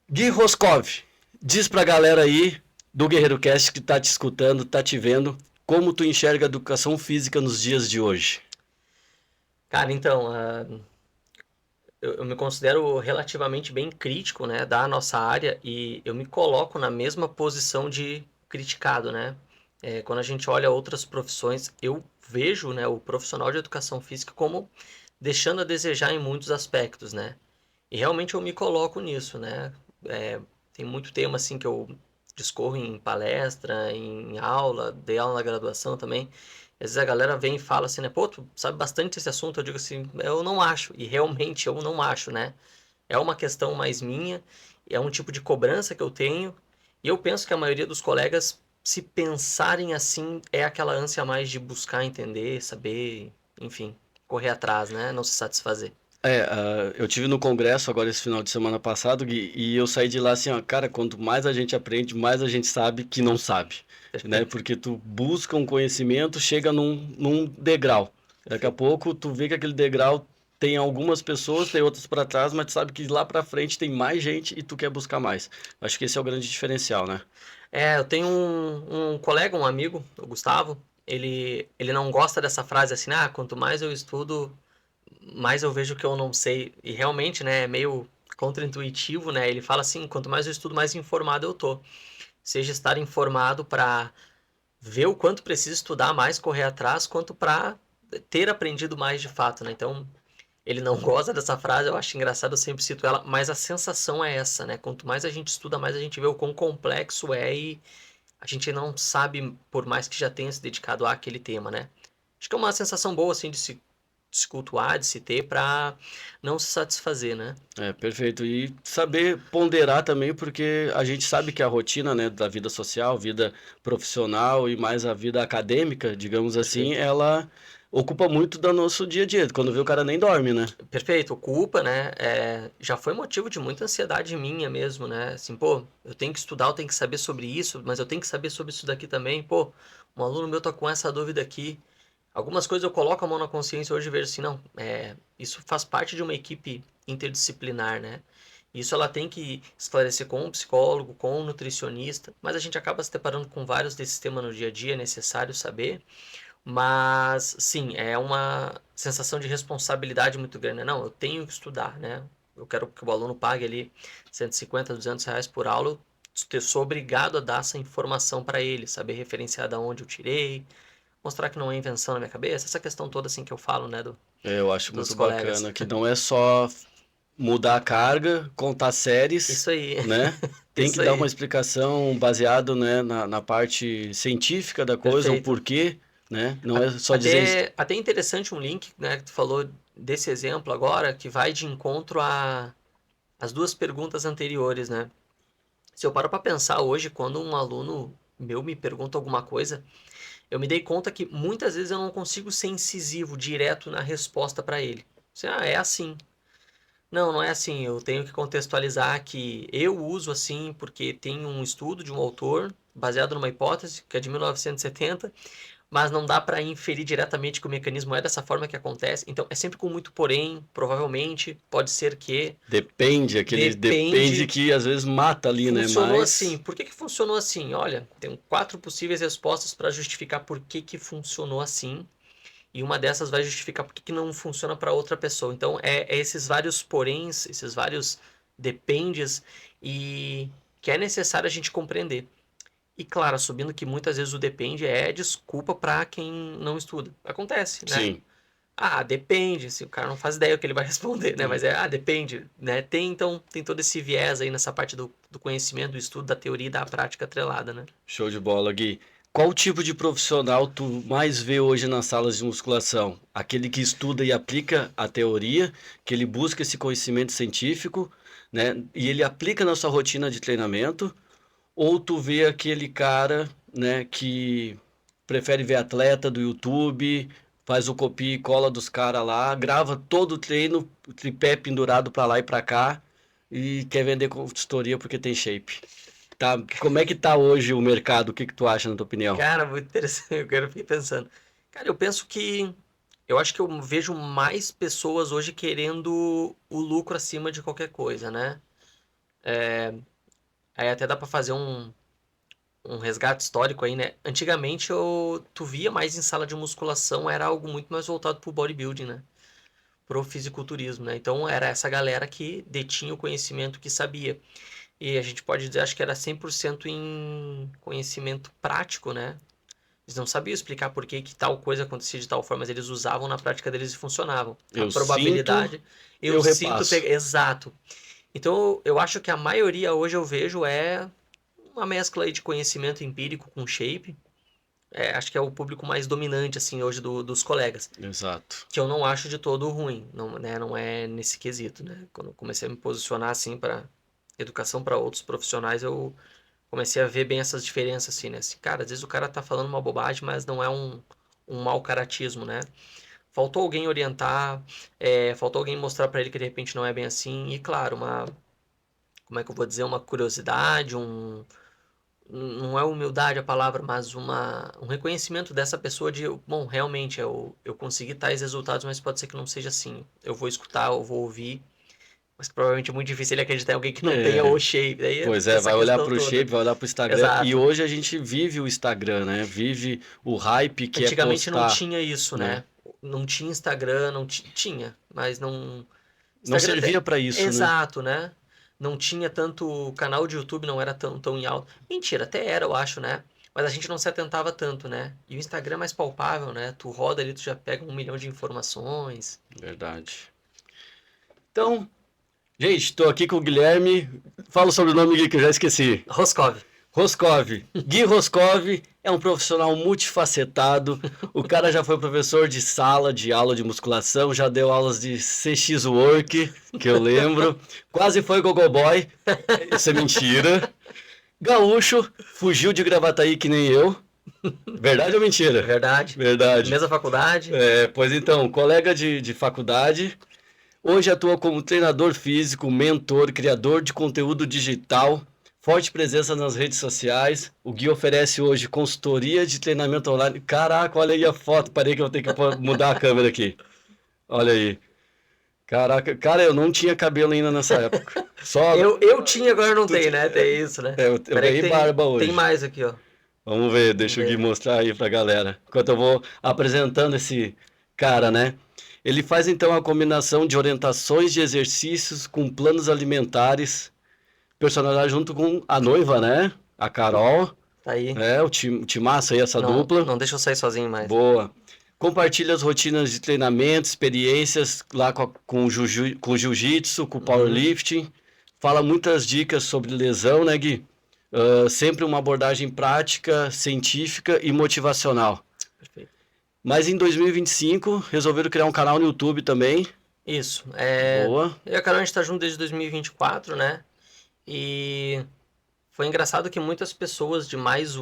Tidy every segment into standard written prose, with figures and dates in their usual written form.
Gui Roscov, diz pra galera aí do Guerreiro Cast que tá te escutando, tá te vendo, como tu enxerga a educação física nos dias de hoje. Cara, então, eu me considero relativamente bem crítico, né, da nossa área e eu me coloco na mesma posição de criticado, né? Quando a gente olha outras profissões, eu vejo, né, o profissional de educação física como deixando a desejar em muitos aspectos, né? E realmente eu me coloco nisso, né? É, tem muito tema assim que eu discorro em palestra, em aula, dei aula na graduação também. Às vezes a galera vem e fala assim, né? Pô, tu sabe bastante esse assunto. Eu digo assim, eu não acho. E realmente eu não acho, né? É uma questão mais minha, é um tipo de cobrança que eu tenho. E eu penso que a maioria dos colegas, se pensarem assim, é aquela ânsia a mais de buscar entender, saber, enfim, correr atrás, né? Não se satisfazer. Eu tive no congresso agora esse final de semana passado, Gui, e eu saí de lá assim, ó, cara, quanto mais a gente aprende, mais a gente sabe que não sabe, né? Perfeito, Porque tu busca um conhecimento, chega num degrau. Daqui a perfeito. pouco tu vê que aquele degrau tem algumas pessoas, tem outras para trás, mas tu sabe que lá para frente tem mais gente e tu quer buscar mais. Acho que esse é o grande diferencial, né? Eu tenho um colega, um amigo, o Gustavo, ele não gosta dessa frase assim, ah, quanto mais eu estudo, mais eu vejo que eu não sei. E realmente, né, é meio contraintuitivo, né? Ele fala assim, quanto mais eu estudo, mais informado eu tô. Seja estar informado para ver o quanto preciso estudar mais, correr atrás, quanto para ter aprendido mais de fato, né? Então, ele não gosta dessa frase, eu acho engraçado, eu sempre cito ela, mas a sensação é essa, né? Quanto mais a gente estuda, mais a gente vê o quão complexo é e a gente não sabe, por mais que já tenha se dedicado àquele tema, né? Acho que é uma sensação boa, assim, de se cultuar, de se ter, para não se satisfazer, né? É, perfeito. E saber ponderar também, porque a gente sabe que a rotina, né, da vida social, vida profissional e mais a vida acadêmica, digamos assim, Perfeito. ela ocupa muito do nosso dia a dia. Quando vê o cara nem dorme, né? Perfeito. O culpa, né? Já foi motivo de muita ansiedade minha mesmo, né? Assim, pô, eu tenho que estudar, eu tenho que saber sobre isso, mas eu tenho que saber sobre isso daqui também. Pô, um aluno meu tá com essa dúvida aqui. Algumas coisas eu coloco a mão na consciência hoje e vejo assim, não, isso faz parte de uma equipe interdisciplinar, né? Isso ela tem que esclarecer com um psicólogo, com um nutricionista, mas a gente acaba se deparando com vários desses temas no dia a dia, é necessário saber. Mas, sim, é uma sensação de responsabilidade muito grande, né? Não, eu tenho que estudar, né? Eu quero que o aluno pague ali 150, R$ 200 por aula, eu sou obrigado a dar essa informação para ele, saber referenciar da onde eu tirei, mostrar que não é invenção na minha cabeça, essa questão toda assim que eu falo, né, Eu acho dos muito colegas. bacana que não é só mudar a carga, contar séries, Isso aí, né? Tem que isso dar uma aí, explicação baseado, né, na parte científica da coisa, o perfeito. porquê, né? Não A- é só dizer Até interessante um link, né, que tu falou desse exemplo agora, que vai de encontro às duas perguntas anteriores, né? Se eu paro para pensar hoje, quando um aluno meu me pergunta alguma coisa, eu me dei conta que muitas vezes eu não consigo ser incisivo direto na resposta para ele. Assim, ah, é assim. Não, não é assim. Eu tenho que contextualizar que eu uso assim porque tem um estudo de um autor baseado numa hipótese que é de 1970, mas não dá para inferir diretamente que o mecanismo é dessa forma que acontece. Então, é sempre com muito porém, provavelmente, pode ser que, depende, aquele depende depende. que às vezes mata ali, né? Funcionou assim. Mas Por que que funcionou assim? Olha, tem quatro possíveis respostas para justificar por que que funcionou assim. E uma dessas vai justificar por que que não funciona para outra pessoa. Então, é esses vários poréns, esses vários dependes e que é necessário a gente compreender. E claro, assumindo que muitas vezes o depende é desculpa para quem não estuda. Acontece, né? sim. Ah, depende. Se o cara não faz ideia o que ele vai responder, né? É. Mas depende, né? Então, tem todo esse viés aí nessa parte do conhecimento, do estudo, da teoria e da prática atrelada, né? Show de bola, Gui. Qual tipo de profissional tu mais vê hoje nas salas de musculação? Aquele que estuda e aplica a teoria, que ele busca esse conhecimento científico, né? E ele aplica na sua rotina de treinamento? Ou tu vê aquele cara, né, que prefere ver atleta do YouTube, faz o copia e cola dos caras lá, grava todo o treino, o tripé pendurado pra lá e pra cá e quer vender consultoria porque tem shape. Tá, como é que tá hoje o mercado? O que que tu acha, na tua opinião? Cara, muito interessante. Eu fiquei pensando. Cara, eu penso que. Eu acho que eu vejo mais pessoas hoje querendo o lucro acima de qualquer coisa, né? Aí até dá pra fazer um resgate histórico aí, né? Antigamente tu via mais em sala de musculação, era algo muito mais voltado pro bodybuilding, né? Pro fisiculturismo, né? Então era essa galera que detinha o conhecimento, que sabia. E a gente pode dizer, acho que era 100% em conhecimento prático, né? Eles não sabiam explicar por que tal coisa acontecia de tal forma, mas eles usavam na prática deles e funcionavam. A Eu sinto, probabilidade, eu eu sinto repasso. pegar. Exato. Então eu acho que a maioria hoje eu vejo é uma mescla aí de conhecimento empírico com shape. Acho que é o público mais dominante, assim, hoje dos colegas. Exato. Que eu não acho de todo ruim, não, né? Não é nesse quesito, né? Quando eu comecei a me posicionar, assim, para educação para outros profissionais, eu comecei a ver bem essas diferenças, assim, né? Assim, cara, às vezes o cara tá falando uma bobagem, mas não é um mau caratismo, né? Faltou alguém orientar, faltou alguém mostrar para ele que de repente não é bem assim. E claro, como é que eu vou dizer, uma curiosidade, não é humildade a palavra, mas um reconhecimento dessa pessoa de, bom, realmente eu consegui tais resultados, mas pode ser que não seja assim. Eu vou escutar, eu vou ouvir, mas provavelmente é muito difícil ele acreditar em alguém que não tenha o É, shape. Daí é pois é, essa vai olhar questão para o toda. shape, vai olhar para o Instagram. E Exato. hoje a gente vive o Instagram, né? Vive o hype que é Antigamente não postar, tinha isso, né? né? Não tinha Instagram, não tinha, mas não. Não Instagram servia até. para isso, né? Exato, né? Não tinha tanto. O canal de YouTube não era tão em alta. Mentira, até era, eu acho, né? Mas a gente não se atentava tanto, né? E o Instagram é mais palpável, né? Tu roda ali, tu já pega 1 milhão de informações. Verdade. Então, gente, estou aqui com o Guilherme. Fala o sobrenome, Gui, que eu já esqueci. Roscov. Roscov. Gui Roscov é um profissional multifacetado. O cara já foi professor de sala, de aula de musculação, já deu aulas de CX Work, que eu lembro. Quase foi gogoboy. Isso é mentira. Gaúcho, fugiu de Gravataí que nem eu. Verdade ou mentira? Verdade. Verdade. Mesma faculdade. Pois então, colega de faculdade. Hoje atua como treinador físico, mentor, criador de conteúdo digital, forte presença nas redes sociais. O Gui oferece hoje consultoria de treinamento online. Caraca, olha aí a foto. Parei que eu tenho que mudar a câmera aqui. Olha aí. Caraca, cara, eu não tinha cabelo ainda nessa época. Só. Eu tinha, agora não Tu tem, ti- né? Tem isso, né? eu Peraí que ganhei barba tem hoje. mais aqui, ó. Vamos ver, Vamos deixa o Gui ver. mostrar aí pra galera. Enquanto eu vou apresentando esse cara, né? Ele faz então a combinação de orientações de exercícios com planos alimentares, personalizado junto com a noiva, né? A Carol, Tá aí. o timaço aí, essa Não, dupla. não deixa eu sair sozinho mais. Boa. Compartilha as rotinas de treinamento, experiências lá com o jiu-jitsu, com o Uhum. powerlifting. Fala muitas dicas sobre lesão, né, Gui? Sempre uma abordagem prática, científica e motivacional. Perfeito. Mas em 2025 resolveram criar um canal no YouTube também. Isso. Boa. Eu e a Carol, a gente tá junto desde 2024, né? E foi engraçado que muitas pessoas de mais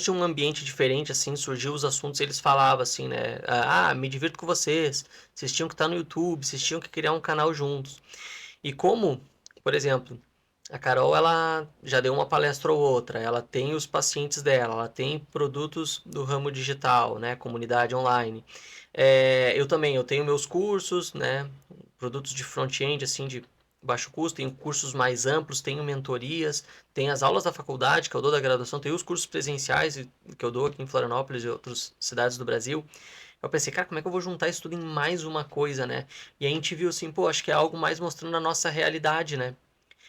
de um ambiente diferente, assim, surgiu os assuntos e eles falavam assim, né? Ah, me divirto com vocês tinham que estar no YouTube, vocês tinham que criar um canal juntos. E como, por exemplo, a Carol, ela já deu uma palestra ou outra, ela tem os pacientes dela, ela tem produtos do ramo digital, né? Comunidade online. Eu também, eu tenho meus cursos, né? Produtos de front-end, assim, de baixo custo, tenho cursos mais amplos, tenho mentorias, tenho as aulas da faculdade que eu dou da graduação, tenho os cursos presenciais que eu dou aqui em Florianópolis e outras cidades do Brasil. Eu pensei, cara, como é que eu vou juntar isso tudo em mais uma coisa, né? E aí a gente viu assim, pô, acho que é algo mais mostrando a nossa realidade, né?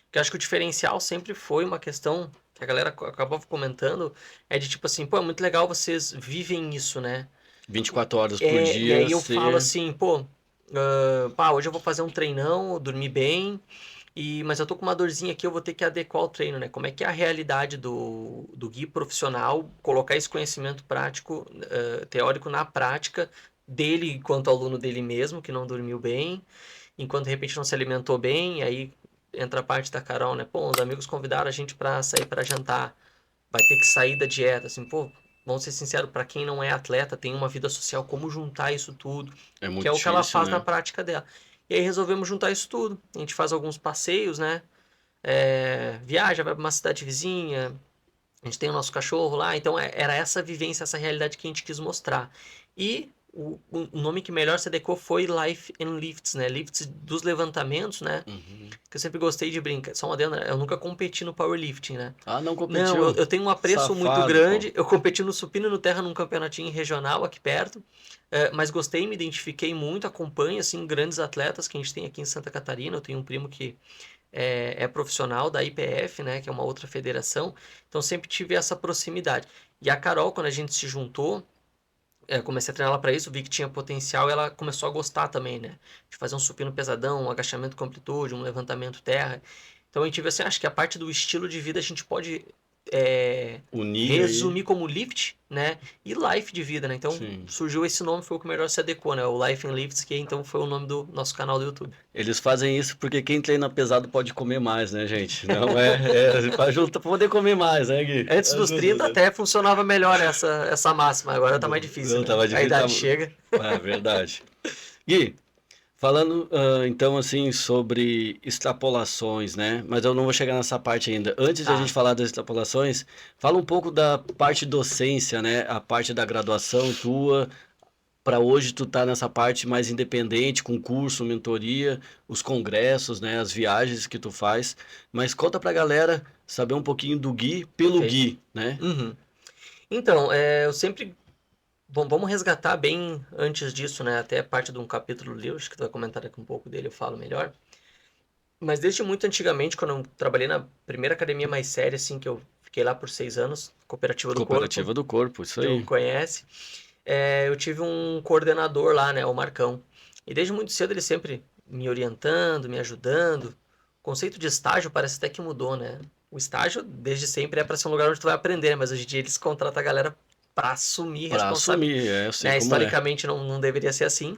Porque eu acho que o diferencial sempre foi uma questão que a galera acabou comentando, é de tipo assim, pô, é muito legal vocês vivem isso, né? 24 horas por E dia, aí eu falo ser. assim, pô, pá, hoje eu vou fazer um treinão, dormir bem, mas eu tô com uma dorzinha aqui, eu vou ter que adequar o treino, né? Como é que é a realidade do guia profissional, colocar esse conhecimento prático, teórico na prática dele enquanto aluno dele mesmo, que não dormiu bem, enquanto de repente não se alimentou bem, aí entra a parte da Carol, né? Pô, os amigos convidaram a gente para sair para jantar, vai ter que sair da dieta, assim, pô, vamos ser sinceros, para quem não é atleta, tem uma vida social, como juntar isso tudo, É que muito é o que ela difícil, faz na né? prática dela. E aí resolvemos juntar isso tudo. A gente faz alguns passeios, né? Viaja, vai para uma cidade vizinha, a gente tem o nosso cachorro lá, então era essa vivência, essa realidade que a gente quis mostrar. E o nome que melhor se adequou foi Life and Lifts, né? Lifts dos levantamentos, né? Uhum. Que eu sempre gostei de brincar. Só uma adendo, né? Eu nunca competi no powerlifting, né? Ah, não Não, competiu? eu tenho um apreço muito Safado, pô. grande. Eu competi no supino e no terra num campeonatinho regional aqui perto. Mas gostei, me identifiquei muito, acompanho, assim, grandes atletas que a gente tem aqui em Santa Catarina. Eu tenho um primo que é profissional da IPF, né? Que é uma outra federação. Então sempre tive essa proximidade. E a Carol, quando a gente se juntou, comecei a treinar ela para isso, vi que tinha potencial e ela começou a gostar também, né? De fazer um supino pesadão, um agachamento com amplitude, um levantamento terra. Então a gente vê assim, acho que a parte do estilo de vida a gente pode Unir aí. resumir como lift, né? E life de vida, né? Então Sim. surgiu esse nome, foi o que melhor se adequou, né? O Life and Lifts, que então foi o nome do nosso canal do YouTube. Eles fazem isso porque quem treina pesado pode comer mais, né, gente? Não é pra poder comer mais, né, Gui? Antes dos Ajuda, 30 né? até funcionava melhor essa máxima, agora tá mais difícil, Não, né? tava A difícil. idade chega. Ah, verdade. Gui, falando então assim sobre extrapolações, né? Mas eu não vou chegar nessa parte ainda. Antes de a gente Tá. falar das extrapolações, fala um pouco da parte docência, né? A parte da graduação tua. Para hoje tu tá nessa parte mais independente, com curso, mentoria, os congressos, né? As viagens que tu faz. Mas conta pra galera saber um pouquinho do Gui pelo Perfeito. Gui, né? Uhum. Então, eu sempre. Bom, vamos resgatar bem antes disso, né? Até parte de um capítulo do livro, acho que tu vai comentar aqui um pouco dele, eu falo melhor. Mas desde muito antigamente, quando eu trabalhei na primeira academia mais séria, assim, que eu fiquei lá por 6 anos, Cooperativa do Corpo, Cooperativa do Corpo, isso tu aí. conhece, eu tive um coordenador lá, né? O Marcão. E desde muito cedo ele sempre me orientando, me ajudando. O conceito de estágio parece até que mudou, né? O estágio, desde sempre, é para ser um lugar onde tu vai aprender, mas hoje em dia eles contratam a galera para assumir Para responsabilidade, assumir, eu sei né? como é. Historicamente não deveria ser assim,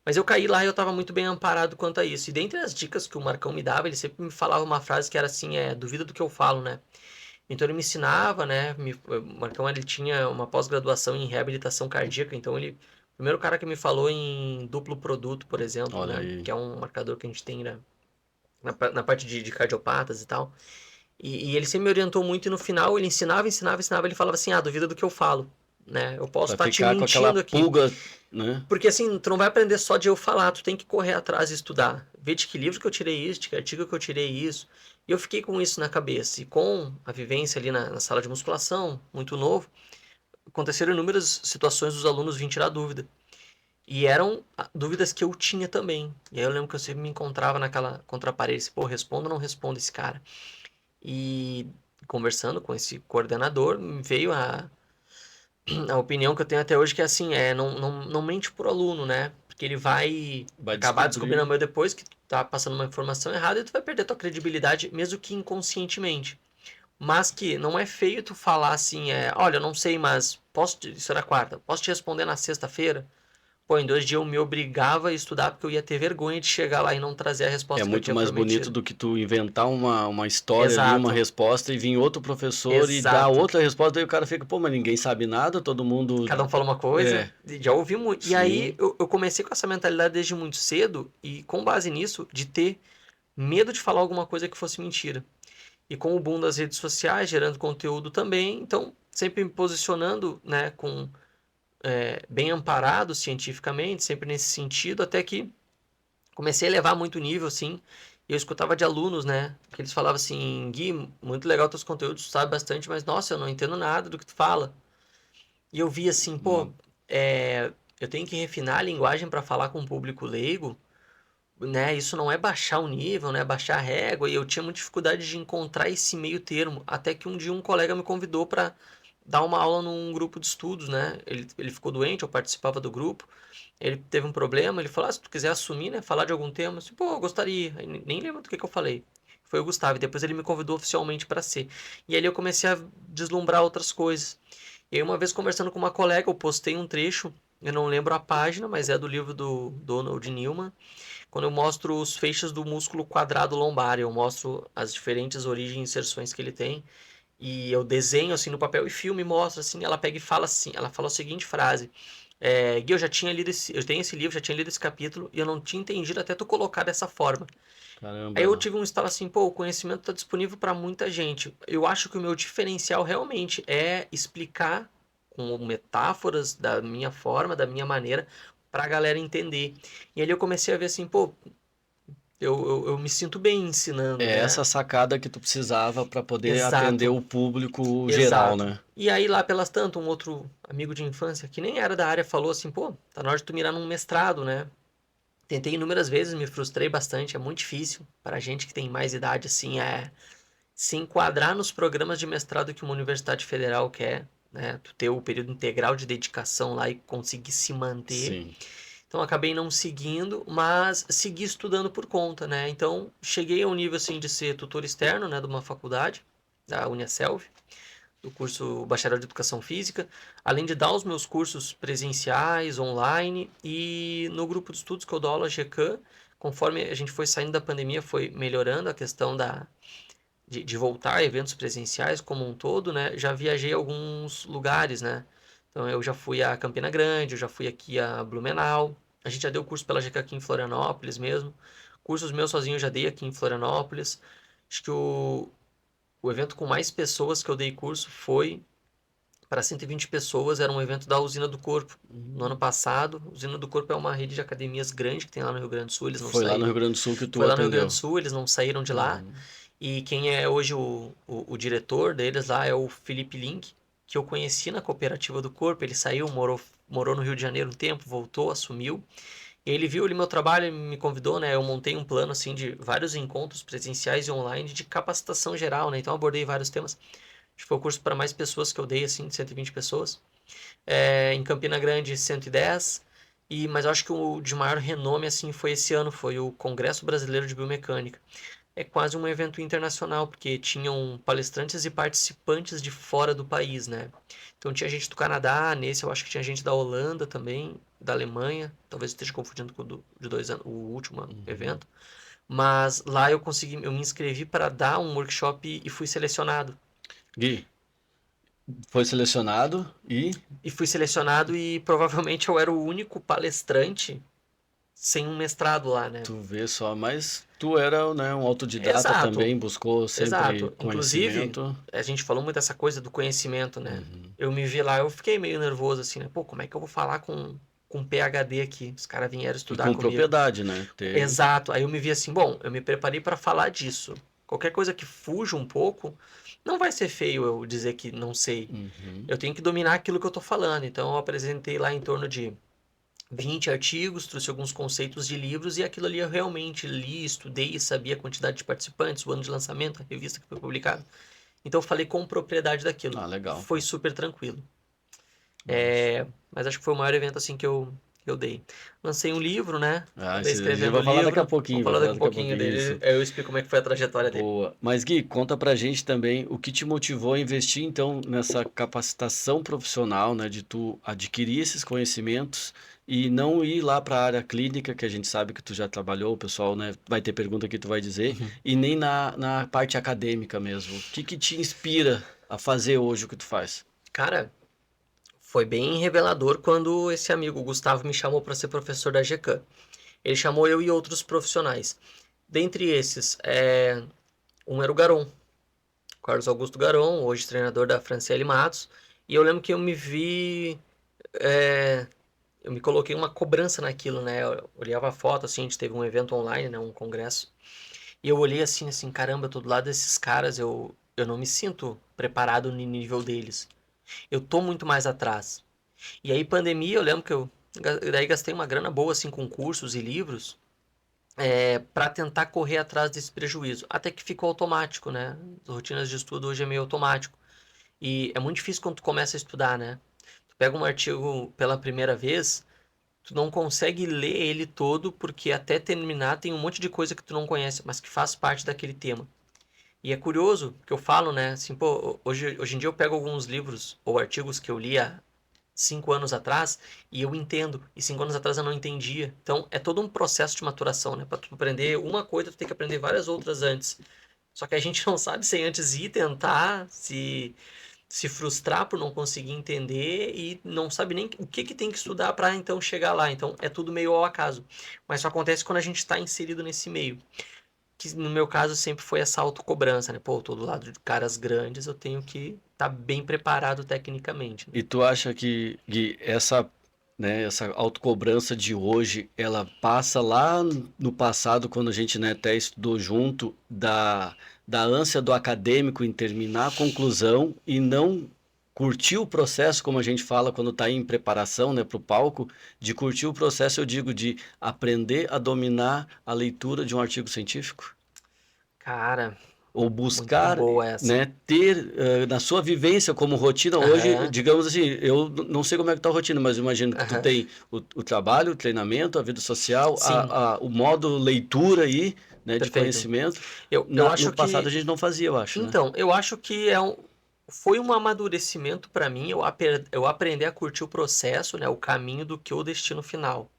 mas eu caí lá e eu estava muito bem amparado quanto a isso. E dentre as dicas que o Marcão me dava, ele sempre me falava uma frase que era assim, duvida do que eu falo, né? Então ele me ensinava, né? O Marcão ele tinha uma pós-graduação em reabilitação cardíaca, então ele, o primeiro cara que me falou em duplo produto, por exemplo, Olha né? aí. Que é um marcador que a gente tem na parte de cardiopatas e tal. E ele sempre me orientou muito e no final ele ensinava, ele falava assim, duvida do que eu falo, né? Eu posso Para estar te ficar com aquela mentindo aqui. pulga, né? Porque assim, tu não vai aprender só de eu falar, tu tem que correr atrás e estudar. Ver de que livro que eu tirei isso, de que artigo que eu tirei isso. E eu fiquei com isso na cabeça. E com a vivência ali na sala de musculação, muito novo, aconteceram inúmeras situações dos alunos virem tirar dúvida. E eram dúvidas que eu tinha também. E aí eu lembro que eu sempre me encontrava naquela contra-parede, pô, respondo ou não respondo esse cara? E conversando com esse coordenador, me veio a opinião que eu tenho até hoje que é assim, não mente pro aluno, né? Porque ele vai Vai acabar descobrindo descobrir. amanhã depois que tu tá passando uma informação errada e tu vai perder tua credibilidade, mesmo que inconscientemente. Mas que não é feio tu falar assim, olha, eu não sei, mas isso era quarta, posso te responder na sexta-feira? Pô, em 2 dias eu me obrigava a estudar porque eu ia ter vergonha de chegar lá e não trazer a É resposta que eu muito tinha mais bonito prometido. do que tu inventar uma história ali, uma Exato, resposta e vir outro professor e dar exato. outra resposta, daí o cara fica, pô, mas ninguém sabe nada, todo mundo. Cada um fala uma coisa, É, e já ouvi muito. E aí sim. eu comecei com essa mentalidade desde muito cedo, e com base nisso, de ter medo de falar alguma coisa que fosse mentira. E com o boom das redes sociais, gerando conteúdo também, então sempre me posicionando, né, bem amparado cientificamente, sempre nesse sentido, até que comecei a levar muito nível, assim, e eu escutava de alunos, né, que eles falavam assim, Gui, muito legal teus conteúdos, tu sabe bastante, mas nossa, eu não entendo nada do que tu fala. E eu vi assim, pô, Uma- eu tenho que refinar a linguagem para falar com o público leigo, né? Isso não é baixar o nível, né? Baixar a régua. E eu tinha muita dificuldade de encontrar esse meio termo. Até que um dia um colega me convidou para dar uma aula num grupo de estudos, né? Ele ficou doente, eu participava do grupo. Ele teve um problema, ele falou: se tu quiser assumir, né? Falar de algum tema, assim, pô, eu gostaria. Aí nem lembro do que eu falei. Foi o Gustavo, e depois ele me convidou oficialmente para ser. E ali eu comecei a deslumbrar outras coisas. E aí, uma vez conversando com uma colega, eu postei um trecho, eu não lembro a página, mas é do livro do Donald Newman, quando eu mostro os feixes do músculo quadrado lombar, eu mostro as diferentes origens e inserções que ele tem, e eu desenho assim no papel e filme e mostro assim, ela pega e fala assim, ela fala a seguinte frase, Gui, eu já tinha lido eu tenho esse livro, já tinha lido esse capítulo, e eu não tinha entendido até tu colocar dessa forma. Aí eu Caramba. tive um estalo assim, pô, o conhecimento está disponível para muita gente. Eu acho que o meu diferencial realmente é explicar com metáforas da minha forma, da minha maneira, pra galera entender. E ali eu comecei a ver assim, pô, eu me sinto bem ensinando, É né? essa sacada que tu precisava para poder atender Exato, o público geral, exato. né? E aí lá pelas tantas, um outro amigo de infância, que nem era da área, falou assim, pô, tá na hora de tu mirar num mestrado, né? Tentei inúmeras vezes, me frustrei bastante, é muito difícil para gente que tem mais idade, assim, se enquadrar nos programas de mestrado que uma universidade federal quer, né? Tu ter o período integral de dedicação lá e conseguir se manter. Sim. Então acabei não seguindo, mas segui estudando por conta, né? Então cheguei a um nível assim de ser tutor externo, né, de uma faculdade, da Uniaselv, do curso Bacharel de Educação Física, além de dar os meus cursos presenciais, online e no grupo de estudos que eu dou aula GECAM, conforme a gente foi saindo da pandemia, foi melhorando a questão de voltar a eventos presenciais como um todo, né? Já viajei a alguns lugares, né? Então eu já fui a Campina Grande, eu já fui aqui a Blumenau. A gente já deu curso pela GK aqui em Florianópolis mesmo. Cursos meus sozinho eu já dei aqui em Florianópolis. Acho que o evento com mais pessoas que eu dei curso foi para 120 pessoas, era um evento da Usina do Corpo. No ano Hum. passado, Usina do Corpo é uma rede de academias grande que tem lá no Rio Grande do Sul, eles não Foi lá no Rio saíram. Grande do Sul que tu Foi lá no Rio Grande do atendeu. Sul, eles não saíram de lá. Uhum. E quem é hoje o diretor deles lá é o Felipe Link, que eu conheci na cooperativa do Corpo. Ele saiu, morou no Rio de Janeiro um tempo, voltou, assumiu. E ele viu ali meu trabalho e me convidou, né? Eu montei um plano assim de vários encontros presenciais e online de capacitação geral, né? Então abordei vários temas. Acho que foi o curso para mais pessoas que eu dei, assim, de 120 pessoas. Em Campina Grande, 110. Mas eu acho que o de maior renome, assim, foi esse ano, foi o Congresso Brasileiro de Biomecânica. É quase um evento internacional, porque tinham palestrantes e participantes de fora do país, né? Então tinha gente do Canadá, nesse eu acho que tinha gente da Holanda também, da Alemanha, talvez esteja confundindo com o de 2 anos, o último Uhum. evento. Mas lá eu me inscrevi para dar um workshop e fui selecionado. Gui, foi selecionado e E fui selecionado e provavelmente eu era o único palestrante sem um mestrado lá, né? tu vê só, mas tu era, né, um autodidata Exato, também, buscou sempre exato. Inclusive, conhecimento. a gente falou muito dessa coisa do conhecimento, né? Uhum. Eu me vi lá, eu fiquei meio nervoso assim, né? Pô, como é que eu vou falar com um PhD aqui? Os caras vieram E estudar com comigo. propriedade, né? Ter... Exato. Aí eu me vi assim, bom, eu me preparei para falar disso. Qualquer coisa que fuja um pouco, não vai ser feio eu dizer que não sei. Uhum. Eu tenho que dominar aquilo que eu tô falando. Então eu apresentei lá em torno de 20 artigos, trouxe alguns conceitos de livros e aquilo ali eu realmente li, estudei, sabia a quantidade de participantes, o ano de lançamento, a revista que foi publicada. Então eu falei com propriedade daquilo. Ah, legal. Foi super tranquilo. Massa. Mas acho que foi o maior evento assim que eu dei. Lancei um livro, né? Ah, Acabei a gente escrevendo o vai falar daqui a livro. Vamos pouquinho, vai falar falar daqui a daqui a pouquinho pouquinho dele. isso. Eu explico como é que foi a trajetória dele. Boa. Mas Gui, conta pra gente também o que te motivou a investir então nessa capacitação profissional, né, de tu adquirir esses conhecimentos e não ir lá para a área clínica, que a gente sabe que tu já trabalhou, o pessoal, né, vai ter pergunta que tu vai dizer, Uhum. e nem na parte acadêmica mesmo. O que que te inspira a fazer hoje o que tu faz? Cara, foi bem revelador quando esse amigo, o Gustavo, me chamou para ser professor da GECAM. Ele chamou eu e outros profissionais. Dentre esses, um era o Garon, Carlos Augusto Garon, hoje treinador da Franciele Matos. E eu lembro que eu me vi. é, eu me coloquei uma cobrança naquilo, né? Eu olhava a foto, assim, a gente teve um evento online, né? Um congresso. E eu olhei assim, caramba, eu tô do lado desses caras, eu não me sinto preparado no nível deles. Eu tô muito mais atrás. E aí, pandemia, eu lembro que eu daí gastei uma grana boa, assim, com cursos e livros, para tentar correr atrás desse prejuízo. Até que ficou automático, né? As rotinas de estudo hoje é meio automático. E é muito difícil quando tu começa a estudar, né? Tu pega um artigo pela primeira vez, tu não consegue ler ele todo, porque até terminar tem um monte de coisa que tu não conhece, mas que faz parte daquele tema. E é curioso que eu falo, né? Assim, pô, hoje em dia eu pego alguns livros ou artigos que eu li há 5 anos atrás e eu entendo. E 5 anos atrás eu não entendia. Então é todo um processo de maturação, né? Para tu aprender uma coisa, tu tem que aprender várias outras antes. Só que a gente não sabe sem antes ir tentar, se frustrar por não conseguir entender e não sabe nem o que tem que estudar para então chegar lá. Então é tudo meio ao acaso. Mas só acontece quando a gente está inserido nesse meio. que no meu caso sempre foi essa autocobrança, né? Pô, eu tô do lado de caras grandes, eu tenho que estar bem preparado tecnicamente, né? E tu acha que, Gui, essa, né, essa autocobrança de hoje, ela passa lá no passado, quando a gente, né, até estudou junto, da ânsia do acadêmico em terminar a conclusão e não curtir o processo, como a gente fala quando está em preparação, né, para o palco, de curtir o processo, eu digo, de aprender a dominar a leitura de um artigo científico? Cara, Ou muito buscar, boa essa. né, ter na sua vivência como rotina hoje, Aham, digamos assim, eu não sei como é que tá a rotina, mas eu imagino que tu aham. tem o trabalho, o treinamento, a vida social, Sim, o modo leitura aí, né, de perfeito. conhecimento. Eu No acho passado a que. gente não fazia, eu acho, né? Então, eu acho que foi um amadurecimento para mim eu aprender a curtir o processo, né? O caminho do que o destino final.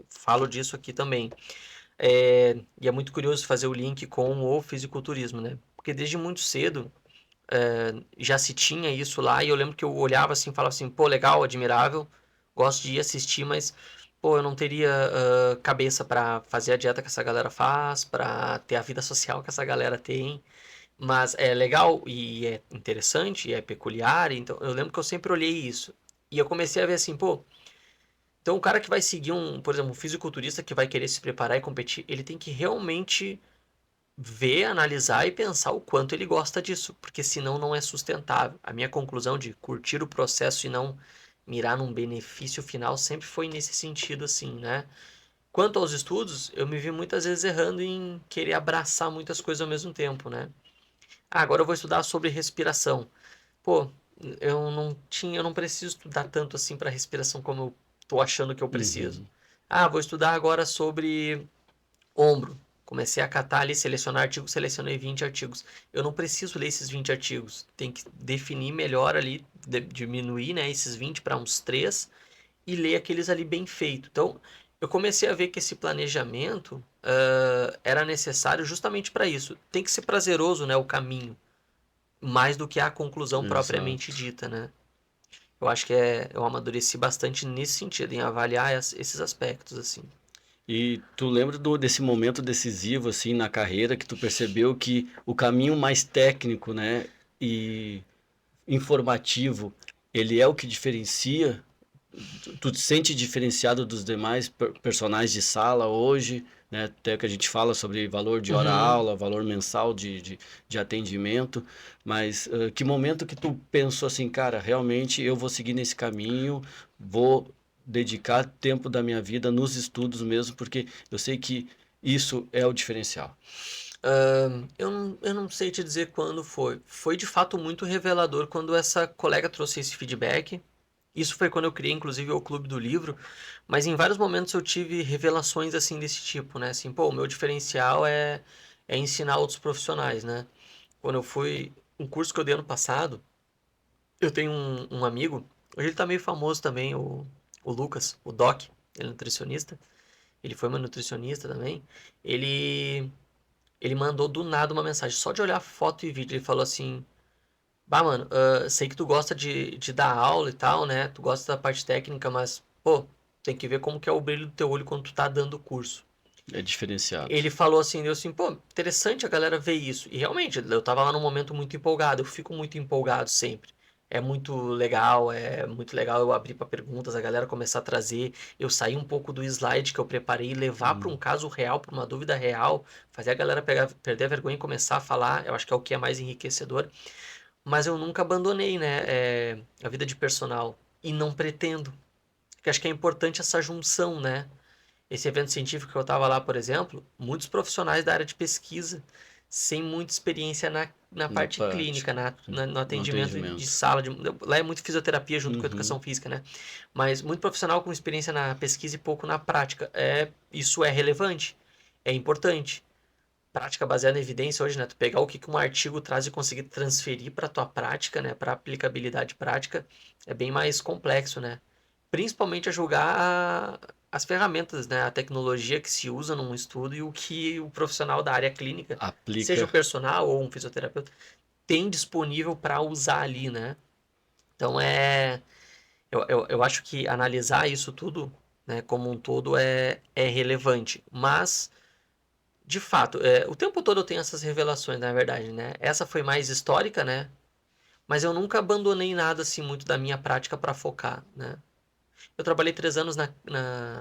Falo disso aqui também. E é muito curioso fazer o link com o fisiculturismo, né? Porque desde muito cedo já se tinha isso lá, e eu lembro que eu olhava assim e falava assim, pô, legal, admirável, gosto de ir assistir, mas, pô, eu não teria cabeça para fazer a dieta que essa galera faz, para ter a vida social que essa galera tem. Mas é legal e é interessante, e é peculiar, então eu lembro que eu sempre olhei isso. E eu comecei a ver assim, pô, então o cara que vai seguir por exemplo, um fisiculturista que vai querer se preparar e competir, ele tem que realmente ver, analisar e pensar o quanto ele gosta disso, porque senão não é sustentável. A minha conclusão de curtir o processo e não mirar num benefício final sempre foi nesse sentido assim, né? Quanto aos estudos, eu me vi muitas vezes errando em querer abraçar muitas coisas ao mesmo tempo, né? Ah, agora eu vou estudar sobre respiração. Pô, eu não preciso estudar tanto assim para respiração como eu tô achando que eu preciso. Uhum. Ah, vou estudar agora sobre ombro. Comecei a catar ali, selecionar artigos, selecionei 20 artigos. Eu não preciso ler esses 20 artigos. Tem que definir melhor ali, diminuir, né, esses 20 para uns 3 e ler aqueles ali bem feito. Então, eu comecei a ver que esse planejamento era necessário justamente para isso. Tem que ser prazeroso, né, o caminho, mais do que a conclusão propriamente Exato. dita, né? Eu acho que eu amadureci bastante nesse sentido, em avaliar esses aspectos, assim. E tu lembra desse momento decisivo assim na carreira que tu percebeu que o caminho mais técnico, né, e informativo, ele é o que diferencia. Tu te sente diferenciado dos demais personagens de sala hoje, né? Até que a gente fala sobre valor de Uhum. hora-aula, valor mensal de atendimento, mas que momento que tu pensou assim, cara, realmente eu vou seguir nesse caminho, vou dedicar tempo da minha vida nos estudos mesmo, porque eu sei que isso é o diferencial. Eu não sei te dizer quando foi. Foi de fato muito revelador quando essa colega trouxe esse feedback. Isso foi quando eu criei, inclusive, o Clube do Livro. Mas em vários momentos eu tive revelações assim desse tipo, né? Assim, pô, o meu diferencial é ensinar outros profissionais, né? Quando eu fui. Um curso que eu dei ano passado, eu tenho um amigo, hoje ele tá meio famoso também, o Lucas, o Doc, ele é nutricionista. Ele foi meu nutricionista também. Ele ele mandou do nada uma mensagem, só de olhar foto e vídeo. Ele falou assim: Bah, mano, sei que tu gosta de dar aula e tal, né? Tu gosta da parte técnica, mas, pô, tem que ver como que é o brilho do teu olho quando tu tá dando o curso. É diferenciado. Ele falou assim, eu assim, pô, interessante a galera ver isso. E realmente, eu tava lá num momento muito empolgado, eu fico muito empolgado sempre. É muito legal eu abrir para perguntas, a galera começar a trazer, eu sair um pouco do slide que eu preparei e levar para um Hum. caso real, para uma dúvida real, fazer a galera perder a vergonha e começar a falar, eu acho que é o que é mais enriquecedor. Mas eu nunca abandonei, né, a vida de personal e não pretendo. Porque acho que é importante essa junção, né? Esse evento científico que eu estava lá, por exemplo, muitos profissionais da área de pesquisa, sem muita experiência na Na parte clínica, prática, no no atendimento de atendimento. sala. Lá é muito fisioterapia junto com a educação Uhum. física, né? Mas muito profissional com experiência na pesquisa e pouco na prática. Isso é relevante, é importante. Prática baseada em evidência hoje, né? Tu pegar o que um artigo traz e conseguir transferir para tua prática, né? Para aplicabilidade prática, é bem mais complexo, né? Principalmente a julgar as ferramentas, né? A tecnologia que se usa num estudo e o que o profissional da área clínica, seja o Aplica. personal ou um fisioterapeuta, tem disponível para usar ali, né? Então eu acho que analisar isso tudo, né, como um todo é relevante, mas De fato, o tempo todo eu tenho essas revelações, na verdade, né? Essa foi mais histórica, né? Mas eu nunca abandonei nada assim muito da minha prática para focar, né? Eu trabalhei 3 anos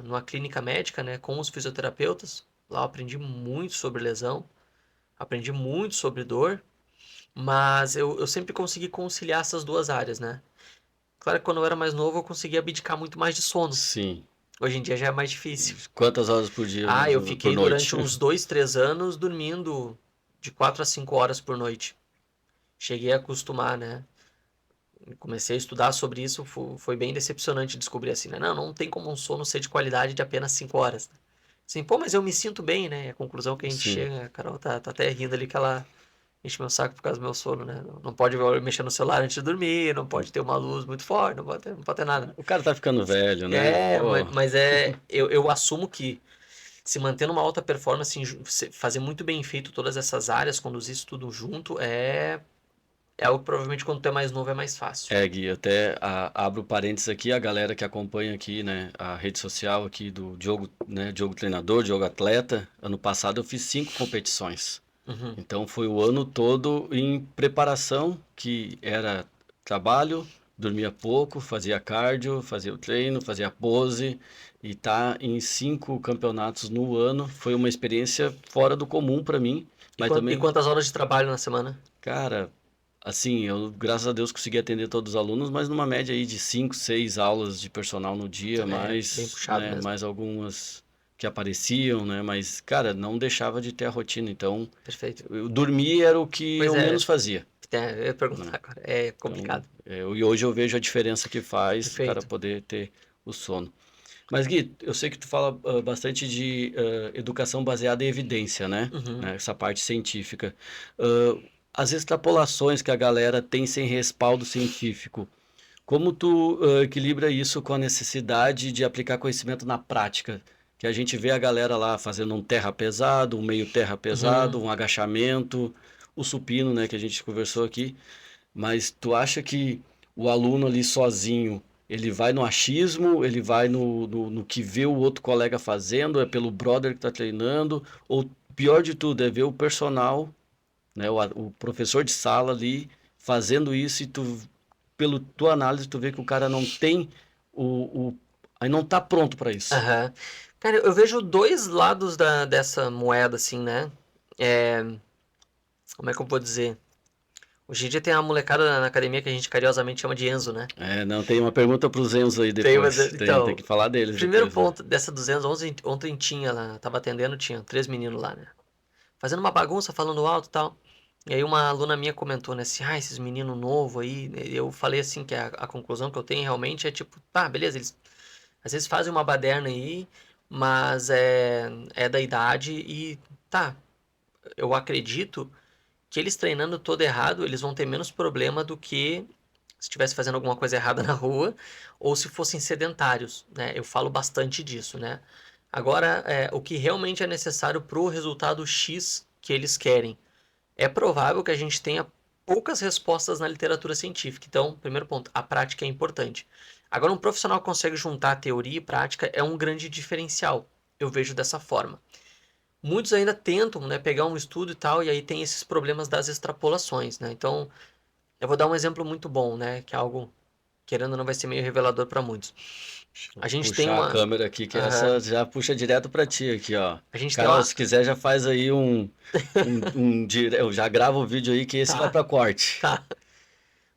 numa clínica médica, né, com os fisioterapeutas. Lá eu aprendi muito sobre lesão, aprendi muito sobre dor, mas eu sempre consegui conciliar essas duas áreas, né? Claro que quando eu era mais novo eu conseguia abdicar muito mais de sono. Sim. Hoje em dia já é mais difícil. Quantas horas por dia, Ah, mais eu ou menos, por fiquei noite? durante uns 2, 3 anos dormindo de 4 a 5 horas por noite. Cheguei a acostumar, né? Comecei a estudar sobre isso, foi bem decepcionante descobrir assim, né? Não tem como um sono ser de qualidade de apenas 5 horas. Assim, pô, mas eu me sinto bem, né? A conclusão que a gente Sim. chega, a Carol tá até rindo ali que ela enche meu saco por causa do meu sono, né? Não pode mexer no celular antes de dormir, não pode ter uma luz muito forte, não pode ter nada, né? O cara tá ficando velho, né? É, Pô, mas eu assumo que se manter numa alta performance, fazer muito bem feito todas essas áreas, conduzir isso tudo junto, é algo que provavelmente quando tu é mais novo é mais fácil. Gui, até abro parênteses aqui, a galera que acompanha aqui, né, a rede social aqui do Diogo, né, Diogo Treinador, Diogo Atleta. Ano passado eu fiz 5 competições. Uhum. Então foi o ano todo em preparação, que era trabalho, dormia pouco, fazia cardio, fazia o treino, fazia pose, e tá em 5 campeonatos no ano foi uma experiência fora do comum para mim, E, mas também, quantas horas de trabalho na semana? cara, assim, eu graças a Deus consegui atender todos os alunos, mas numa média aí de 5, 6 aulas de personal no dia, É bem mais, puxado né, mesmo. mais algumas que apareciam, né, mas, cara, não deixava de ter a rotina, então Perfeito. eu dormir era o que Pois eu é, menos fazia, eu ia perguntar né? agora. É Então, complicado. e hoje eu vejo a diferença que faz o cara Perfeito. poder ter o sono. Mas, Gui, eu sei que tu fala bastante de educação baseada em evidência, Uhum. né? Essa parte científica. As extrapolações que a galera tem sem respaldo científico, como tu equilibra isso com a necessidade de aplicar conhecimento na prática? Que a gente vê a galera lá fazendo um terra pesado, um meio terra pesado, Uhum. um agachamento, o supino, né, que a gente conversou aqui. Mas tu acha que o aluno ali sozinho, ele vai no achismo, ele vai no que vê o outro colega fazendo, é pelo brother que está treinando, ou pior de tudo, é ver o personal, né, o professor de sala ali fazendo isso e tu, pelo tua análise, tu vê que o cara não tem aí não tá pronto para isso. Aham. Cara, eu vejo dois lados dessa moeda, assim, né? É, como é que eu vou dizer? Hoje em dia tem uma molecada na academia que a gente carinhosamente chama de Enzo, né? É, não, tem uma pergunta para os Enzo aí Tem, mas, depois. Tem então, que falar deles primeiro depois, né? ponto dessa 211, ontem tinha lá, tava atendendo, tinha 3 meninos lá, né? Fazendo uma bagunça, falando alto e tal. E aí uma aluna minha comentou, né, assim, esses meninos novos aí, né? Eu falei assim, que a conclusão que eu tenho realmente é tipo, tá, beleza, eles às vezes fazem uma baderna aí, mas é da idade e tá, eu acredito que eles treinando todo errado, eles vão ter menos problema do que se estivesse fazendo alguma coisa errada na rua ou se fossem sedentários, né? Eu falo bastante disso, né? Agora, o que realmente é necessário para o resultado X que eles querem. É provável que a gente tenha poucas respostas na literatura científica. Então, primeiro ponto, a prática é importante. Agora, um profissional que consegue juntar teoria e prática é um grande diferencial. Eu vejo dessa forma. Muitos ainda tentam, né, pegar um estudo e tal, e aí tem esses problemas das extrapolações, né? Então, eu vou dar um exemplo muito bom, né, que é algo, querendo ou não, vai ser meio revelador para mumuitos. Deixa eu A gente tem puxar a uma, câmera aqui, que essa aham, já puxa direto pra ti aqui, ó. a gente tem Carol, uma, se quiser já faz aí eu já gravo o vídeo aí que esse vai tá, pra corte. tá.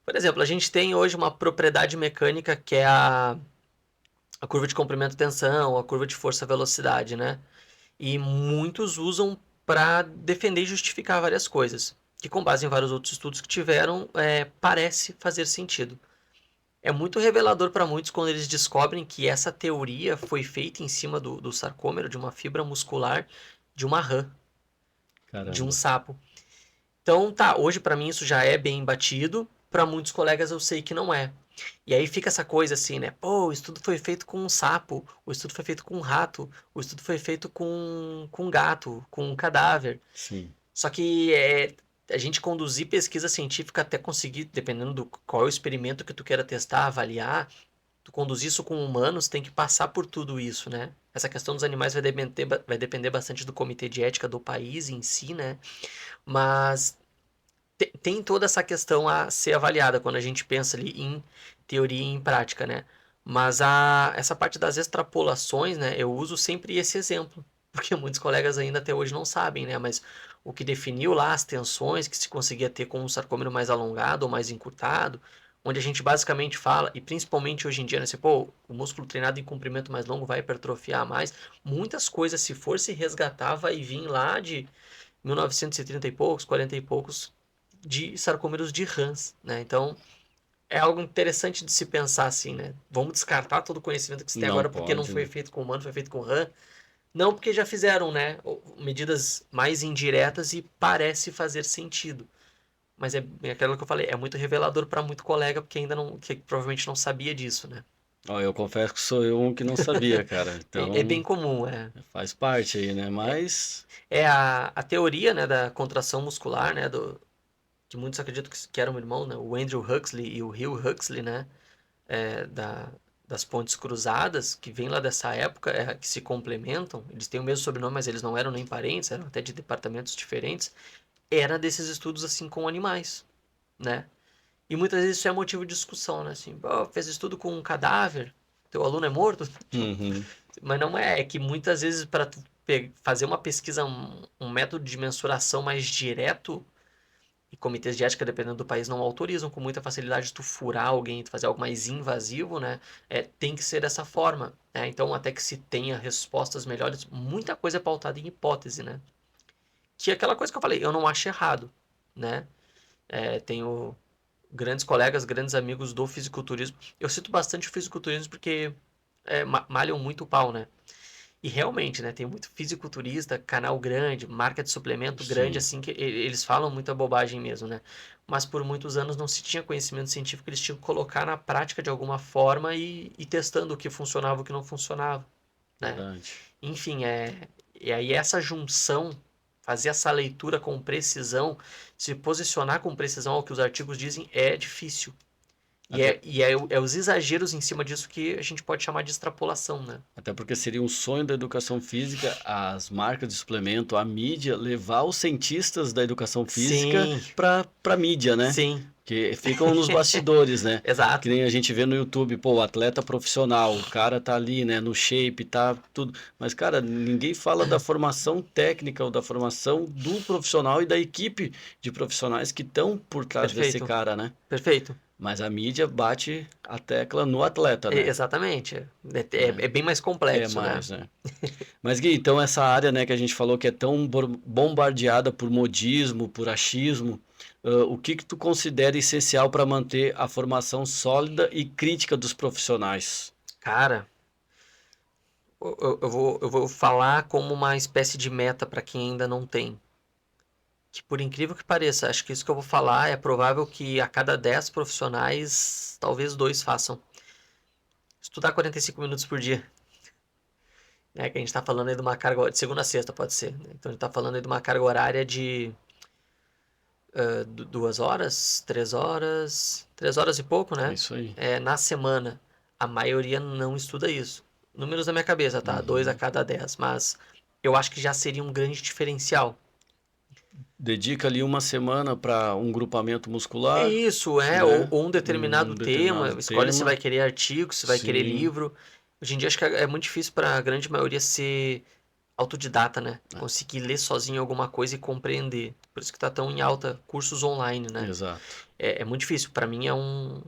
Por exemplo, a gente tem hoje uma propriedade mecânica que é a curva de comprimento e tensão, a curva de força-velocidade, né? E muitos usam para defender e justificar várias coisas, que com base em vários outros estudos que tiveram, parece fazer sentido. É muito revelador para muitos quando eles descobrem que essa teoria foi feita em cima do sarcômero, de uma fibra muscular de uma rã, de um Caramba. sapo. Então, tá, hoje para mim isso já é bem batido, para muitos colegas eu sei que não é. E aí fica essa coisa assim, né? Pô, o estudo foi feito com um sapo, o estudo foi feito com um rato, o estudo foi feito com um gato, com um cadáver. Sim. Só que a gente conduzir pesquisa científica até conseguir, dependendo do qual é o experimento que tu queira testar, avaliar, tu conduzir isso com humanos, tem que passar por tudo isso, né? Essa questão dos animais vai depender bastante do comitê de ética do país em si, né? Mas tem toda essa questão a ser avaliada quando a gente pensa ali em teoria e em prática, né? Mas essa parte das extrapolações, né? Eu uso sempre esse exemplo, porque muitos colegas ainda até hoje não sabem, né? Mas o que definiu lá as tensões que se conseguia ter com um sarcômero mais alongado ou mais encurtado, onde a gente basicamente fala, e principalmente hoje em dia, né? Assim, pô, o músculo treinado em comprimento mais longo vai hipertrofiar mais. Muitas coisas, se for se resgatar, vai vir lá de 1930 e poucos, 40 e poucos, de sarcômeros de rãs, né? Então, é algo interessante de se pensar assim, né? Vamos descartar todo o conhecimento que se tem Não agora porque não pode, foi né? feito com humano, foi feito com rã. Não porque já fizeram, né? Medidas mais indiretas e parece fazer sentido. Mas é aquilo que eu falei, é muito revelador para muito colega porque ainda não, que provavelmente não sabia disso, né? Ó, eu confesso que sou eu um que não sabia, cara. É bem Então, comum, é. faz parte aí, né? Mas, É a teoria, né, da contração muscular, né, que muitos acreditam que eram irmãos, né, o Andrew Huxley e o Hugh Huxley, né, das pontes cruzadas, que vem lá dessa época, que se complementam, eles têm o mesmo sobrenome, mas eles não eram nem parentes, eram até de departamentos diferentes, era desses estudos assim com animais, né? E muitas vezes isso é motivo de discussão, né? Assim, "Pô, fez estudo com um cadáver, teu aluno é morto?" uhum. Mas não é, é que muitas vezes para fazer uma pesquisa, um método de mensuração mais direto, e comitês de ética, dependendo do país, não autorizam com muita facilidade tu furar alguém, tu fazer algo mais invasivo, né? Tem que ser dessa forma, né? Então, até que se tenha respostas melhores, muita coisa é pautada em hipótese, né? Que é aquela coisa que eu falei, eu não acho errado, né? Tenho grandes colegas, grandes amigos do fisiculturismo. Eu cito bastante o fisiculturismo porque malham muito o pau, né? E realmente, né, tem muito fisiculturista, canal grande, marca de suplemento grande, Sim. assim, que eles falam muita bobagem mesmo, né? Mas por muitos anos não se tinha conhecimento científico, eles tinham que colocar na prática de alguma forma e testando o que funcionava e o que não funcionava, né? Verdade. Enfim, e aí essa junção, fazer essa leitura com precisão, se posicionar com precisão ao que os artigos dizem, é difícil. Até, E é os exageros em cima disso que a gente pode chamar de extrapolação, né? até porque seria um sonho da educação física, as marcas de suplemento, a mídia, levar os cientistas da educação física Sim, para mídia, né? sim. Que ficam nos bastidores, né? Que Exato. nem a gente vê no YouTube, pô, o atleta profissional, o cara tá ali, né, no shape, tá tudo. Mas, cara, ninguém fala da formação técnica ou da formação do profissional e da equipe de profissionais que estão por trás desse Perfeito. cara, né? Perfeito. Mas a mídia bate a tecla no atleta, né? Exatamente. Né? É bem mais É complexo, né? mais, né? Mas, Gui, então essa área, né, que a gente falou que é tão bombardeada por modismo, por achismo, o que que tu considera essencial para manter a formação sólida e crítica dos profissionais? Cara, eu vou falar como uma espécie de meta para quem ainda não tem. Que por incrível que pareça, acho que isso que eu vou falar é provável que a cada 10 profissionais, talvez dois façam. Estudar 45 minutos por dia. Né? Que a gente está falando aí de uma carga de segunda a sexta, pode ser. Né? Então a gente está falando aí de uma carga horária de 2 horas, 3 horas, 3 horas e pouco, É né? isso aí. Na semana. A maioria não estuda isso. Números da minha cabeça, tá? Dois a Uhum. cada 10, mas eu acho que já seria um grande diferencial. Dedica ali uma semana para um grupamento É muscular, isso, ou, né? ou um determinado Um tema, determinado escolhe se vai tema. querer artigo, se vai querer Sim. livro. Hoje em dia acho que é muito difícil para a grande maioria ser autodidata, né? É, Conseguir ler sozinho alguma coisa e compreender. Por isso que tá tão em alta cursos online, né? exato. É muito difícil. Para mim é um.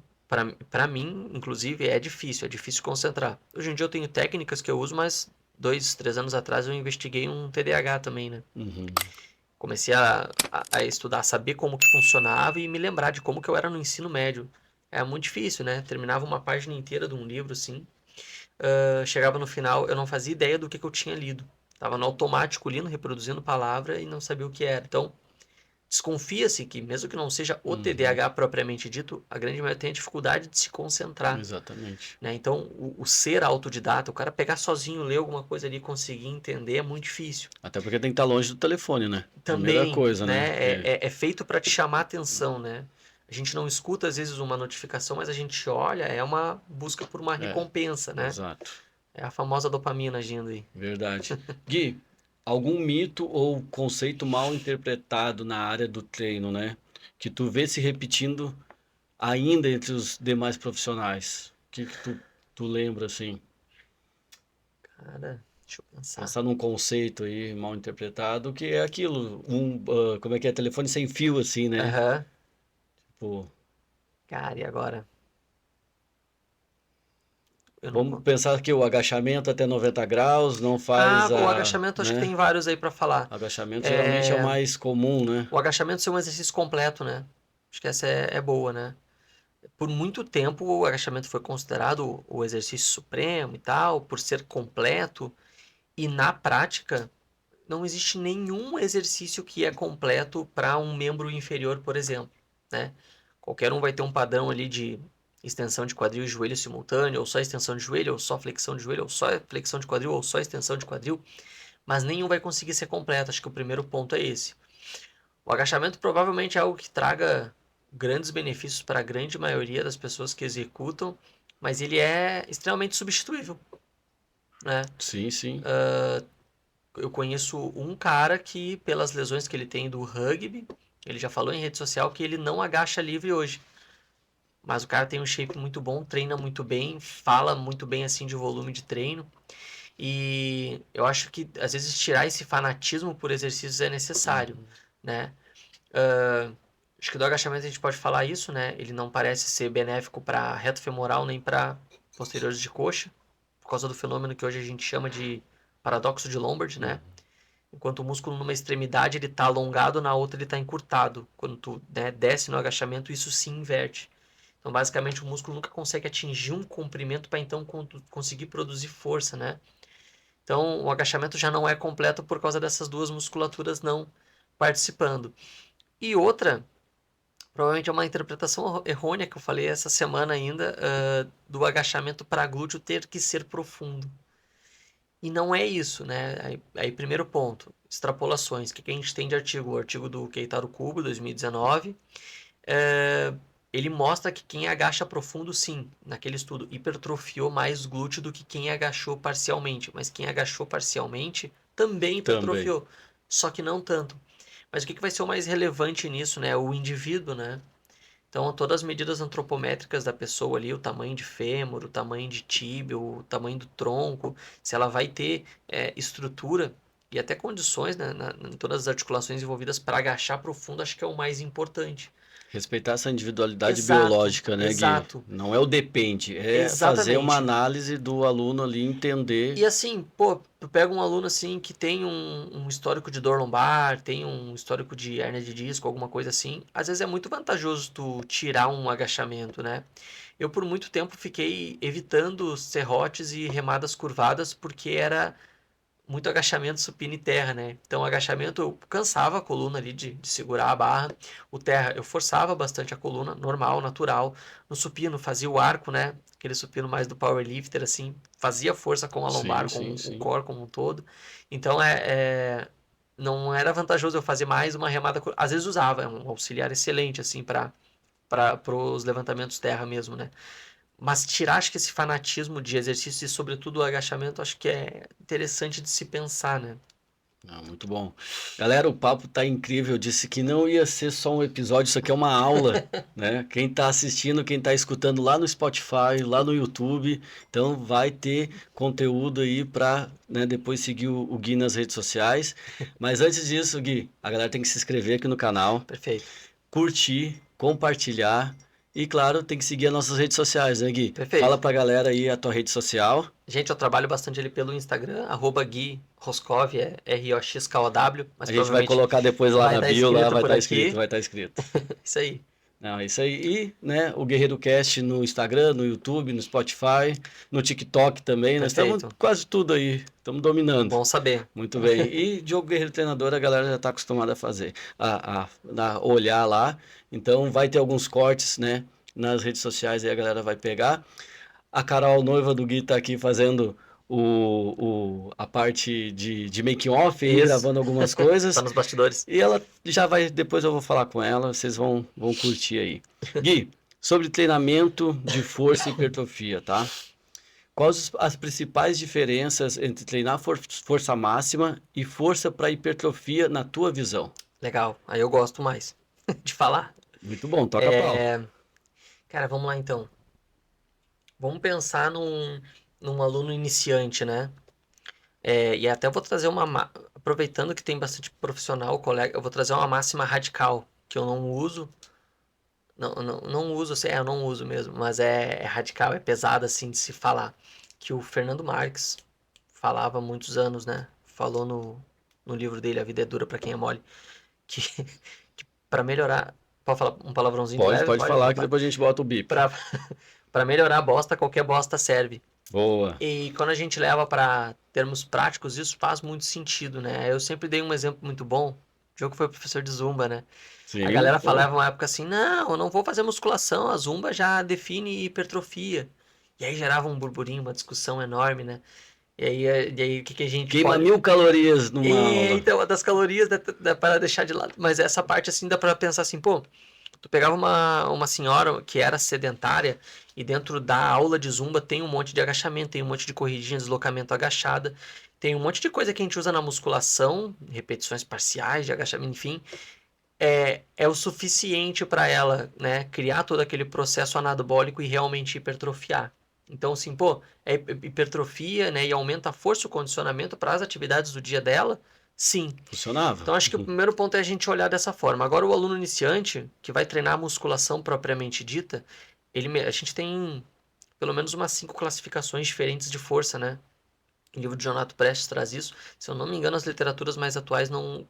Para mim, inclusive, é difícil concentrar. Hoje em dia eu tenho técnicas que eu uso, mas 2, 3 anos atrás eu investiguei um TDAH também, né? Uhum. Comecei a estudar, saber como que funcionava e me lembrar de como que eu era no ensino médio. É muito difícil, né? Terminava uma página inteira de um livro, assim. Chegava no final, eu não fazia ideia do que eu tinha lido. Tava no automático lendo, reproduzindo palavra e não sabia o que era. Então, desconfia-se que, mesmo que não seja o Uhum. TDAH propriamente dito, a grande maioria tem a dificuldade de se concentrar, Exatamente. né? Então, o ser autodidata, o cara pegar sozinho, ler alguma coisa ali e conseguir entender é muito difícil. Até porque tem que estar longe do telefone, né? Primeira Também, coisa, né? né, Porque é feito para te chamar a atenção, né? A gente não escuta, às vezes, uma notificação, mas a gente olha, é uma busca por uma É, recompensa, né? exato. É a famosa dopamina agindo aí. Verdade. Gui, algum mito ou conceito mal interpretado na área do treino, né? Que tu vê se repetindo ainda entre os demais profissionais? O que que tu lembra, assim? Cara, deixa eu pensar. Pensar num conceito aí mal interpretado, que é aquilo, como é que é? Telefone sem fio, assim, né? Aham. Pô, Cara, e agora? Eu não... vamos pensar que o agachamento até 90 graus não Ah, faz o a, agachamento acho que né? tem vários aí pra falar. Agachamento geralmente é o É, mais comum, né? o agachamento ser um exercício completo, né? Acho que essa é boa, né? Por muito tempo o agachamento foi considerado o exercício supremo e tal, por ser completo, e na prática não existe nenhum exercício que é completo para um membro inferior, por exemplo, né? Qualquer um vai ter um padrão ali de extensão de quadril e joelho simultâneo, ou só extensão de joelho, ou só flexão de joelho, ou só flexão de quadril, ou só extensão de quadril, mas nenhum vai conseguir ser completo. Acho que o primeiro ponto é esse. O agachamento provavelmente é algo que traga grandes benefícios para a grande maioria das pessoas que executam, mas ele é extremamente substituível, né? Sim, sim. Eu conheço um cara que, pelas lesões que ele tem do rugby, ele já falou em rede social que ele não agacha livre hoje. Mas o cara tem um shape muito bom, treina muito bem, fala muito bem assim de volume de treino. E eu acho que às vezes tirar esse fanatismo por exercícios é necessário, né? Acho que do agachamento a gente pode falar isso, né? Ele não parece ser benéfico para reto femoral nem para posteriores de coxa, por causa do fenômeno que hoje a gente chama de paradoxo de Lombard, né? Enquanto o músculo numa extremidade ele está alongado, na outra ele está encurtado. Quando tu, né, desce no agachamento, isso se inverte. Então, basicamente, o músculo nunca consegue atingir um comprimento para então conseguir produzir força, né? Então, o agachamento já não é completo por causa dessas duas musculaturas não participando. E outra, provavelmente é uma interpretação errônea que eu falei essa semana ainda, do agachamento para glúteo ter que ser profundo. E não é isso, né? Aí primeiro ponto, extrapolações. O que a gente tem de artigo? O artigo do Keitaro Kubo, 2019. Ele mostra que quem agacha profundo, sim, naquele estudo, hipertrofiou mais glúteo do que quem agachou parcialmente. Mas quem agachou parcialmente também Também. hipertrofiou, só que não tanto. Mas o que vai ser o mais relevante nisso, né? O indivíduo, né? Então, todas as medidas antropométricas da pessoa ali, o tamanho de fêmur, o tamanho de tíbia, o tamanho do tronco, se ela vai ter estrutura e até condições, né, em todas as articulações envolvidas para agachar profundo, acho que é o mais importante. Respeitar essa individualidade Exato, biológica, né, Gui? exato, Não é o depende, é fazer uma exatamente. análise do aluno ali entender. E assim, pô, tu pega um aluno assim que tem um histórico de dor lombar, tem um histórico de hernia de disco, alguma coisa assim, às vezes é muito vantajoso tu tirar um agachamento, né? Eu por muito tempo fiquei evitando serrotes e remadas curvadas porque era muito agachamento supino e terra, né? Então, o agachamento eu cansava a coluna ali de segurar a barra. O terra eu forçava bastante a coluna, normal, natural. No supino fazia o arco, né? Aquele supino mais do powerlifter, assim, fazia força com a Sim, lombar, sim, com o sim. core como um todo. Então, não era vantajoso eu fazer mais uma remada. Às vezes usava, é um auxiliar excelente, assim, para os levantamentos terra mesmo, né? Mas tirar, acho que esse fanatismo de exercício e, sobretudo, o agachamento, acho que é interessante de se pensar, né? Ah, muito bom. Galera, o papo tá incrível. Eu disse que não ia ser só um episódio, isso aqui é uma aula, né? Quem tá assistindo, quem tá escutando lá no Spotify, lá no YouTube, então vai ter conteúdo aí para, né, depois seguir o Gui nas redes sociais. Mas antes disso, Gui, a galera tem que se inscrever aqui no canal, Perfeito. curtir, compartilhar e, claro, tem que seguir as nossas redes sociais, né, Gui? Fala Perfeito. pra galera aí a tua rede social. Gente, eu trabalho bastante ali pelo Instagram, Gui Roscow, é ROXKOW, mas A gente vai provavelmente colocar depois lá vai na estar bio, lá escrito vai por estar escrito, aqui. vai estar escrito. Isso aí. Não, é isso aí. E, né, o Guerreiro Cast no Instagram, no YouTube, no Spotify, no TikTok também. Nós estamos Perfeito. quase tudo aí. Estamos dominando. Bom saber. Muito bem. E Diogo Guerreiro Treinador, a galera já está acostumada a fazer, a olhar lá. Então, vai ter alguns cortes, né, nas redes sociais aí a galera vai pegar. A Carol, noiva do Gui, tá aqui fazendo a parte de making off aí, Isso. gravando algumas coisas. Tá nos bastidores. E ela já vai, depois eu vou falar com ela, vocês vão curtir aí. Gui, sobre treinamento de força e hipertrofia, tá? Quais as principais diferenças entre treinar força máxima e força para hipertrofia na tua visão? Legal. Aí eu gosto mais de falar. Muito bom, toca pau. Cara, vamos lá então. Vamos pensar num aluno iniciante, né? E até eu vou trazer aproveitando que tem bastante profissional, colega, eu vou trazer uma máxima radical que eu não uso. Não uso, assim, eu não uso mesmo, mas é radical, é pesado assim de se falar. Que o Fernando Marques falava há muitos anos, né? Falou no livro dele, A Vida é Dura para Quem é Mole, que, que para melhorar. Pode falar um palavrãozinho de leve? Pode Pode? falar Então que tá. depois a gente bota o bip. Para melhorar a bosta, qualquer bosta serve. Boa. E quando a gente leva para termos práticos, isso faz muito sentido, né? Eu sempre dei um exemplo muito bom. O Diogo foi professor de Zumba, né? A Sim, galera pô. falava uma época assim, não, eu não vou fazer musculação, a Zumba já define hipertrofia. E aí gerava um burburinho, uma discussão enorme, né? E aí o que que a gente Queima pode... 1000 calorias numa aula. Então, das calorias dá para deixar de lado. Mas essa parte assim dá para pensar assim, pô, tu pegava uma senhora que era sedentária e dentro da aula de Zumba tem um monte de agachamento, tem um monte de corridinha, deslocamento agachada, tem um monte de coisa que a gente usa na musculação, repetições parciais de agachamento, enfim, é o suficiente para ela, né, criar todo aquele processo anabólico e realmente hipertrofiar. Então, assim, pô, é hipertrofia, né, e aumenta a força e o condicionamento para as atividades do dia dela? Sim. Funcionava. Então, acho que o primeiro ponto é a gente olhar dessa forma. Agora, o aluno iniciante, que vai treinar a musculação propriamente dita, a gente tem pelo menos umas 5 classificações diferentes de força, né? O livro de Jonato Prestes traz isso. Se eu não me engano, as literaturas mais atuais não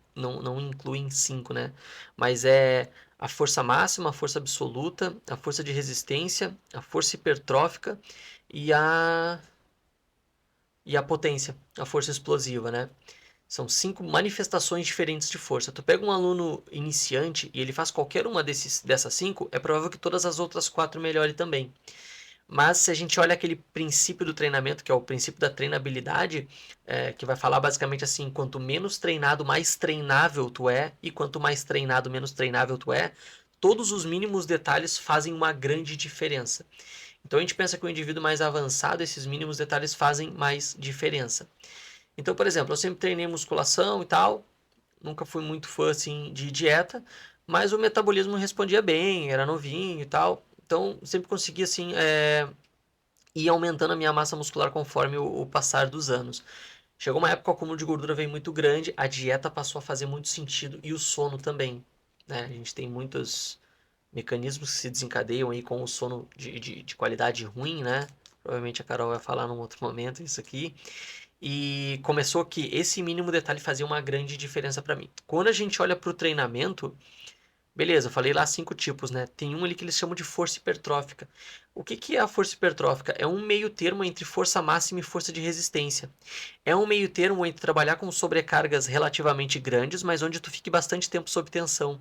incluem 5, né? Mas é a força máxima, a força absoluta, a força de resistência, a força hipertrófica e a potência, a força explosiva, né? São 5 manifestações diferentes de força. Tu pega um aluno iniciante e ele faz qualquer uma dessas 5, é provável que todas as outras 4 melhore também. Mas se a gente olha aquele princípio do treinamento, que é o princípio da treinabilidade, que vai falar basicamente assim, quanto menos treinado, mais treinável tu é, e quanto mais treinado, menos treinável tu é, todos os mínimos detalhes fazem uma grande diferença. Então a gente pensa que o indivíduo mais avançado, esses mínimos detalhes fazem mais diferença. Então, por exemplo, eu sempre treinei musculação e tal, nunca fui muito fã assim de dieta, mas o metabolismo respondia bem, era novinho e tal. Então, sempre consegui assim ir aumentando a minha massa muscular conforme o passar dos anos. Chegou uma época que o acúmulo de gordura veio muito grande, a dieta passou a fazer muito sentido e o sono também, né? A gente tem muitos mecanismos que se desencadeiam aí com o sono de qualidade ruim, né? Provavelmente a Carol vai falar num outro momento isso aqui. E começou que esse mínimo detalhe fazia uma grande diferença para mim. Quando a gente olha para o treinamento, beleza, eu falei lá 5 tipos, né? Tem um ali que eles chamam de força hipertrófica. O que que é a força hipertrófica? É um meio termo entre força máxima e força de resistência. É um meio termo entre trabalhar com sobrecargas relativamente grandes, mas onde tu fique bastante tempo sob tensão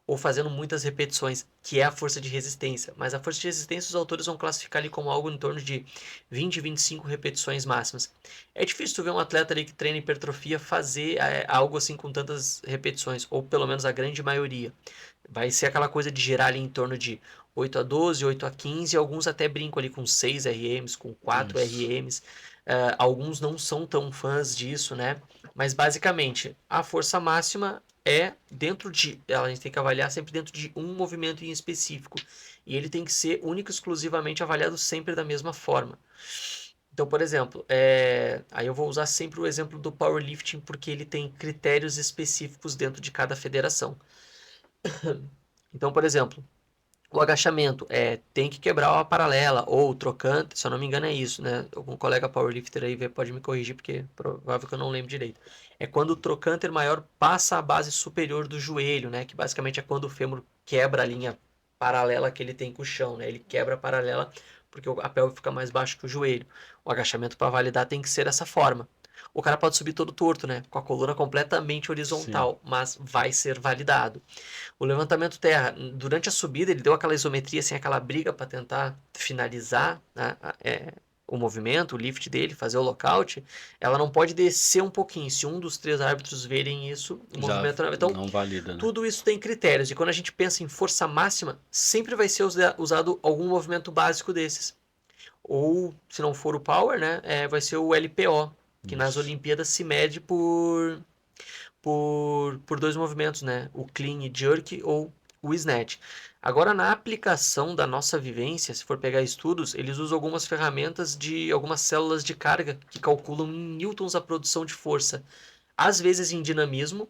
ou fazendo muitas repetições, que é a força de resistência. Mas a força de resistência os autores vão classificar ali como algo em torno de 20, 25 repetições máximas. É difícil tu ver um atleta ali que treina hipertrofia fazer algo assim com tantas repetições, ou pelo menos a grande maioria. Vai ser aquela coisa de gerar ali em torno de 8 a 12, 8 a 15, alguns até brincam ali com 6 RMs, com 4 Isso. RMs. Alguns não são tão fãs disso, né? Mas basicamente, a força máxima a gente tem que avaliar sempre dentro de um movimento em específico. E ele tem que ser único e exclusivamente avaliado sempre da mesma forma. Então, por exemplo, aí eu vou usar sempre o exemplo do powerlifting, porque ele tem critérios específicos dentro de cada federação. Então, por exemplo, o agachamento tem que quebrar a paralela ou o trocante, se eu não me engano é isso, né? Algum colega powerlifter aí pode me corrigir porque é provável que eu não lembro direito. É quando o trocânter maior passa a base superior do joelho, né? Que basicamente é quando o fêmur quebra a linha paralela que ele tem com o chão, né? Ele quebra a paralela porque a pelve fica mais baixo que o joelho. O agachamento para validar tem que ser dessa forma. O cara pode subir todo torto, né? Com a coluna completamente Sim. horizontal, mas vai ser validado. O levantamento terra, durante a subida, ele deu aquela isometria, assim, aquela briga para tentar finalizar, né, o movimento, o lift dele, fazer o lockout, ela não pode descer um pouquinho. Se um dos 3 árbitros verem isso, o Já movimento não... Então, não valida, né? tudo isso tem critérios. E quando a gente pensa em força máxima, sempre vai ser usado algum movimento básico desses. Ou, se não for o power, né, vai ser o LPO, que nas Isso. Olimpíadas se mede por 2 movimentos, né? O clean e jerk ou o snatch. Agora, na aplicação da nossa vivência, se for pegar estudos, eles usam algumas ferramentas de algumas células de carga que calculam em newtons a produção de força. Às vezes em dinamismo,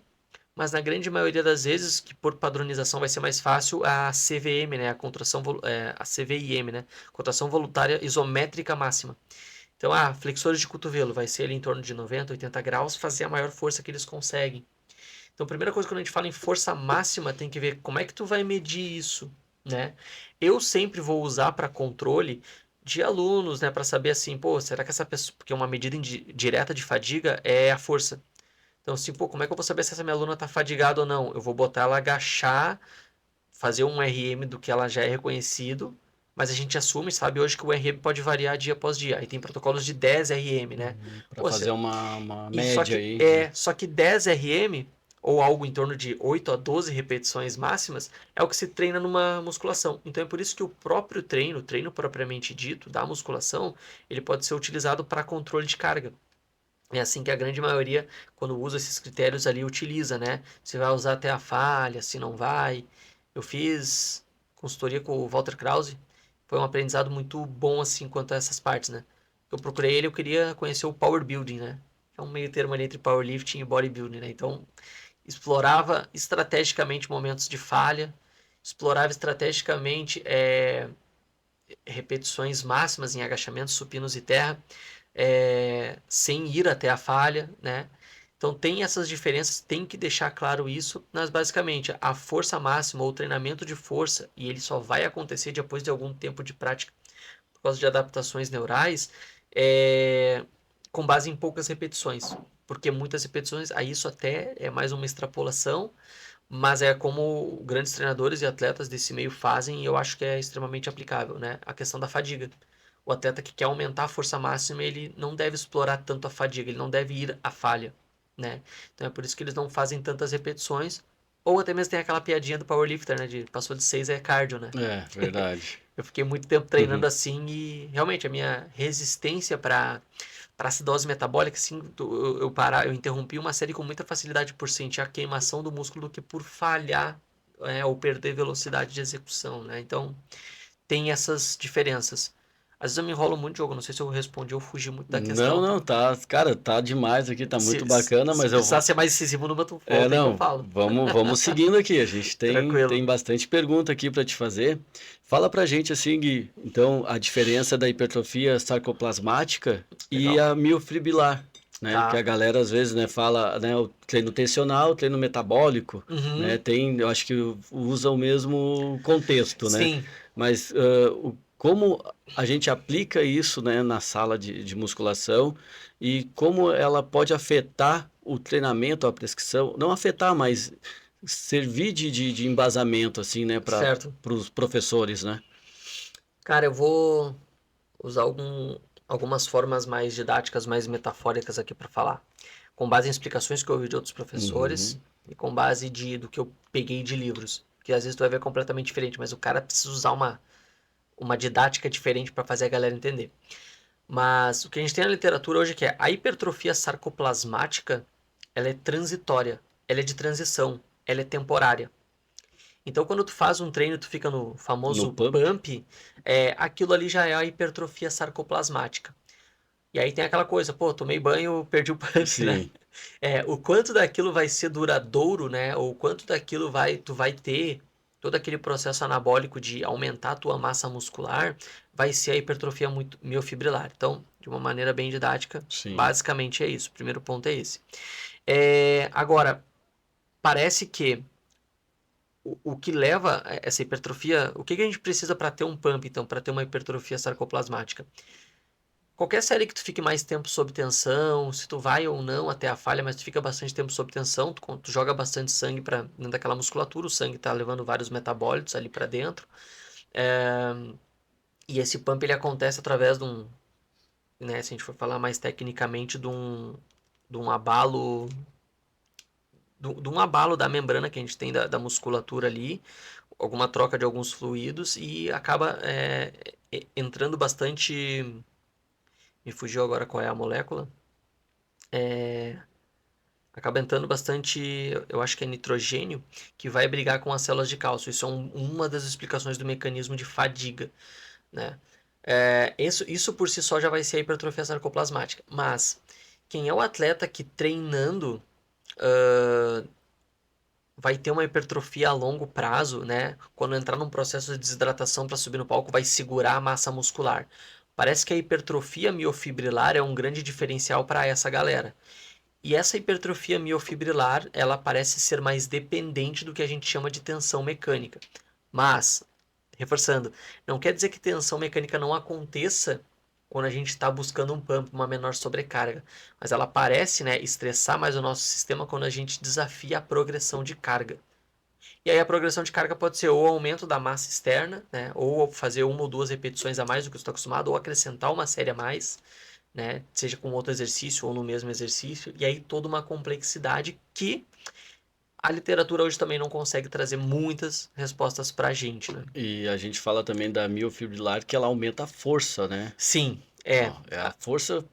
mas na grande maioria das vezes, que por padronização vai ser mais fácil, a CVM, né? A CVIM, né? Contração voluntária isométrica máxima. Então, flexores de cotovelo vai ser ali em torno de 90, 80 graus, fazer a maior força que eles conseguem. Então, a primeira coisa quando a gente fala em força máxima, tem que ver como é que tu vai medir isso, né? Eu sempre vou usar para controle de alunos, né, para saber assim, pô, será que essa pessoa, porque uma medida direta de fadiga é a força. Então, assim, pô, como é que eu vou saber se essa minha aluna tá fadigada ou não? Eu vou botar ela agachar, fazer um RM do que ela já é reconhecido, mas a gente assume, sabe, hoje que o RM pode variar dia após dia. Aí tem protocolos de 10 RM, né? Para Pô, fazer uma e só média que aí, né? só que 10 RM ou algo em torno de 8 a 12 repetições máximas é o que se treina numa musculação. Então é por isso que o próprio treino, o treino propriamente dito da musculação, ele pode ser utilizado para controle de carga. É assim que a grande maioria, quando usa esses critérios ali, utiliza, né? Se vai usar até a falha, se não vai. Eu fiz consultoria com o Walter Krause, foi um aprendizado muito bom, assim, quanto a essas partes, né? Eu procurei ele, eu queria conhecer o Power Building, né? É um meio termo ali entre Powerlifting e Bodybuilding, né? Então, explorava estrategicamente momentos de falha, explorava estrategicamente repetições máximas em agachamentos, supinos e terra, sem ir até a falha, né? Então tem essas diferenças, tem que deixar claro isso, mas basicamente a força máxima ou treinamento de força, e ele só vai acontecer depois de algum tempo de prática, por causa de adaptações neurais, com base em poucas repetições. Porque muitas repetições, aí isso até é mais uma extrapolação, mas é como grandes treinadores e atletas desse meio fazem e eu acho que é extremamente aplicável, né? A questão da fadiga. O atleta que quer aumentar a força máxima, ele não deve explorar tanto a fadiga, ele não deve ir à falha, né? Então é por isso que eles não fazem tantas repetições, ou até mesmo tem aquela piadinha do powerlifter, né? De passou de 6 é cardio, né? É, verdade. Eu fiquei muito tempo treinando Uhum. assim e realmente a minha resistência para acidose metabólica, assim, eu interrompi uma série com muita facilidade por sentir a queimação do músculo do que por falhar ou perder velocidade de execução, né? Então, tem essas diferenças. Às vezes eu me enrolo muito, jogo, não sei se eu respondi ou fugi muito da Não, questão. não, tá, cara, tá demais aqui, tá muito bacana, Se mas eu precisar vou. ser mais incisivo numa, tu É, volta aí que eu não, falo. vamos seguindo aqui. A gente tem Tranquilo. bastante pergunta aqui para te fazer. Fala pra gente assim, Gui, então, a diferença da hipertrofia sarcoplasmática e Legal. a miofibrilar, né? Que a Tá. galera às vezes, né, fala, né, o treino tensional, o treino metabólico, né? Uhum. Tem, eu acho que usa o mesmo contexto, né? Sim. Mas como a gente aplica isso, né, na sala de musculação e como ela pode afetar o treinamento, a prescrição, não afetar, mas servir de embasamento, assim, né, para Certo. os professores, né? Cara, eu vou usar algumas formas mais didáticas, mais metafóricas aqui para falar. Com base em explicações que eu ouvi de outros professores Uhum. e com base do que eu peguei de livros. Que às vezes tu vai ver completamente diferente, mas o cara precisa usar uma didática diferente para fazer a galera entender. Mas o que a gente tem na literatura hoje é que a hipertrofia sarcoplasmática, ela é transitória, ela é de transição, ela é temporária. Então, quando tu faz um treino, tu fica no No famoso pump? pump, aquilo ali já é a hipertrofia sarcoplasmática. E aí tem aquela coisa, pô, tomei banho, perdi o pump, né? Sim, O quanto daquilo vai ser duradouro, né? Ou quanto daquilo tu vai ter todo aquele processo anabólico de aumentar a tua massa muscular, vai ser a hipertrofia muito miofibrilar. Então, de uma maneira bem didática, sim. basicamente é isso. O primeiro ponto é esse. Agora, parece que o que leva a essa hipertrofia, o que a gente precisa para ter um pump, então, para ter uma hipertrofia sarcoplasmática? Qualquer série que tu fique mais tempo sob tensão, se tu vai ou não até a falha, mas tu fica bastante tempo sob tensão, tu joga bastante sangue para dentro daquela musculatura, o sangue tá levando vários metabólitos ali para dentro. E esse pump ele acontece através né, se a gente for falar mais tecnicamente de um abalo, de um abalo da membrana que a gente tem da musculatura ali, alguma troca de alguns fluidos e acaba entrando bastante. Me fugiu agora qual é a molécula. Acaba entrando bastante, eu acho que é nitrogênio, que vai brigar com as células de cálcio. Isso é uma das explicações do mecanismo de fadiga, né? Isso por si só já vai ser a hipertrofia sarcoplasmática. Mas quem é o atleta que treinando vai ter uma hipertrofia a longo prazo, né? Quando entrar num processo de desidratação para subir no palco, vai segurar a massa muscular. Parece que a hipertrofia miofibrilar é um grande diferencial para essa galera. E essa hipertrofia miofibrilar, ela parece ser mais dependente do que a gente chama de tensão mecânica. Mas, reforçando, não quer dizer que tensão mecânica não aconteça quando a gente está buscando um pump, uma menor sobrecarga. Mas ela parece, né, estressar mais o nosso sistema quando a gente desafia a progressão de carga. E aí a progressão de carga pode ser ou aumento da massa externa, né, ou fazer uma ou duas repetições a mais do que eu estou acostumado, ou acrescentar uma série a mais, né, seja com outro exercício ou no mesmo exercício. E aí toda uma complexidade que a literatura hoje também não consegue trazer muitas respostas pra gente, né? E a gente fala também da miofibrilar que ela aumenta a força, né? Sim, Ó, é a força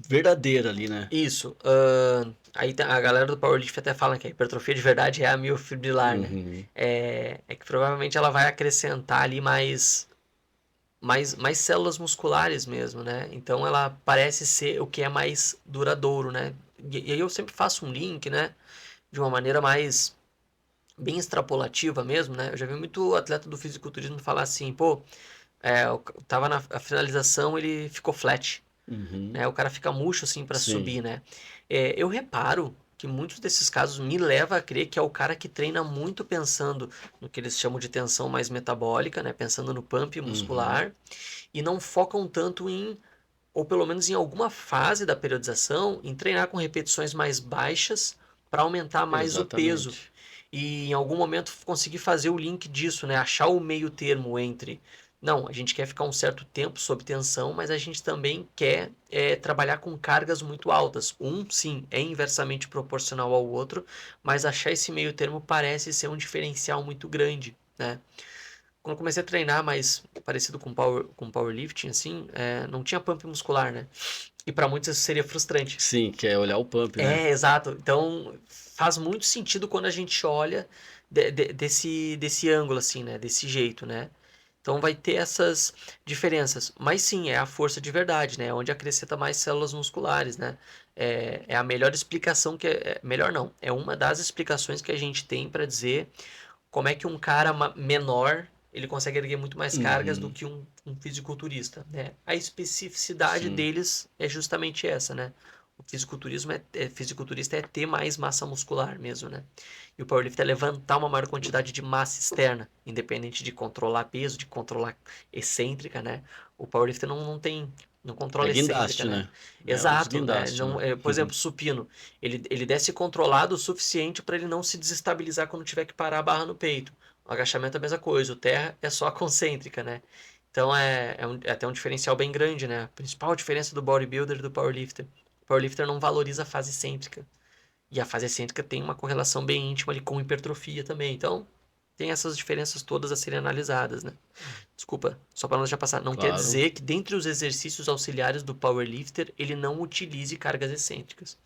verdadeira ali, né? isso. Aí a galera do powerlift até fala que a hipertrofia de verdade é a miofibrilar, né? Uhum. É que provavelmente ela vai acrescentar ali mais células musculares mesmo, né? Então ela parece ser o que é mais duradouro, né? E aí eu sempre faço um link, né? De uma maneira mais bem extrapolativa mesmo, né? Eu já vi muito atleta do fisiculturismo falar assim, pô, tava na finalização, ele ficou flat, Uhum. né? O cara fica murcho assim para Sim. subir, né? Eu reparo que muitos desses casos me leva a crer que é o cara que treina muito pensando no que eles chamam de tensão mais metabólica, né? Pensando no pump Uhum. muscular e não focam tanto em, ou pelo menos em alguma fase da periodização, em treinar com repetições mais baixas para aumentar mais o peso. Exatamente. E em algum momento conseguir fazer o link disso, né? Achar o meio termo entre. Não, a gente quer ficar um certo tempo sob tensão, mas a gente também quer trabalhar com cargas muito altas. Um, sim, é inversamente proporcional ao outro, mas achar esse meio termo parece ser um diferencial muito grande, né? Quando eu comecei a treinar mais parecido com powerlifting, assim, não tinha pump muscular, né? E para muitos isso seria frustrante. Sim, que é olhar o pump, né? Exato. Então faz muito sentido quando a gente olha desse ângulo, assim, né? Desse jeito, né? Então vai ter essas diferenças. Mas sim, é a força de verdade, né? Onde acrescenta mais células musculares, né? É a melhor explicação melhor não. É uma das explicações que a gente tem para dizer como é que um cara menor ele consegue erguer muito mais cargas do Uhum. que um fisiculturista, né? A especificidade Sim. deles é justamente essa, né? O fisiculturismo fisiculturista é ter mais massa muscular mesmo, né? E o powerlift é levantar uma maior quantidade de massa externa, independente de controlar peso, de controlar excêntrica, né? O powerlifter não É controla excêntrica, guindaste, né? né? É os Exato, né? guindastes, Não, né? por exemplo, supino, ele desce controlado o suficiente para ele não se desestabilizar quando tiver que parar a barra no peito. O agachamento é a mesma coisa, o terra é só a concêntrica, né? Então é até um diferencial bem grande, né? A principal diferença do bodybuilder e do powerlifter. O powerlifter não valoriza a fase excêntrica. E a fase excêntrica tem uma correlação bem íntima ali com hipertrofia também. Então, tem essas diferenças todas a serem analisadas, né? Desculpa, só para não deixar passar. Não quer Claro. dizer que dentre os exercícios auxiliares do powerlifter, ele não utilize cargas excêntricas.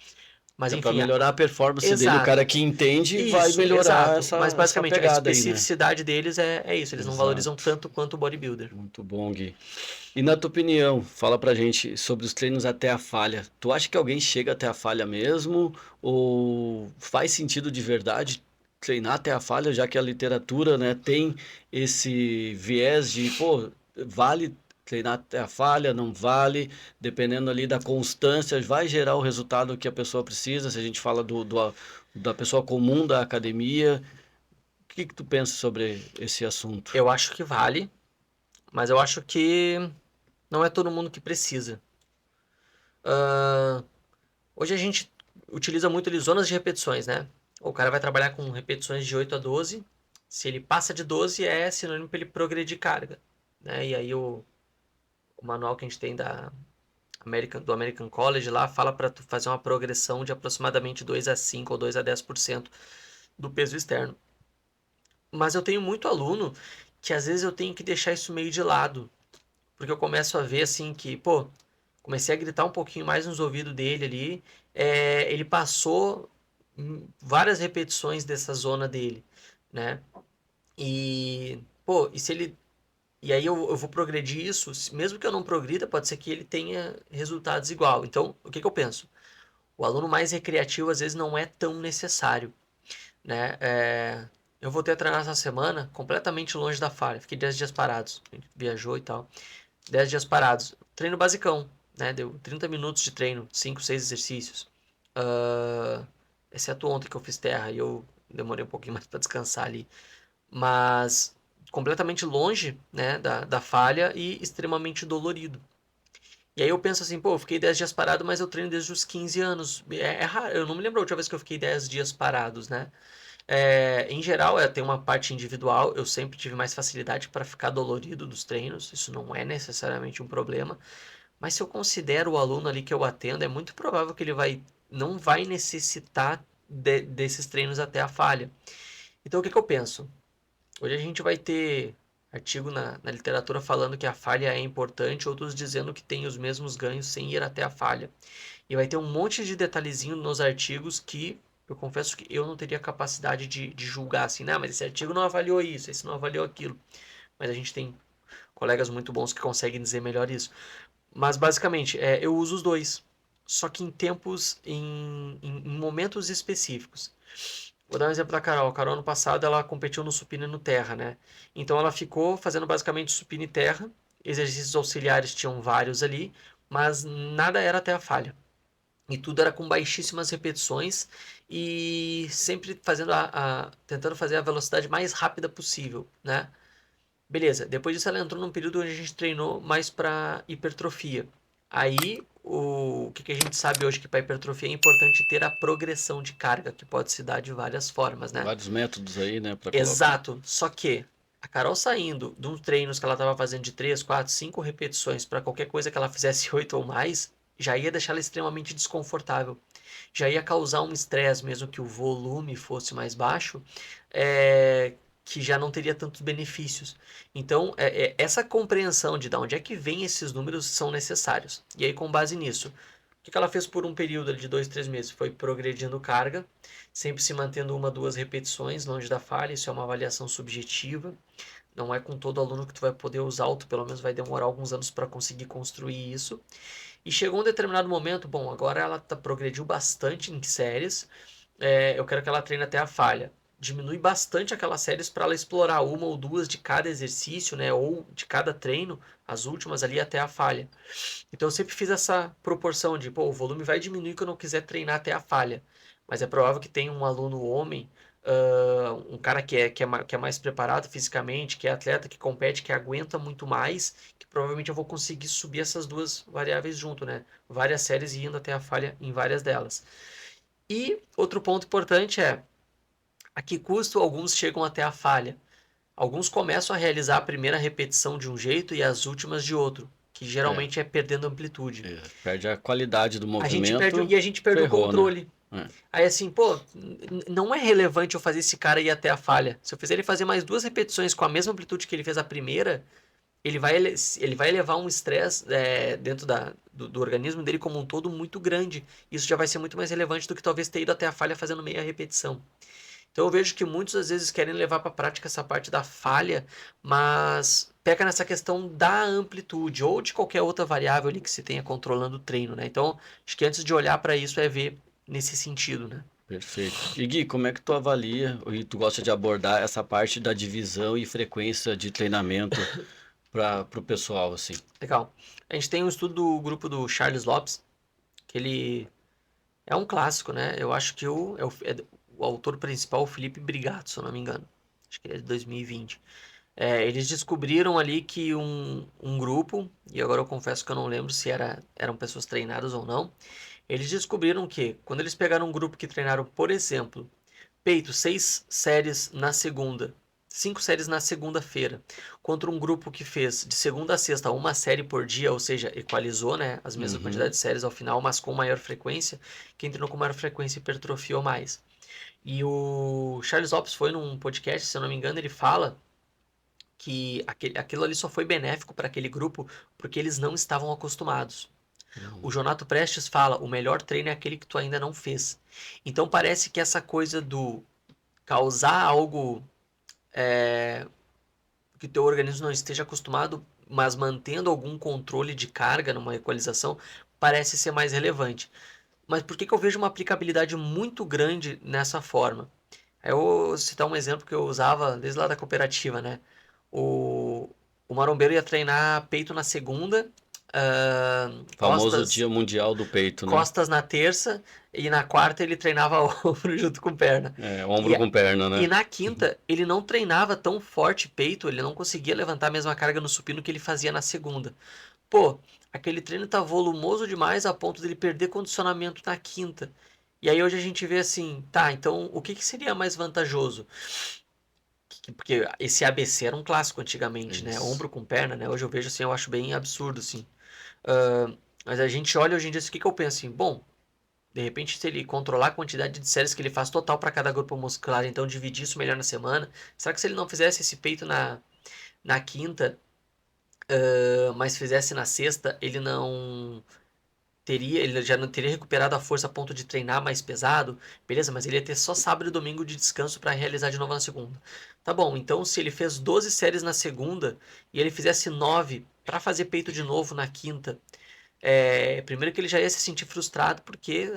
Mas É para enfim, melhorar a performance dele. O cara exato. que entende vai Isso, melhorar exato. Mas essa basicamente a pegada aí, né? especificidade deles é isso. Eles não valorizam Exato. tanto quanto o bodybuilder. Muito bom, Gui. E na tua opinião, fala pra gente sobre os treinos até a falha. Tu acha que alguém chega até a falha mesmo? Ou faz sentido de verdade treinar até a falha, já que a literatura, né, tem esse viés de, pô, vale treinar até a falha, não vale, dependendo ali da constância, vai gerar o resultado que a pessoa precisa. Se a gente fala da pessoa comum da academia, o que que tu pensa sobre esse assunto? Eu acho que vale, mas eu acho que não é todo mundo que precisa. Hoje a gente utiliza muito ali zonas de repetições, né? O cara vai trabalhar com repetições de 8 a 12. Se ele passa de 12, é sinônimo para ele progredir carga, né? E aí o manual que a gente tem do American College lá, fala para tu fazer uma progressão de aproximadamente 2 a 5 ou 2 a 10% do peso externo. Mas eu tenho muito aluno que às vezes eu tenho que deixar isso meio de lado, porque eu começo a ver assim que, pô, comecei a gritar um pouquinho mais nos ouvidos dele ali, ele passou várias repetições dessa zona dele, né? E, pô, e se ele. E aí eu vou progredir isso, mesmo que eu não progrida, pode ser que ele tenha resultados igual. Então, o que que eu penso? O aluno mais recreativo às vezes não é tão necessário, né? Eu voltei a treinar essa semana completamente longe da falha. Fiquei 10 dias parados. A gente viajou e tal. 10 dias parados. Treino basicão, né? Deu 30 minutos de treino, 5, 6 exercícios. Exceto ontem que eu fiz terra e eu demorei um pouquinho mais para descansar ali. Mas completamente longe, né, da falha e extremamente dolorido. E aí eu penso assim, pô, eu fiquei 10 dias parado, mas eu treino desde os 15 anos. É raro, eu não me lembro a última vez que eu fiquei 10 dias parados, né? Em geral, tem uma parte individual, eu sempre tive mais facilidade para ficar dolorido dos treinos, isso não é necessariamente um problema, mas se eu considero o aluno ali que eu atendo, é muito provável que ele não vai necessitar desses treinos até a falha. Então, o que que eu penso? Hoje a gente vai ter artigo na literatura falando que a falha é importante, outros dizendo que tem os mesmos ganhos sem ir até a falha. E vai ter um monte de detalhezinho nos artigos que eu confesso que eu não teria capacidade de julgar assim, não, mas esse artigo não avaliou isso, esse não avaliou aquilo. Mas a gente tem colegas muito bons que conseguem dizer melhor isso. Mas basicamente, eu uso os dois, só que em tempos, em momentos específicos. Vou dar um exemplo da Carol. A Carol, ano passado, ela competiu no supino e no terra, né? Então, ela ficou fazendo basicamente supino e terra. Exercícios auxiliares tinham vários ali, mas nada era até a falha. E tudo era com baixíssimas repetições e sempre tentando fazer a velocidade mais rápida possível, né? Beleza, depois disso ela entrou num período onde a gente treinou mais para hipertrofia. Aí, o que a gente sabe hoje que para hipertrofia é importante ter a progressão de carga, que pode se dar de várias formas, né? Vários métodos aí, né, para colocar. Exato, só que a Carol saindo de uns treinos que ela estava fazendo de 3, 4, 5 repetições para qualquer coisa que ela fizesse 8 ou mais, já ia deixar ela extremamente desconfortável. Já ia causar um estresse, mesmo que o volume fosse mais baixo, que já não teria tantos benefícios. Então, essa compreensão de onde é que vem esses números são necessários. E aí, com base nisso, o que ela fez por um período de 2, 3 meses? Foi progredindo carga, sempre se mantendo uma, duas repetições longe da falha. Isso é uma avaliação subjetiva. Não é com todo aluno que tu vai poder usar, ou tu pelo menos vai demorar alguns anos para conseguir construir isso. E chegou um determinado momento, bom, agora ela progrediu bastante em séries, eu quero que ela treine até a falha. Diminui bastante aquelas séries para ela explorar uma ou duas de cada exercício, né, ou de cada treino, as últimas ali até a falha. Então eu sempre fiz essa proporção de, pô, o volume vai diminuir quando eu quiser treinar até a falha. Mas é provável que tenha um aluno homem, um cara que é mais preparado fisicamente, que é atleta, que compete, que aguenta muito mais, que provavelmente eu vou conseguir subir essas duas variáveis junto, né? Várias séries e indo até a falha em várias delas. E outro ponto importante a que custo alguns chegam até a falha? Alguns começam a realizar a primeira repetição de um jeito e as últimas de outro, que É, geralmente é perdendo amplitude. perde a qualidade do movimento, A gente perde o ferrou, né? controle. É. Aí assim, pô, não é relevante eu fazer esse cara ir até a falha. Se eu fizer ele fazer mais duas repetições com a mesma amplitude que ele fez a primeira, ele vai levar um estresse dentro do organismo dele como um todo muito grande. Isso já vai ser muito mais relevante do que talvez ter ido até a falha fazendo meia repetição. Então eu vejo que muitos às vezes querem levar para a prática essa parte da falha, mas peca nessa questão da amplitude ou de qualquer outra variável ali que se tenha controlando o treino, né? Então, acho que antes de olhar para isso é ver nesse sentido, né? Perfeito. E Gui, como é que tu avalia e tu gosta de abordar essa parte da divisão e frequência de treinamento para o pessoal, assim? Legal. A gente tem um estudo do grupo do Charles Lopes, que ele é um clássico, né? Eu acho que o autor principal, o Felipe Brigato, se eu não me engano. Acho que ele é de 2020. Eles descobriram ali que um grupo, e agora eu confesso que eu não lembro se eram pessoas treinadas ou não, eles descobriram que quando eles pegaram um grupo que treinaram, por exemplo, peito, 6 séries na segunda, 5 séries na segunda-feira, contra um grupo que fez de segunda a sexta uma série por dia, ou seja, equalizou, né, as mesmas quantidades de séries ao final, mas com maior frequência, quem treinou com maior frequência hipertrofiou mais. E o Charles Ops foi num podcast, se eu não me engano, ele fala que aquilo ali só foi benéfico para aquele grupo porque eles não estavam acostumados. O Jonato Prestes fala, o melhor treino é aquele que tu ainda não fez. Então parece que essa coisa do causar algo que teu organismo não esteja acostumado, mas mantendo algum controle de carga numa equalização, parece ser mais relevante. Mas por que eu vejo uma aplicabilidade muito grande nessa forma? Eu vou citar um exemplo que eu usava desde lá da cooperativa, né? O, o marombeiro ia treinar peito na segunda, Famoso costas, Dia Mundial do Peito, né? costas na terça, e na quarta ele treinava ombro junto com perna. Ombro com perna, né? E na quinta, ele não treinava tão forte peito, ele não conseguia levantar a mesma carga no supino que ele fazia na segunda. Pô, aquele treino tá volumoso demais a ponto dele perder condicionamento na quinta. E aí hoje a gente vê assim, tá, então o que seria mais vantajoso? Porque esse ABC era um clássico antigamente, né? Ombro com perna, né? Hoje eu vejo assim, eu acho bem absurdo, assim. Mas a gente olha hoje em dia, o que eu penso assim? Bom, de repente, se ele controlar a quantidade de séries que ele faz total para cada grupo muscular, então dividir isso melhor na semana, será que se ele não fizesse esse peito na quinta, mas fizesse na sexta, ele já não teria recuperado a força a ponto de treinar mais pesado? Beleza, mas ele ia ter só sábado e domingo de descanso para realizar de novo na segunda. Tá bom, então se ele fez 12 séries na segunda e ele fizesse 9 para fazer peito de novo na quinta, primeiro que ele já ia se sentir frustrado, porque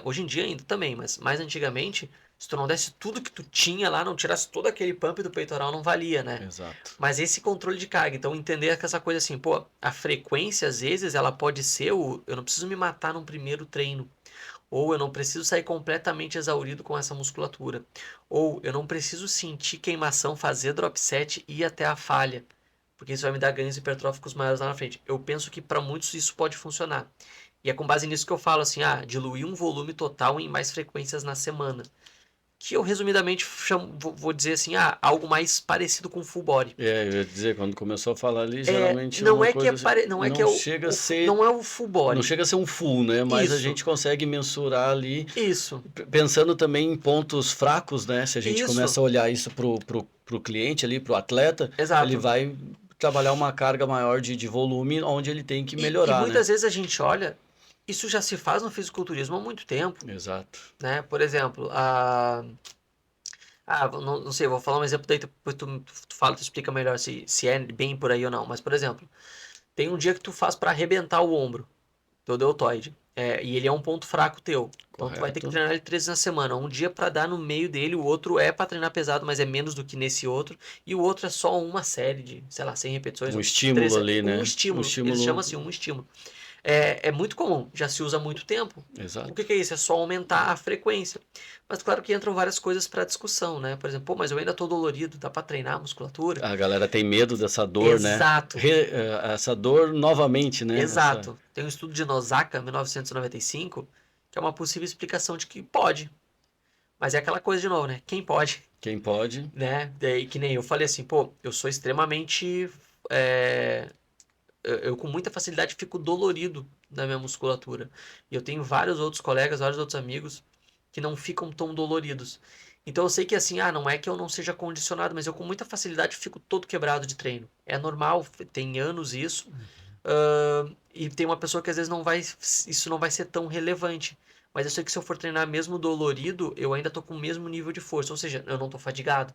hoje em dia ainda também, mas mais antigamente, se tu não desse tudo que tu tinha lá, não tirasse todo aquele pump do peitoral, não valia, né? Exato. Mas esse controle de carga, então entender que essa coisa assim, pô, a frequência às vezes ela pode ser eu não preciso me matar num primeiro treino, ou eu não preciso sair completamente exaurido com essa musculatura, ou eu não preciso sentir queimação, fazer drop set e ir até a falha, porque isso vai me dar ganhos hipertróficos maiores lá na frente. Eu penso que para muitos isso pode funcionar. E é com base nisso que eu falo assim, diluir um volume total em mais frequências na semana. Que eu resumidamente vou dizer assim, algo mais parecido com full body. Eu ia dizer, quando começou a falar ali, geralmente é Não uma é que coisa assim, não é que é chega a ser, não é o full body. não chega a ser um full, né? Mas a Isso. gente consegue mensurar ali, Isso. pensando também em pontos fracos, né? Se a gente Isso. começa a olhar isso pro cliente ali, pro atleta, Exato. ele vai trabalhar uma carga maior de volume onde ele tem que E melhorar, muitas vezes a gente olha, isso já se faz no fisiculturismo há muito tempo, Exato. né? Por exemplo, não sei, vou falar um exemplo daí depois tu fala, tu explica melhor se é bem por aí ou não. Mas, por exemplo, tem um dia que tu faz para arrebentar o ombro, teu deltoide, e ele é um ponto fraco teu. Então tu vai ter que Correto. treinar ele 3 vezes na semana. Um dia para dar no meio dele, o outro é para treinar pesado, mas é menos do que nesse outro. E o outro é só uma série de, sei lá, 100 repetições. Um estímulo ali, né? Um estímulo. Eles chamam assim, um estímulo. É muito comum, já se usa há muito tempo. Exato. O que é isso? É só aumentar a frequência. Mas claro que entram várias coisas para discussão, né? Por exemplo, pô, mas eu ainda tô dolorido, dá para treinar a musculatura? A galera tem medo dessa dor, Exato. né? Essa dor novamente, né? Exato. Tem um estudo de Nosaka, 1995, que é uma possível explicação de que pode. Mas é aquela coisa de novo, né? Quem pode? Quem pode? Né? Daí, que nem eu falei assim, pô, eu sou extremamente... eu com muita facilidade fico dolorido na minha musculatura. E eu tenho vários outros colegas, vários outros amigos que não ficam tão doloridos. Então eu sei que assim, não é que eu não seja condicionado, mas eu com muita facilidade fico todo quebrado de treino. É normal, tem anos isso. E tem uma pessoa que às vezes isso não vai ser tão relevante. Mas eu sei que se eu for treinar mesmo dolorido, eu ainda tô com o mesmo nível de força. Ou seja, eu não tô fadigado.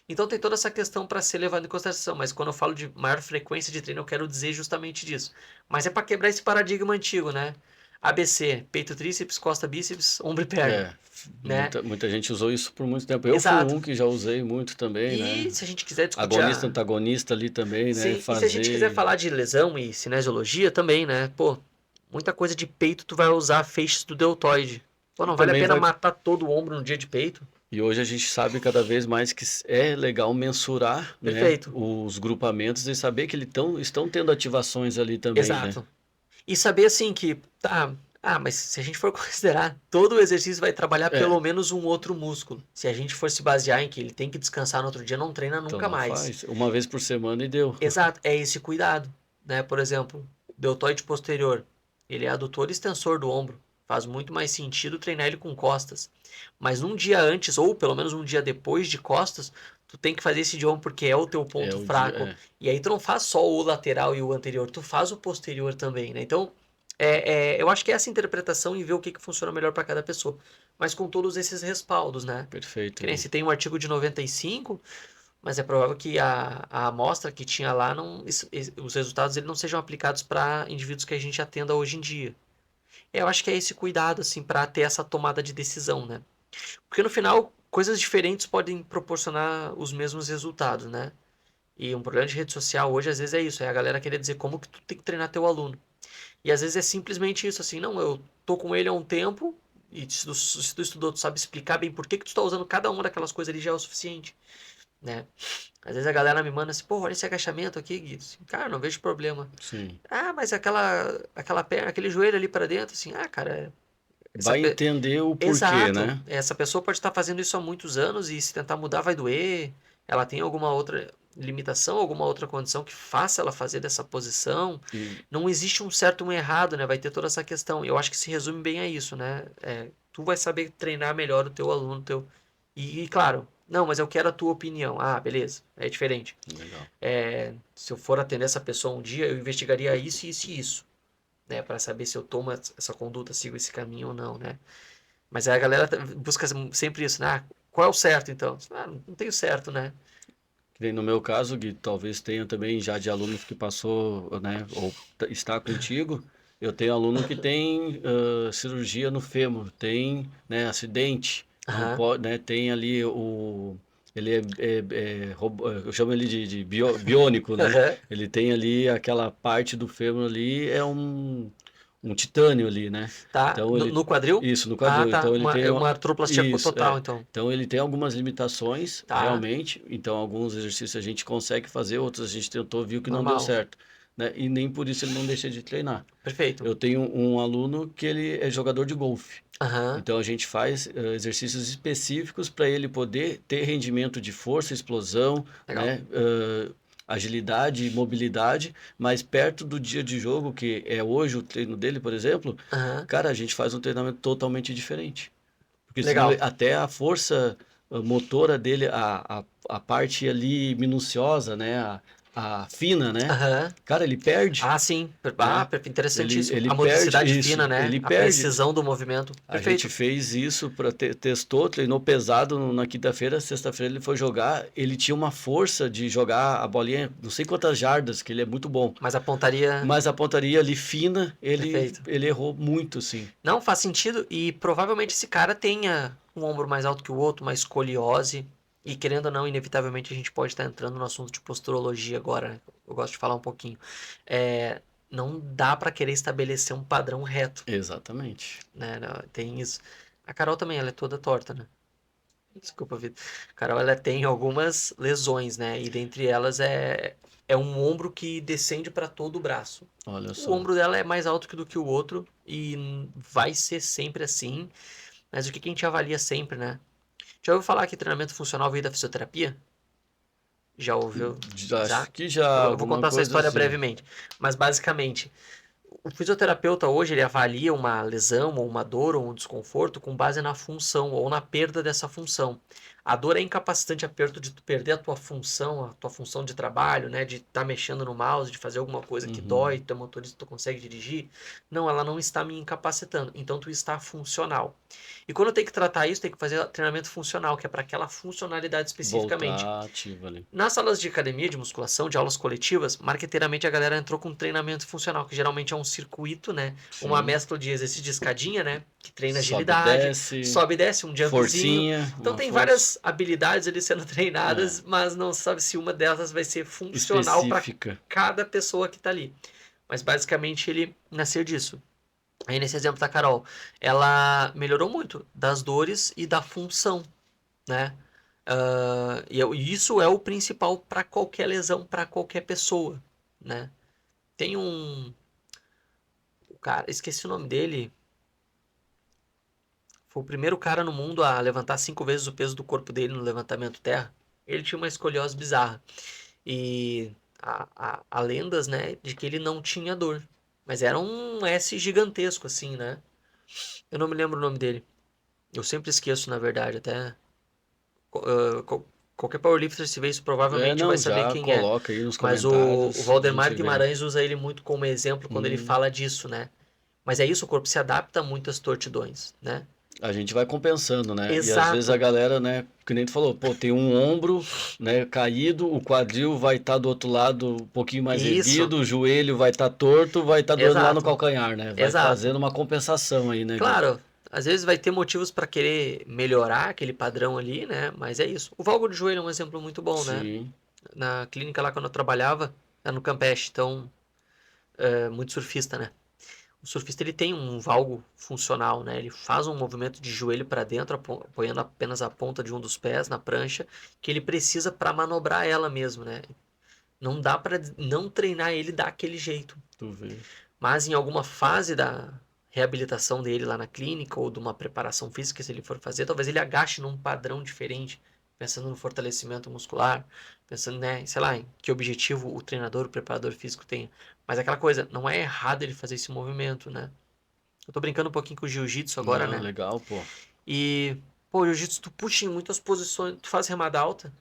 Então tem toda essa questão para ser levada em consideração, mas quando eu falo de maior frequência de treino, eu quero dizer justamente disso. Mas é para quebrar esse paradigma antigo, né? ABC, peito, tríceps, costa, bíceps, ombro e perna. Né? Muita gente usou isso por muito tempo. Eu Exato. fui um que já usei muito também, né? E se a gente quiser discutir... Agonista, antagonista ali também, Sim, né? e se a gente quiser falar de lesão e cinesiologia também, né? Pô, muita coisa de peito tu vai usar feixes do deltoide. Pô, não vale a pena matar todo o ombro no dia de peito. E hoje a gente sabe cada vez mais que é legal mensurar, né, os grupamentos e saber que estão tendo ativações ali também, Exato. né? E saber assim que, Mas se a gente for considerar, todo o exercício vai trabalhar É, pelo menos um outro músculo. Se a gente for se basear em que ele tem que descansar no outro dia, não treina então nunca não mais. faz. Uma vez por semana e deu. Exato, é esse cuidado, né? Por exemplo, deltoide posterior, ele é adutor e extensor do ombro. Faz muito mais sentido treinar ele com costas. Mas um dia antes, ou pelo menos um dia depois de costas, tu tem que fazer esse de ombro porque é o teu É ponto o dia. fraco. E aí tu não faz só o lateral e o anterior, tu faz o posterior também, né? Então, eu acho que é essa interpretação e ver o que, que funciona melhor para cada pessoa. Mas com todos esses respaldos, né? Perfeito, Que nem Gui. se tem um artigo de 95, mas é provável que a amostra que tinha lá, os resultados ele não sejam aplicados para indivíduos que a gente atenda hoje em dia. Eu acho que é esse cuidado, assim, para ter essa tomada de decisão, né? Porque no final, coisas diferentes podem proporcionar os mesmos resultados, né? E um problema de rede social hoje, às vezes, é isso, é a galera querer dizer como que tu tem que treinar teu aluno. E às vezes é simplesmente isso, assim, não, eu tô com ele há um tempo, e se tu estudou, tu sabe explicar bem por que que tu tá usando cada uma daquelas coisas ali já é o suficiente, né? Às vezes a galera me manda assim, pô, olha esse agachamento aqui, Gui. Assim, cara, não vejo problema. Sim. Mas aquela perna, aquele joelho ali para dentro, assim, cara, essa Vai pe... entender o porquê, Exato. né? Essa pessoa pode estar fazendo isso há muitos anos e se tentar mudar vai doer. Ela tem alguma outra limitação, alguma outra condição que faça ela fazer dessa posição. E Não existe um certo e um errado, né? Vai ter toda essa questão. Eu acho que se resume bem a isso, né? Tu vai saber treinar melhor o teu aluno, claro, não, mas eu quero a tua opinião. Ah, beleza, é diferente. legal. Se eu for atender essa pessoa um dia, eu investigaria isso, isso e isso, né? Para saber se eu tomo essa conduta, sigo esse caminho ou não, né? Mas aí a galera busca sempre isso, né? Qual é o certo, então? Não tem o certo, né? Que nem no meu caso, Gui, talvez tenha também já de alunos que passou, né, ou está contigo. Eu tenho aluno que tem cirurgia no fêmur, tem, né, acidente, não Aham, pode, né, tem ali ele eu chamo ele de biônico, né? aham. Ele tem ali aquela parte do fêmur ali, é um titânio ali, né? Tá, Então no, ele, no quadril? isso, no Ah, quadril. tá. Então ele tem Uma artroplastia isso, total, então. então ele tem algumas limitações, Tá, realmente. Então alguns exercícios a gente consegue fazer, outros a gente tentou, viu que não deu normal. certo, né? E nem por isso ele não deixa de treinar. Perfeito. Eu tenho um aluno que ele é jogador de golfe. Aham, Então a gente faz exercícios específicos para ele poder ter rendimento de força, explosão, legal. né? Agilidade e mobilidade, mas perto do dia de jogo, que é hoje o treino dele, por exemplo, Aham, cara, a gente faz um treinamento totalmente diferente. Porque senão legal. até a força motora dele, a parte ali minuciosa, né? A fina, né? Aham. Cara, ele perde, Ah, sim. né? Interessantíssimo. Ele A perde motricidade fina, isso, né? ele A perde. precisão do movimento. A gente Perfeito. fez isso, testou, treinou pesado na quinta-feira, sexta-feira ele foi jogar, ele tinha uma força de jogar a bolinha, não sei quantas jardas, que ele é muito bom. Mas a pontaria. Mas a pontaria ali fina, Perfeito. ele errou muito, sim. Não faz sentido e provavelmente esse cara tenha um ombro mais alto que o outro, uma escoliose. E querendo ou não, inevitavelmente a gente pode estar entrando no assunto de posturologia agora, né? Eu gosto de falar um pouquinho. É, não dá para querer estabelecer um padrão reto, Exatamente. né? Tem isso. A Carol também, ela é toda torta, né? Desculpa, Vitor. A Carol, ela tem algumas lesões, né? E dentre elas é um ombro que descende para todo o braço. Olha O só. ombro dela é mais alto do que o outro e vai ser sempre assim. Mas o que que a gente avalia sempre, né? Já ouviu falar que treinamento funcional veio da fisioterapia? Já ouviu? Acho Já? que já Eu vou alguma contar essa coisa história assim. brevemente. Mas basicamente, o fisioterapeuta hoje ele avalia uma lesão ou uma dor ou um desconforto com base na função ou na perda dessa função. A dor é incapacitante a perto de tu perder a tua função de trabalho, né, de estar mexendo no mouse, de fazer alguma coisa que Uhum. dói, teu motorista tu consegue dirigir. Não, ela não está me incapacitando. Então tu está funcional. E quando tem que tratar isso, tem que fazer treinamento funcional, que é para aquela funcionalidade especificamente. Voltar ativo ali. Nas salas de academia, de musculação, de aulas coletivas, marqueteiramente a galera entrou com treinamento funcional, que geralmente é um circuito, né? Uma Sim. mescla de exercício de escadinha, né? Que treina Sobe, agilidade, desce, sobe e desce, um jumpzinho. forcinha, Então uma tem força. várias habilidades ali sendo É, treinadas, mas não sabe se uma delas vai ser funcional para específica. cada pessoa que está ali. Mas basicamente ele nasceu disso. Aí nesse exemplo da Carol, ela melhorou muito das dores e da função, né? E isso é o principal para qualquer lesão, para qualquer pessoa, né? Tem um, o cara, esqueci o nome dele, foi o primeiro cara no mundo a levantar 5 vezes o peso do corpo dele no levantamento terra. Ele tinha uma escoliose bizarra. E há lendas, né, de que ele não tinha dor. Mas era um S gigantesco, assim, né? Eu não me lembro o nome dele. Eu sempre esqueço, na verdade, até. ah, qual- Qualquer powerlifter, se vê isso, provavelmente vai Não, saber já quem é. coloca aí nos Mas o comentários, a Valdemar gente vê. Guimarães usa ele muito como exemplo quando ele Hum, fala disso, né? Mas é isso, o corpo se adapta a muitas tortidões, né? a gente vai compensando, né? E às vezes a Exato, galera, né, que nem tu falou, pô, tem um ombro, né, caído, o quadril vai estar do outro lado um pouquinho mais isso, erguido, o joelho vai estar torto, vai estar doendo lá no exato, calcanhar, né? Vai exato. fazendo uma compensação aí, né, Gui? Claro, às vezes vai ter motivos para querer melhorar aquele padrão ali, né? Mas é isso. O valgo de joelho é um exemplo muito bom, né? Sim. Na clínica lá quando eu trabalhava, era no Campeche, então, muito surfista, né? O surfista ele tem um valgo funcional, né? Ele faz um movimento de joelho para dentro, apoiando apenas a ponta de um dos pés na prancha, que ele precisa para manobrar ela mesmo, né? Não dá para não treinar ele daquele jeito. Tu vê. Mas em alguma fase da reabilitação dele lá na clínica ou de uma preparação física, se ele for fazer, talvez ele agache num padrão diferente, pensando no fortalecimento muscular, pensando, né, sei lá, em que objetivo o treinador, o preparador físico tem. Mas aquela coisa, não é errado ele fazer esse movimento, né? Eu tô brincando um pouquinho com o jiu-jitsu agora, Não, né? legal, pô. E, pô, o jiu-jitsu tu puxa em muitas posições, tu faz remada alta.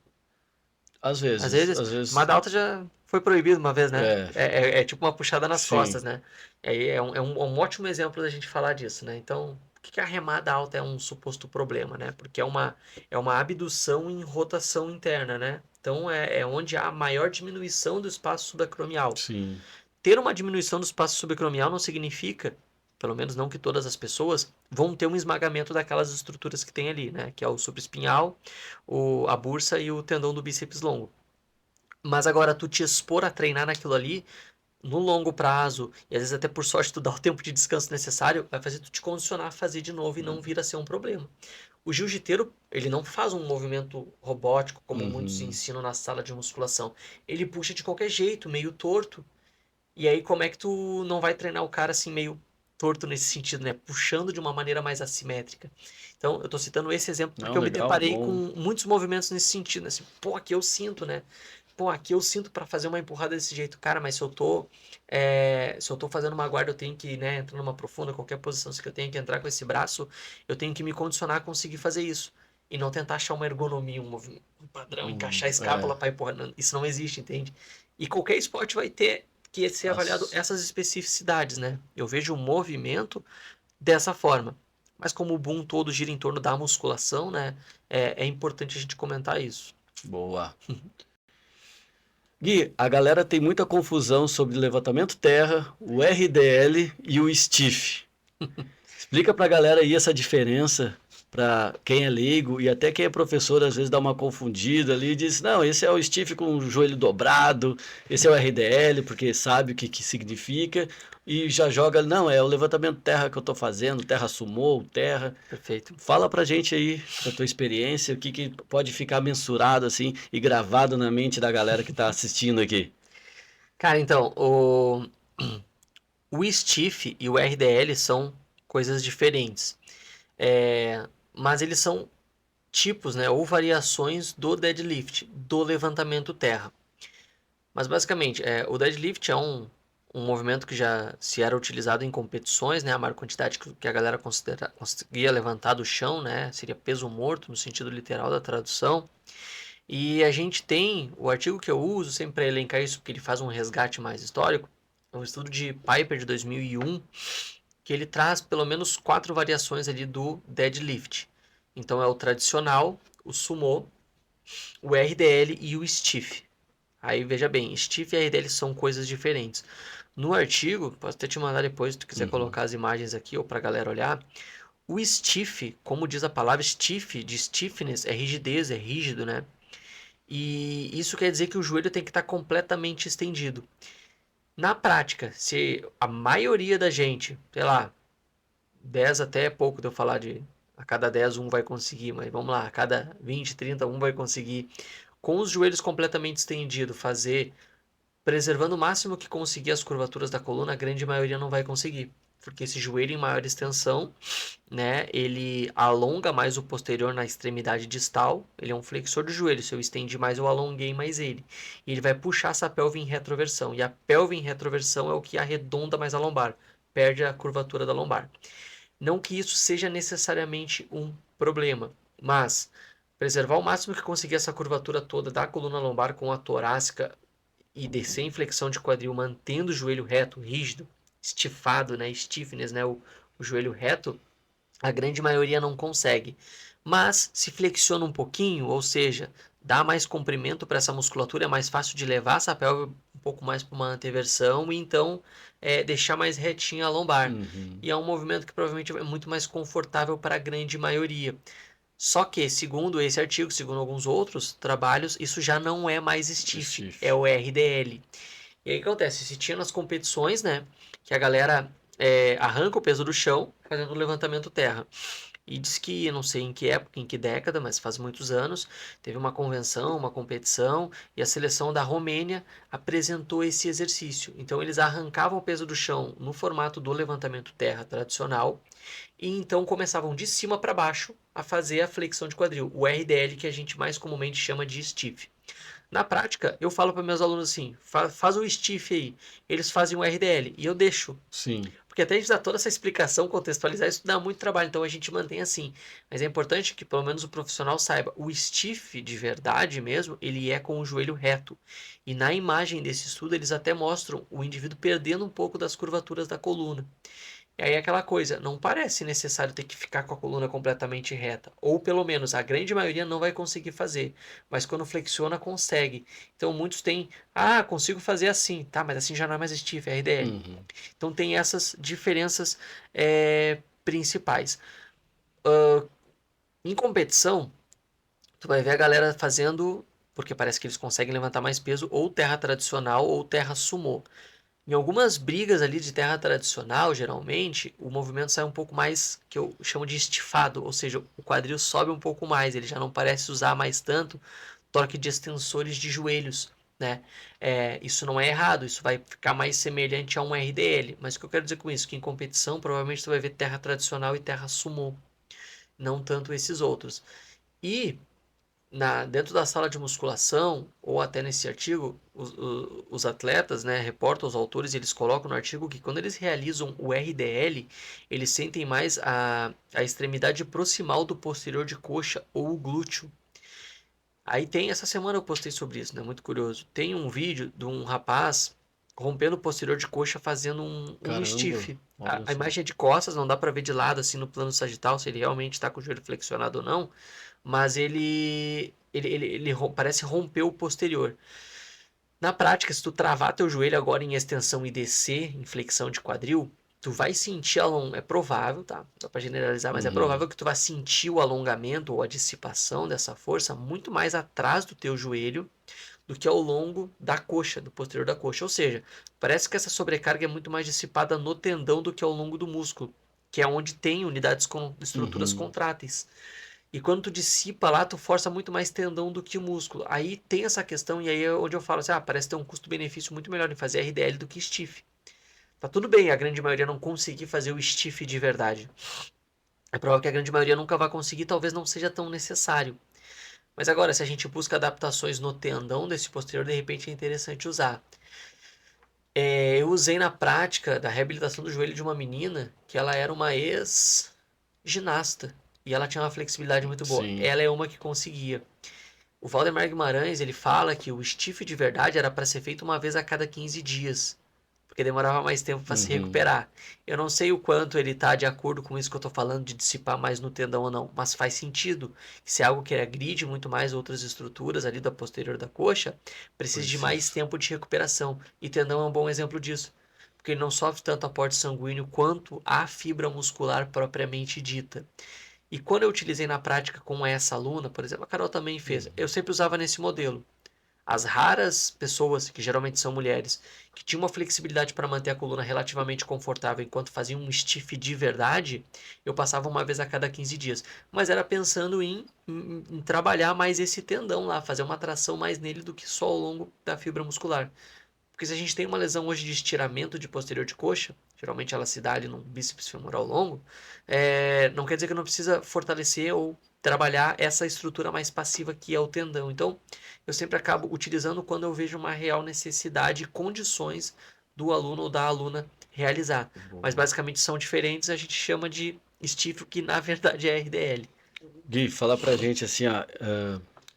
Às vezes, Às vezes, remada alta já foi proibido uma vez, né? é, É tipo uma puxada nas sim. costas, né? É um ótimo exemplo da gente falar disso, né? Então, por que a remada alta é um suposto problema, né? Porque é uma abdução em rotação interna, né? Então, é onde há maior diminuição do espaço subacromial. Sim. Ter uma diminuição do espaço subacromial não significa, pelo menos não que todas as pessoas, vão ter um esmagamento daquelas estruturas que tem ali, né? Que é o supraespinhal, a bursa e o tendão do bíceps longo. Mas agora tu te expor a treinar naquilo ali, no longo prazo, e às vezes até por sorte tu dá o tempo de descanso necessário, vai fazer tu te condicionar a fazer de novo e não vir a ser um problema. O jiu-jiteiro, ele não faz um movimento robótico como muitos Uhum. ensinam na sala de musculação. Ele puxa de qualquer jeito, meio torto. E aí como é que tu não vai treinar o cara assim meio torto nesse sentido, né? Puxando de uma maneira mais assimétrica. Então, eu tô citando esse exemplo porque Não, eu me legal, deparei com bom. muitos movimentos nesse sentido, né? Assim, pô, aqui eu sinto, né? Pô, aqui eu sinto para fazer uma empurrada desse jeito, cara, mas se eu tô fazendo uma guarda, eu tenho que, né, entrar numa profunda, qualquer posição que eu tenho que entrar com esse braço, eu tenho que me condicionar a conseguir fazer isso. E não tentar achar uma ergonomia, um padrão, encaixar a É, escápula para empurrar. Isso não existe, entende? E qualquer esporte vai ter que ser avaliado as, essas especificidades, né? Eu vejo o movimento dessa forma. Mas como o boom todo gira em torno da musculação, né? É importante a gente comentar isso. boa. Gui, a galera tem muita confusão sobre levantamento terra, o RDL e o stiff. Explica pra galera aí essa diferença para quem é leigo e até quem é professor às vezes dá uma confundida ali e diz, não, esse é o stiff com o joelho dobrado, esse é o RDL porque sabe o que, que significa e já joga, não, é o levantamento terra que eu tô fazendo, terra sumô, terra. Perfeito. Fala pra gente aí da tua experiência, o que, que pode ficar mensurado assim e gravado na mente da galera que tá assistindo aqui. Cara, então, o stiff e o RDL são coisas diferentes. Mas eles são tipos, né, ou variações do deadlift, do levantamento terra. Mas basicamente, o deadlift é um movimento que já se era utilizado em competições, né, a maior quantidade que a galera conseguia levantar do chão, né, seria peso morto no sentido literal da tradução. E a gente tem o artigo que eu uso sempre para elencar isso, porque ele faz um resgate mais histórico, é um estudo de Piper de 2001, que ele traz pelo menos 4 variações ali do deadlift. Então é o tradicional, o sumô, o RDL e o stiff. Aí veja bem, stiff e RDL são coisas diferentes. No artigo, posso até te mandar depois se tu quiser Uhum. colocar as imagens aqui ou para a galera olhar. O stiff, como diz a palavra stiff, de stiffness, é rigidez, é rígido, né? E isso quer dizer que o joelho tem que estar completamente estendido. Na prática, se a maioria da gente, sei lá, 10 até é pouco de eu falar de a cada 10 um vai conseguir, mas vamos lá, a cada 20, 30 um vai conseguir, com os joelhos completamente estendidos, fazer preservando o máximo que conseguir as curvaturas da coluna, a grande maioria não vai conseguir. porque esse joelho em maior extensão, né, ele alonga mais o posterior na extremidade distal, ele é um flexor do joelho, se eu estendi mais, eu alonguei mais ele. E ele vai puxar essa pelve em retroversão, e a pelve em retroversão é o que arredonda mais a lombar, perde a curvatura da lombar. Não que isso seja necessariamente um problema, mas preservar o máximo que conseguir essa curvatura toda da coluna lombar com a torácica e descer em flexão de quadril, mantendo o joelho reto, rígido, estifado, né, stiffness, né, o joelho reto, a grande maioria não consegue. Mas se flexiona um pouquinho, ou seja, dá mais comprimento para essa musculatura, é mais fácil de levar essa pelve um pouco mais para uma anteversão e então deixar mais retinha a lombar. Uhum. E é um movimento que provavelmente é muito mais confortável para a grande maioria. Só que, segundo esse artigo, segundo alguns outros trabalhos, isso já não é mais stiff, é o RDL. E aí o que acontece? Se tinha nas competições, né, que a galera arranca o peso do chão fazendo o levantamento terra. E diz que, não sei em que época, em que década, mas faz muitos anos, teve uma convenção, uma competição, e a seleção da Romênia apresentou esse exercício. Então eles arrancavam o peso do chão no formato do levantamento terra tradicional, e então começavam de cima para baixo a fazer a flexão de quadril, o RDL que a gente mais comumente chama de stiff. Na prática, eu falo para meus alunos assim, faz o stiff aí, eles fazem o RDL e eu deixo. Sim. Porque até a gente dá toda essa explicação, contextualizar, isso dá muito trabalho, então a gente mantém assim. Mas é importante que pelo menos o profissional saiba, o stiff de verdade mesmo, ele é com o joelho reto. E na imagem desse estudo eles até mostram o indivíduo perdendo um pouco das curvaturas da coluna. E aí é aquela coisa, não parece necessário ter que ficar com a coluna completamente reta. Ou pelo menos a grande maioria não vai conseguir fazer. Mas quando flexiona, consegue. Então muitos têm, consigo fazer assim. Tá, mas assim já não é mais stiff, é RDL. Uhum. Então tem essas diferenças principais. Em competição, tu vai ver a galera fazendo, porque parece que eles conseguem levantar mais peso, ou terra tradicional ou terra sumô. Em algumas brigas ali de terra tradicional, geralmente, o movimento sai um pouco mais, que eu chamo de estifado, ou seja, o quadril sobe um pouco mais, ele já não parece usar mais tanto torque de extensores de joelhos, né? Isso não é errado, isso vai ficar mais semelhante a um RDL, mas o que eu quero dizer com isso? Que em competição, provavelmente tu vai ver terra tradicional e terra sumô, não tanto esses outros. E dentro da sala de musculação, ou até nesse artigo, os atletas, né, reportam os autores, eles colocam no artigo que quando eles realizam o RDL, eles sentem mais a extremidade proximal do posterior de coxa ou o glúteo. Aí tem, essa semana eu postei sobre isso, né, muito curioso. Tem um vídeo de um rapaz rompendo o posterior de coxa fazendo um Caramba, stiff. olha A só. imagem é de costas, não dá para ver de lado, assim, no plano sagital, se ele realmente está com o joelho flexionado ou não, mas ele parece romper o posterior. Na prática, se tu travar teu joelho agora em extensão e descer em flexão de quadril, tu vai sentir é provável, tá? Não dá pra generalizar, mas é Uhum. provável que tu vá sentir o alongamento ou a dissipação dessa força muito mais atrás do teu joelho do que ao longo da coxa, do posterior da coxa. Ou seja, parece que essa sobrecarga é muito mais dissipada no tendão do que ao longo do músculo, que é onde tem unidades com estruturas Uhum. contráteis. E quando tu dissipa lá, tu força muito mais tendão do que o músculo. Aí tem essa questão, e aí é onde eu falo assim, parece ter um custo-benefício muito melhor em fazer RDL do que stiff. Tá tudo bem a grande maioria não conseguir fazer o stiff de verdade. É provável que a grande maioria nunca vai conseguir, talvez não seja tão necessário. Mas agora, se a gente busca adaptações no tendão desse posterior, de repente é interessante usar. Eu usei na prática da reabilitação do joelho de uma menina que ela era uma ex-ginasta e ela tinha uma flexibilidade muito boa. Sim. Ela é uma que conseguia. O Valdemar Guimarães, ele fala que o stiff de verdade era para ser feito uma vez a cada 15 dias, porque demorava mais tempo para se Uhum. recuperar. Eu não sei o quanto ele está de acordo com isso que eu estou falando, de dissipar mais no tendão ou não, mas faz sentido. Se é algo que agride muito mais outras estruturas ali da posterior da coxa, precisa de mais Preciso. tempo de recuperação. E tendão é um bom exemplo disso, porque ele não sofre tanto aporte sanguíneo quanto a fibra muscular propriamente dita. E quando eu utilizei na prática com essa aluna, por exemplo, a Carol também fez, Uhum. eu sempre usava nesse modelo. As raras pessoas, que geralmente são mulheres, que tinham uma flexibilidade para manter a coluna relativamente confortável enquanto faziam um stiff de verdade, eu passava uma vez a cada 15 dias. Mas era pensando em trabalhar mais esse tendão lá, fazer uma tração mais nele do que só ao longo da fibra muscular. Porque se a gente tem uma lesão hoje de estiramento de posterior de coxa, geralmente ela se dá ali num bíceps femoral longo, não quer dizer que não precisa fortalecer ou trabalhar essa estrutura mais passiva que é o tendão. Então, eu sempre acabo utilizando quando eu vejo uma real necessidade e condições do aluno ou da aluna realizar. Mas Boa. basicamente são diferentes, a gente chama de stiff, que na verdade é RDL. Gui, fala pra gente assim,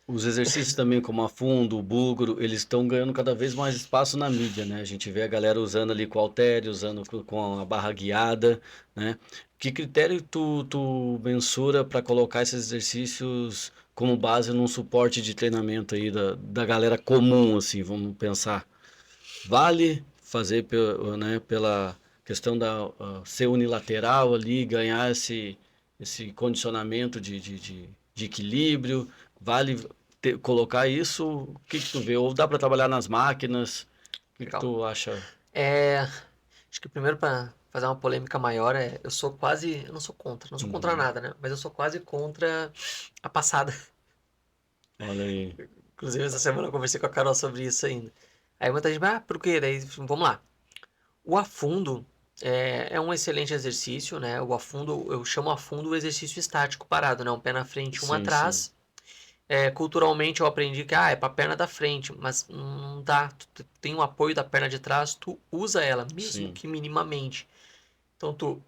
os exercícios também como a fundo, o búlgaro, eles estão ganhando cada vez mais espaço na mídia, né? A gente vê a galera usando ali com halter, usando com a barra guiada, né? Que critério tu mensura para colocar esses exercícios como base num suporte de treinamento aí da galera comum, assim, vamos pensar. Vale fazer né, pela questão ser unilateral ali, ganhar esse condicionamento de equilíbrio? Vale colocar isso? O que que tu vê? Ou dá para trabalhar nas máquinas? O que que Legal. tu acha? É, acho que primeiro para fazer uma polêmica maior eu sou quase, eu não sou contra Uhum. nada, né? Mas eu sou quase contra a passada. Olha aí. Inclusive essa semana eu conversei com a Carol sobre isso ainda. Aí muita gente, por quê? Daí, vamos lá. O afundo é um excelente exercício, né? O afundo, eu chamo afundo o exercício estático parado, né? Um pé na frente, um Sim, sim. atrás. Culturalmente eu aprendi que é para a perna da frente, mas não dá. Tu tem o apoio da perna de trás, tu usa ela, mesmo Sim. que minimamente. Então tu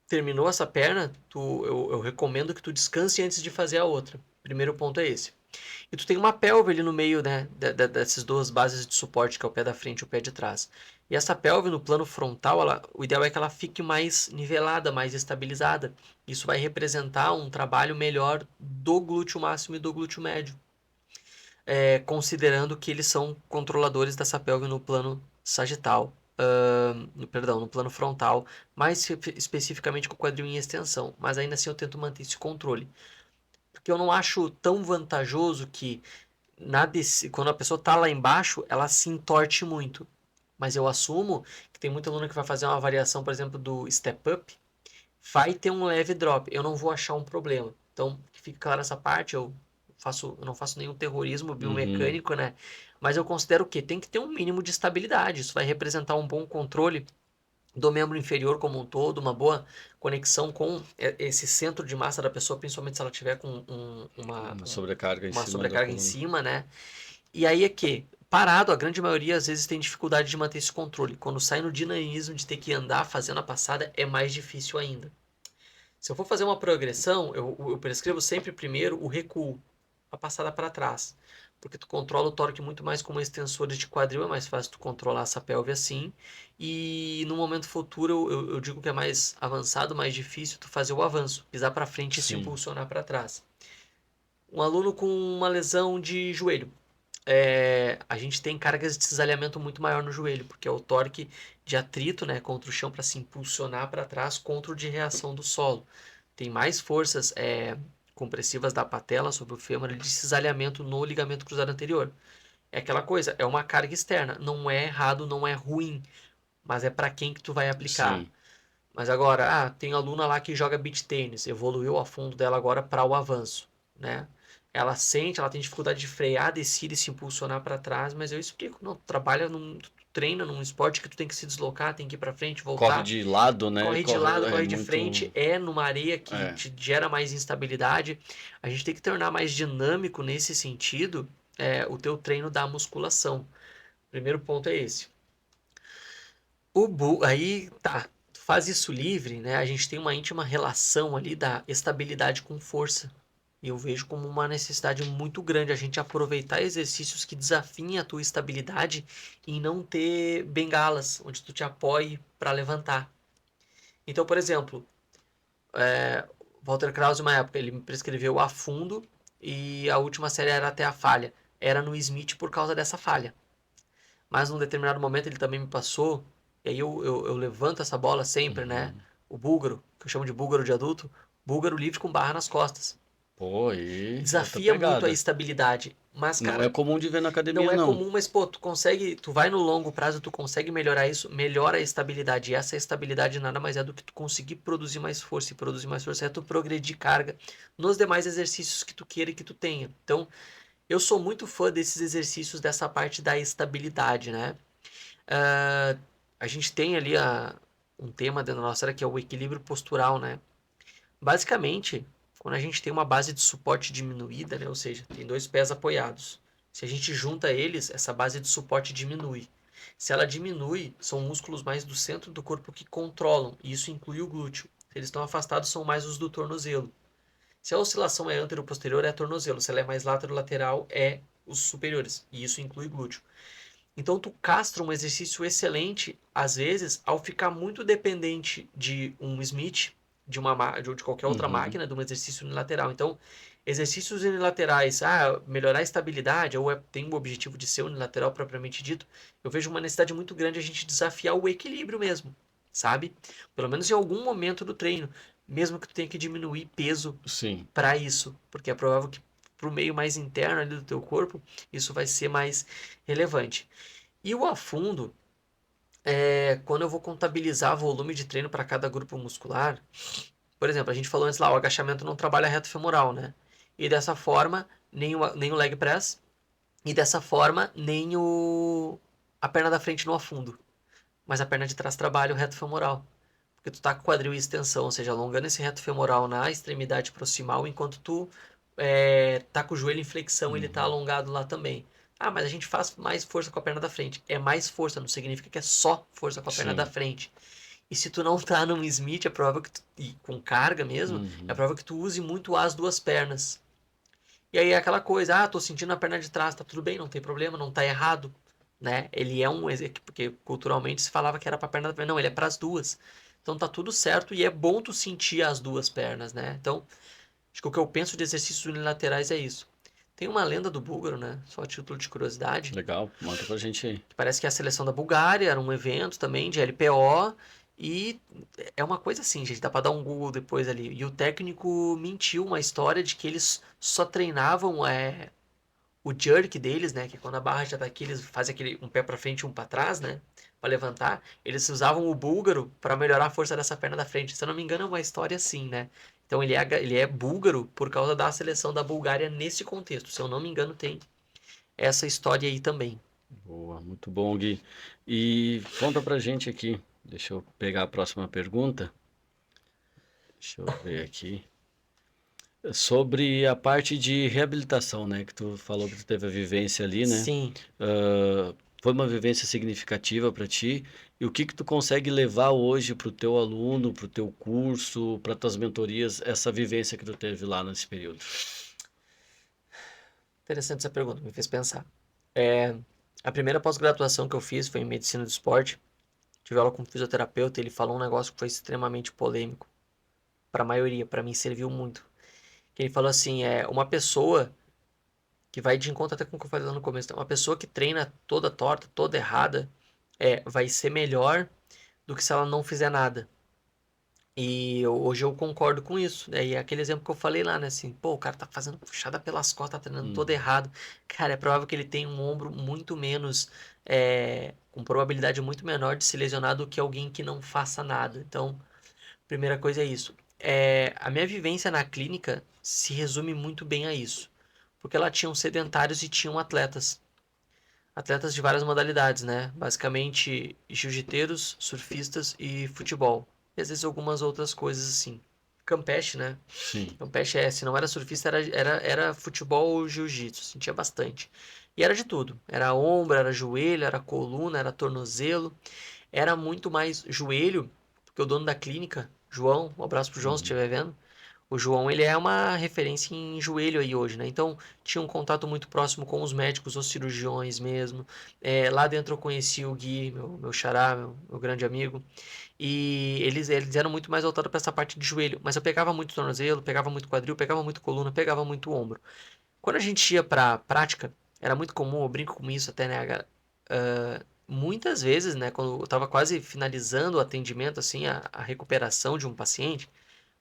terminou essa perna, eu recomendo que tu descanse antes de fazer a outra. Primeiro ponto é esse. E tu tem uma pelve ali no meio, né, dessas duas bases de suporte, que é o pé da frente e o pé de trás. E essa pelve no plano frontal, o ideal é que ela fique mais nivelada, mais estabilizada. Isso vai representar um trabalho melhor do glúteo máximo e do glúteo médio, considerando que eles são controladores dessa pelve no plano sagital. Perdão, no plano frontal, mais especificamente com o quadril em extensão, mas ainda assim eu tento manter esse controle, porque eu não acho tão vantajoso que quando a pessoa está lá embaixo, ela se entorte muito. Mas eu assumo que tem muita aluna que vai fazer uma variação, por exemplo, do step up, vai ter um leve drop. Eu não vou achar um problema. Então, que fique claro essa parte, eu não faço nenhum terrorismo Uhum. biomecânico, né? Mas eu considero que tem que ter um mínimo de estabilidade. Isso vai representar um bom controle do membro inferior como um todo, uma boa conexão com esse centro de massa da pessoa, principalmente se ela tiver com Uma sobrecarga em uma cima da sobrecarga em coluna. cima, né? E aí é que, parado, a grande maioria às vezes tem dificuldade de manter esse controle. Quando sai no dinamismo de ter que andar fazendo a passada, é mais difícil ainda. Se eu for fazer uma progressão, eu prescrevo sempre primeiro o recuo, a passada para trás. Porque tu controla o torque muito mais como extensores de quadril, é mais fácil tu controlar essa pelve assim. E no momento futuro, eu digo que é mais avançado, mais difícil tu fazer o avanço, pisar para frente e se Sim. impulsionar para trás. Um aluno com uma lesão de joelho, a gente tem cargas de cisalhamento muito maior no joelho, porque é o torque de atrito, né, contra o chão para se impulsionar para trás contra o de reação do solo. Tem mais forças compressivas da patela sobre o fêmur de cisalhamento no ligamento cruzado anterior. É aquela coisa, é uma carga externa, não é errado, não é ruim, mas é para quem que tu vai aplicar. Sim. Mas agora, tem aluna lá que joga beach tênis, evoluiu a fundo dela agora para o avanço, né? Ela tem dificuldade de frear a descida e se impulsionar para trás, mas eu explico, não, tu treina num esporte que tu tem que se deslocar, tem que ir para frente, Corre voltar, de lado, né? corre de Corre, lado, é corre de muito. frente, numa areia que É. te gera mais instabilidade. A gente tem que tornar mais dinâmico nesse sentido, o teu treino da musculação. Primeiro ponto é esse. Aí tá, tu faz isso livre, né? A gente tem uma íntima relação ali da estabilidade com força. E eu vejo como uma necessidade muito grande a gente aproveitar exercícios que desafiem a tua estabilidade e não ter bengalas onde tu te apoie para levantar. Então, por exemplo, Walter Krause, uma época, ele me prescreveu a fundo e a última série era até a falha. Era no Smith por causa dessa falha. Mas num determinado momento ele também me passou, e aí eu levanto essa bola sempre, né? Uhum. O búlgaro, que eu chamo de búlgaro de adulto, búlgaro livre com barra nas costas. Pô, aí, outra Desafia muito a pegada. estabilidade. Mas, Não é cara, comum de ver na não academia, é não. comum, mas, pô, tu vai no longo prazo, tu consegue melhorar isso, melhora a estabilidade. E essa estabilidade nada mais é do que tu conseguir produzir mais força. E produzir mais força é tu progredir carga nos demais exercícios que tu queira e que tu tenha. Então, eu sou muito fã desses exercícios dessa parte da estabilidade, né? Ah, a gente tem ali um tema dentro da nossa área que é o equilíbrio postural, né? Basicamente, quando a gente tem uma base de suporte diminuída, né? Ou seja, tem dois pés apoiados. Se a gente junta eles, essa base de suporte diminui. Se ela diminui, são músculos mais do centro do corpo que controlam, e isso inclui o glúteo. Se eles estão afastados, são mais os do tornozelo. Se a oscilação é antero-posterior, é tornozelo. Se ela é mais lateral, é os superiores, e isso inclui glúteo. Então, tu castra um exercício excelente, às vezes, ao ficar muito dependente de um Smith, de qualquer outra Uhum. máquina, de um exercício unilateral. Então, exercícios unilaterais, melhorar a estabilidade, ou tem o objetivo de ser unilateral propriamente dito, eu vejo uma necessidade muito grande a gente desafiar o equilíbrio mesmo, sabe? Pelo menos em algum momento do treino, mesmo que tu tenha que diminuir peso Sim. para isso, porque é provável que para o meio mais interno ali do teu corpo, isso vai ser mais relevante. E o afundo, quando eu vou contabilizar volume de treino para cada grupo muscular, por exemplo, a gente falou antes lá, o agachamento não trabalha reto femoral, né? E dessa forma, nem o leg press, e dessa forma, nem a perna da frente no afundo. Mas a perna de trás trabalha o reto femoral. Porque tu tá com o quadril em extensão, ou seja, alongando esse reto femoral na extremidade proximal, enquanto tu tá com o joelho em flexão, ele tá Uhum. alongado lá também. Ah, mas a gente faz mais força com a perna da frente. É mais força, não significa que é só força com a perna da Sim. frente. E se tu não tá num Smith, é provável que e com carga mesmo, é Uhum. provável que tu use muito as duas pernas. E aí é aquela coisa, tô sentindo a perna de trás, tá tudo bem, não tem problema, não tá errado, né? Ele é porque culturalmente se falava que era pra perna da frente, não, ele é para as duas. Então tá tudo certo e é bom tu sentir as duas pernas, né? Então, acho que o que eu penso de exercícios unilaterais é isso. Tem uma lenda do búlgaro, né? Só a título de curiosidade, Legal. Manda pra gente aí. que parece que é a seleção da Bulgária, era um evento também de LPO, e é uma coisa assim, gente, dá pra dar um Google depois ali. E o técnico mentiu uma história de que eles só treinavam o jerk deles, né, que é quando a barra já tá aqui, eles fazem aquele um pé pra frente e um pra trás, né, pra levantar. Eles usavam o búlgaro pra melhorar a força dessa perna da frente. Se eu não me engano, é uma história assim, né? Então ele é búlgaro por causa da seleção da Bulgária nesse contexto. Se eu não me engano, tem essa história aí também. Boa, muito bom, Gui. E conta pra gente aqui. Deixa eu pegar a próxima pergunta. Deixa eu ver aqui. Sobre a parte de reabilitação, né? Que tu falou que tu teve a vivência ali, né? Sim, Ah, foi uma vivência significativa para ti? E o que que tu consegue levar hoje para o teu aluno, para o teu curso, para tuas mentorias, essa vivência que tu teve lá nesse período? interessante essa pergunta, me fez pensar. É, a primeira pós-graduação que eu fiz foi em medicina do esporte. Tive aula com um fisioterapeuta e ele falou um negócio que foi extremamente polêmico para a maioria, para mim serviu muito. Que ele falou assim, uma pessoa que vai de encontro até com o que eu falei lá no começo, uma pessoa que treina toda torta, toda errada, vai ser melhor do que se ela não fizer nada. E hoje eu concordo com isso, né? E é aquele exemplo que eu falei lá, né? Assim, pô, o cara tá fazendo puxada pelas costas, tá treinando todo Uhum. errado. Cara, é provável que ele tenha um ombro muito menos, com probabilidade muito menor de se lesionar do que alguém que não faça nada. Então, primeira coisa é isso. A minha vivência na clínica se resume muito bem a isso. Porque lá tinham sedentários e tinham atletas. Atletas de várias modalidades, né? Basicamente, jiu-jiteiros, surfistas e futebol. E às vezes algumas outras coisas assim. Campeche, né? Sim. Campeche se não era surfista, era futebol ou jiu-jitsu. Sentia bastante. E era de tudo. Era ombro, era joelho, era coluna, era tornozelo. Era muito mais joelho, porque o dono da clínica, João, um abraço pro João se Uhum. estiver vendo. O João, ele é uma referência em joelho aí hoje, né? Então, tinha um contato muito próximo com os médicos, os cirurgiões mesmo. Lá dentro eu conheci o Gui, meu xará, meu grande amigo. E eles eram muito mais voltados para essa parte de joelho. Mas eu pegava muito tornozelo, pegava muito quadril, pegava muito coluna, pegava muito ombro. Quando a gente ia pra prática, era muito comum, eu brinco com isso até, né, muitas vezes, né, quando eu estava quase finalizando o atendimento, assim, a recuperação de um paciente,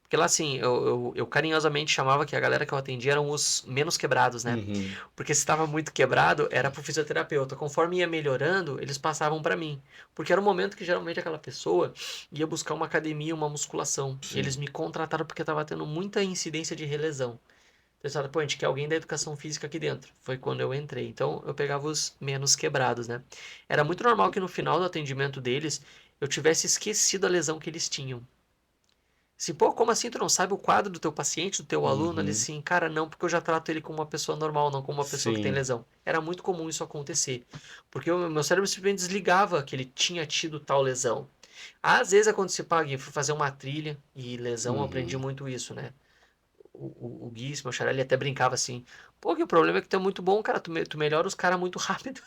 porque lá, assim, eu carinhosamente chamava que a galera que eu atendia eram os menos quebrados, né? Uhum. Porque se estava muito quebrado, era pro fisioterapeuta. Conforme ia melhorando, eles passavam para mim. Porque era o momento que geralmente aquela pessoa ia buscar uma academia, uma musculação. E eles Sim. me contrataram porque estava tendo muita incidência de relesão. pensaram, pô, a gente quer alguém da educação física aqui dentro. Foi quando eu entrei. Então, eu pegava os menos quebrados, né? Era muito normal que no final do atendimento deles, eu tivesse esquecido a lesão que eles tinham. Assim, pô, como assim tu não sabe o quadro do teu paciente, do teu aluno? Ele Uhum. assim, cara, não, porque eu já trato ele como uma pessoa normal, não como uma pessoa que tem Sim. lesão. Era muito comum isso acontecer. Porque o meu cérebro simplesmente desligava que ele tinha tido tal lesão. Às vezes acontecia, pá, Gui, eu fui fazer uma trilha e lesão, eu aprendi Uhum. muito isso, né? O Gui, esse meu xará, ele até brincava assim, pô, que o problema é que tu é muito bom, cara, tu melhora os caras muito rápido.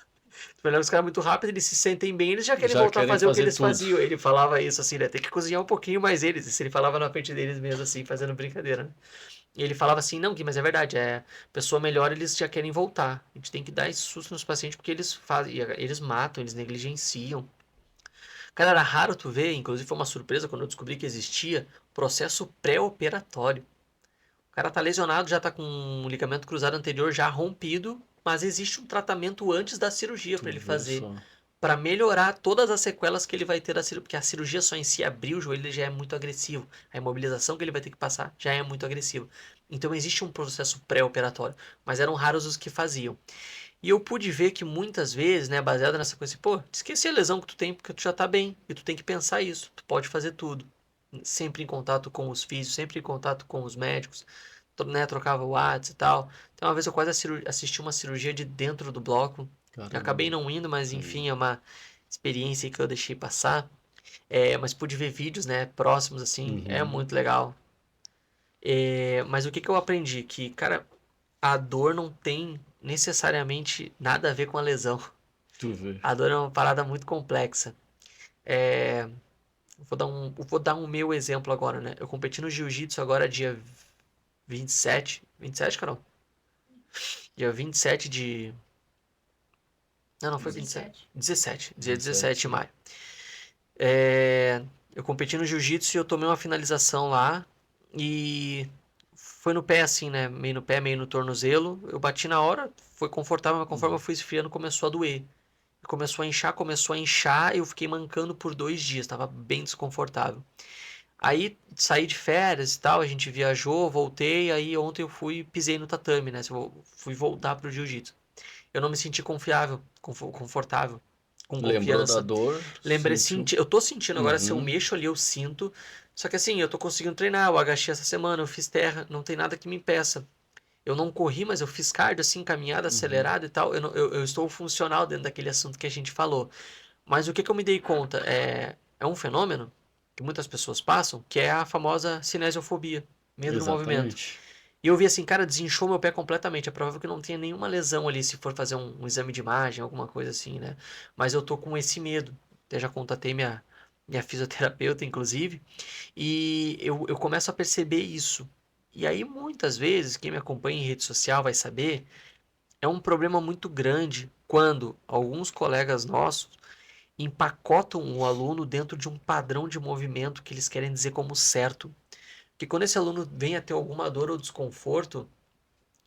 Tu melhora os caras muito rápido, eles se sentem bem, eles já querem Já voltar a querem fazer o que fazer eles tudo. faziam. Ele falava isso assim, né? Tem que cozinhar um pouquinho mais eles. Isso ele falava na frente deles mesmo, assim, fazendo brincadeira, né? E ele falava assim, não, Gui, mas é verdade, pessoa melhor, eles já querem voltar. A gente tem que dar esse susto nos pacientes porque eles fazem, eles matam, eles negligenciam. Cara, era raro tu ver, inclusive foi uma surpresa quando eu descobri que existia processo pré-operatório. O cara tá lesionado, já tá com um ligamento cruzado anterior já rompido, mas existe um tratamento antes da cirurgia Tu para ele vê fazer, só. para melhorar todas as sequelas que ele vai ter da cirurgia, porque a cirurgia só em si abrir o joelho ele já é muito agressivo. A imobilização que ele vai ter que passar já é muito agressiva. Então existe um processo pré-operatório, mas eram raros os que faziam. E eu pude ver que muitas vezes, né, baseado nessa coisa assim, pô, esqueci a lesão que tu tem porque tu já tá bem, e tu tem que pensar isso, tu pode fazer tudo. Sempre em contato com os físicos, sempre em contato com os médicos, né, trocava o WhatsApp e tal. Então, uma vez eu quase assisti uma cirurgia de dentro do bloco. Acabei Caramba. não indo, mas Sim. enfim, é uma experiência que eu deixei passar. Mas pude ver vídeos, né, próximos, assim, é Uhum. muito legal. Mas o que que eu aprendi? Que, cara, a dor não tem necessariamente nada a ver com a lesão. Tu vê. A dor é uma parada muito complexa. É, vou dar um meu exemplo agora, né? Eu competi no jiu-jitsu agora dia 27. 27, Carol? Dia 27 de. Não, não foi 27. 17. 17. Dia 17 de 27. maio. Eu competi no jiu-jitsu e eu tomei uma finalização lá. E foi no pé, assim, né? Meio no pé, meio no tornozelo. Eu bati na hora, foi confortável, mas conforme eu Uhum. fui esfriando, começou a doer. Começou a inchar, eu fiquei mancando por 2 dias, tava bem desconfortável. Aí saí de férias e tal, a gente viajou, voltei, aí ontem eu fui, pisei no tatame, né? Fui voltar pro jiu-jitsu. Eu não me senti confiável, confortável, com Lembrou da confiança. dor, Lembrei, sentiu. eu tô sentindo agora, se eu Uhum. mexo ali, eu sinto. Só que assim, eu tô conseguindo treinar, eu agachei essa semana, eu fiz terra, não tem nada que me impeça. Eu não corri, mas eu fiz cardio, assim, caminhada Uhum. acelerada e tal. Eu estou funcional dentro daquele assunto que a gente falou. Mas o que que eu me dei conta? É um fenômeno que muitas pessoas passam, que é a famosa cinesiofobia, medo do movimento. Exatamente. E eu vi assim, cara, desinchou meu pé completamente. É provável que não tenha nenhuma lesão ali se for fazer um exame de imagem, alguma coisa assim, né? Mas eu tô com esse medo. Até já contatei minha fisioterapeuta, inclusive, e eu começo a perceber isso. E aí, muitas vezes, quem me acompanha em rede social vai saber, é um problema muito grande quando alguns colegas nossos empacotam o aluno dentro de um padrão de movimento que eles querem dizer como certo. Porque quando esse aluno vem a ter alguma dor ou desconforto,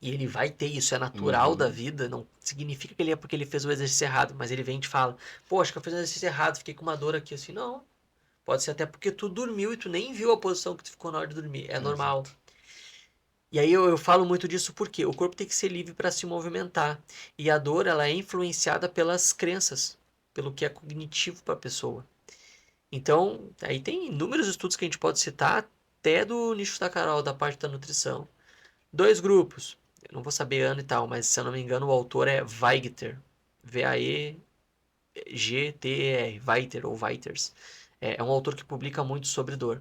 e ele vai ter isso, é natural da Uhum. vida, não significa que ele é porque ele fez o exercício errado, mas ele vem e te fala, pô, acho que eu fiz o exercício errado, fiquei com uma dor aqui, assim, não, pode ser até porque tu dormiu e tu nem viu a posição que tu ficou na hora de dormir, é normal. Exato. E aí eu falo muito disso porque o corpo tem que ser livre para se movimentar, e a dor, ela é influenciada pelas crenças, pelo que é cognitivo para a pessoa. Então, aí tem inúmeros estudos que a gente pode citar, até do nicho da Carol, da parte da nutrição. Dois grupos, eu não vou saber ano e tal, mas se eu não me engano o autor é Weigter, Vaegter, Weiter ou Weiters. É um autor que publica muito sobre dor.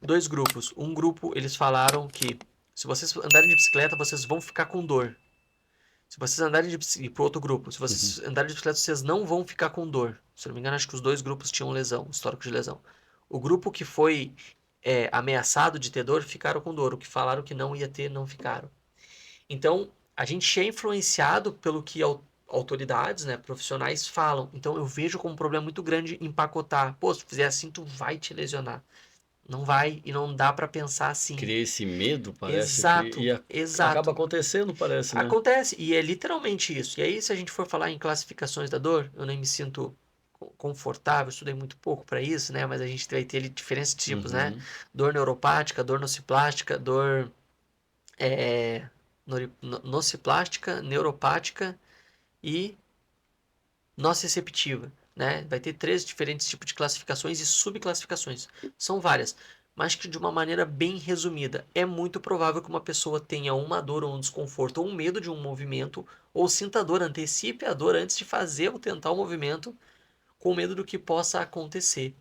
Dois grupos. Um grupo, eles falaram que se vocês andarem de bicicleta, vocês vão ficar com dor. Se vocês andarem de bicicleta, e pro outro grupo, se Uhum. vocês andarem de bicicleta, vocês não vão ficar com dor. Se eu não me engano, acho que os dois grupos tinham lesão, histórico de lesão. O grupo que foi ameaçado de ter dor, ficaram com dor. O que falaram que não ia ter, não ficaram. Então, a gente é influenciado pelo que autoridades, né, profissionais falam. Então, eu vejo como um problema muito grande empacotar. Pô, se tu fizer assim, tu vai te lesionar. Não vai e não dá pra pensar assim. Cria esse medo, parece que. Exato, Acaba exato. acontecendo, parece, né? Acontece, e é literalmente isso. E aí, se a gente for falar em classificações da dor, eu nem me sinto confortável, estudei muito pouco para isso, né? Mas a gente vai ter ali diferentes tipos, né? Uhum. Dor neuropática, dor nociplástica, dor é, nociplástica, neuropática e nociceptiva, né? Vai ter 3 diferentes tipos de classificações e subclassificações. São várias, mas que de uma maneira bem resumida. É muito provável que uma pessoa tenha uma dor ou um desconforto ou um medo de um movimento, ou sinta dor, antecipe a dor antes de fazer ou tentar o movimento, com medo do que possa acontecer.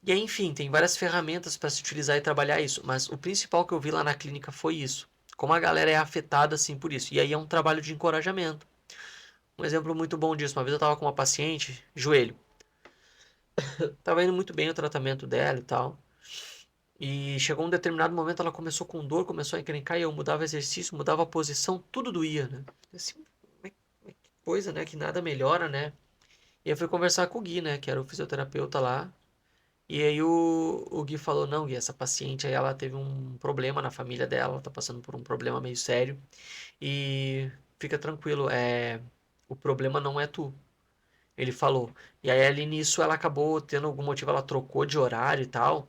E aí, enfim, tem várias ferramentas para se utilizar e trabalhar isso, mas o principal que eu vi lá na clínica foi isso. Como a galera é afetada assim por isso. E aí é um trabalho de encorajamento. Um exemplo muito bom disso, uma vez eu estava com uma paciente, joelho. Tava indo muito bem o tratamento dela e tal. E chegou um determinado momento, ela começou com dor, começou a encrencar, e eu mudava exercício, mudava a posição, tudo doía, né? Assim, que coisa, né? Que nada melhora, né? E eu fui conversar com o Gui, né? Que era o fisioterapeuta lá. E aí o Gui falou, não, Gui, essa paciente aí, ela teve um problema na família dela, ela tá passando por um problema meio sério. E fica tranquilo, o problema não é tu. Ele falou. E aí ali nisso ela acabou tendo algum motivo, ela trocou de horário e tal.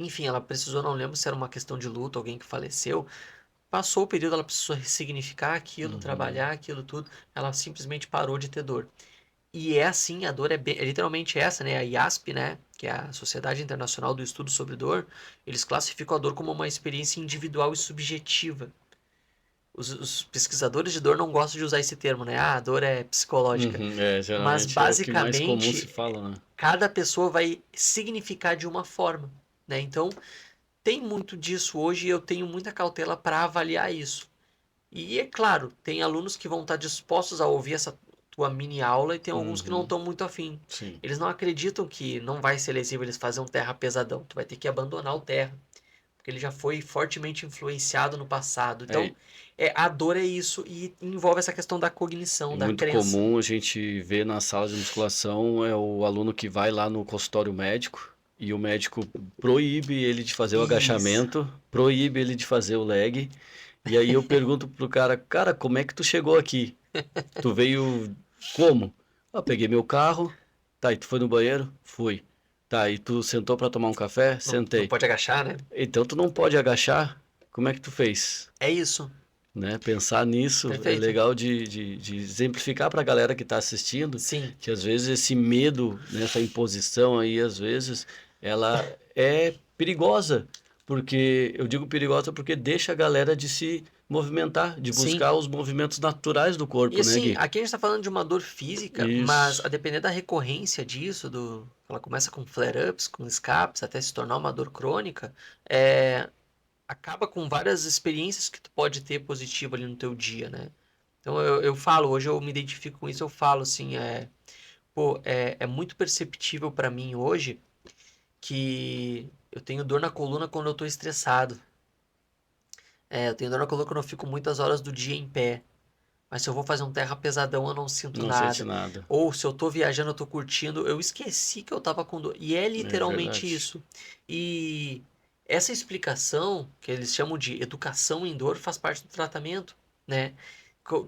Enfim, ela precisou, não lembro se era uma questão de luto, alguém que faleceu. Passou o período, ela precisou ressignificar aquilo, Uhum. trabalhar aquilo tudo. Ela simplesmente parou de ter dor. E é assim, a dor é literalmente essa, né? A IASP, né? Que é a Sociedade Internacional do Estudo sobre Dor, eles classificam a dor como uma experiência individual e subjetiva. Os pesquisadores de dor não gostam de usar esse termo, né? Ah, a dor é psicológica. Uhum. Mas Geralmente é o que mais comum se basicamente fala, né? cada pessoa vai significar de uma forma, né? Então, tem muito disso hoje e eu tenho muita cautela para avaliar isso. E é claro, tem alunos que vão estar dispostos a ouvir essa tua mini aula e tem alguns que não Uhum. estão muito afim. Sim. Eles não acreditam que não vai ser lesivo eles fazerem um terra pesadão. Tu vai ter que abandonar o terra, porque ele já foi fortemente influenciado no passado. Então, É, a dor é isso e envolve essa questão da cognição, é da muito crença. comum a gente ver na sala de musculação é o aluno que vai lá no consultório médico e o médico proíbe ele de fazer o Isso. agachamento, proíbe ele de fazer o leg. E aí eu pergunto pro cara, como é que tu chegou aqui? Tu veio como? Ah, peguei meu carro. Tá, e tu foi no banheiro? Fui. Tá, e tu sentou pra tomar um café? Não, não Sentei. pode agachar, né? Então tu não pode agachar? Como é que tu fez? É isso. Né? Pensar nisso é Perfeito. legal de exemplificar para a galera que está assistindo Sim. que às vezes esse medo, né, essa imposição aí, às vezes, ela é perigosa. Porque eu digo perigosa porque deixa a galera de se movimentar, de Sim. buscar os movimentos naturais do E corpo, né, assim, Gui? aqui a gente está falando de uma dor física, mas Isso. a depender da recorrência disso, ela começa com flare-ups, com escapes, até se tornar uma dor crônica, acaba com várias experiências que tu pode ter positivo ali no teu dia, né? Então eu falo, hoje eu me identifico com isso, eu falo assim, é muito perceptível para mim hoje que eu tenho dor na coluna quando eu tô estressado. Eu tenho dor na coluna quando eu fico muitas horas do dia em pé. Mas se eu vou fazer um terra pesadão, eu não sinto Não sente nada. nada. Ou se eu tô viajando, eu tô curtindo, eu esqueci que eu tava com dor. E é É literalmente verdade. isso. E essa explicação, que eles chamam de educação em dor, faz parte do tratamento, né?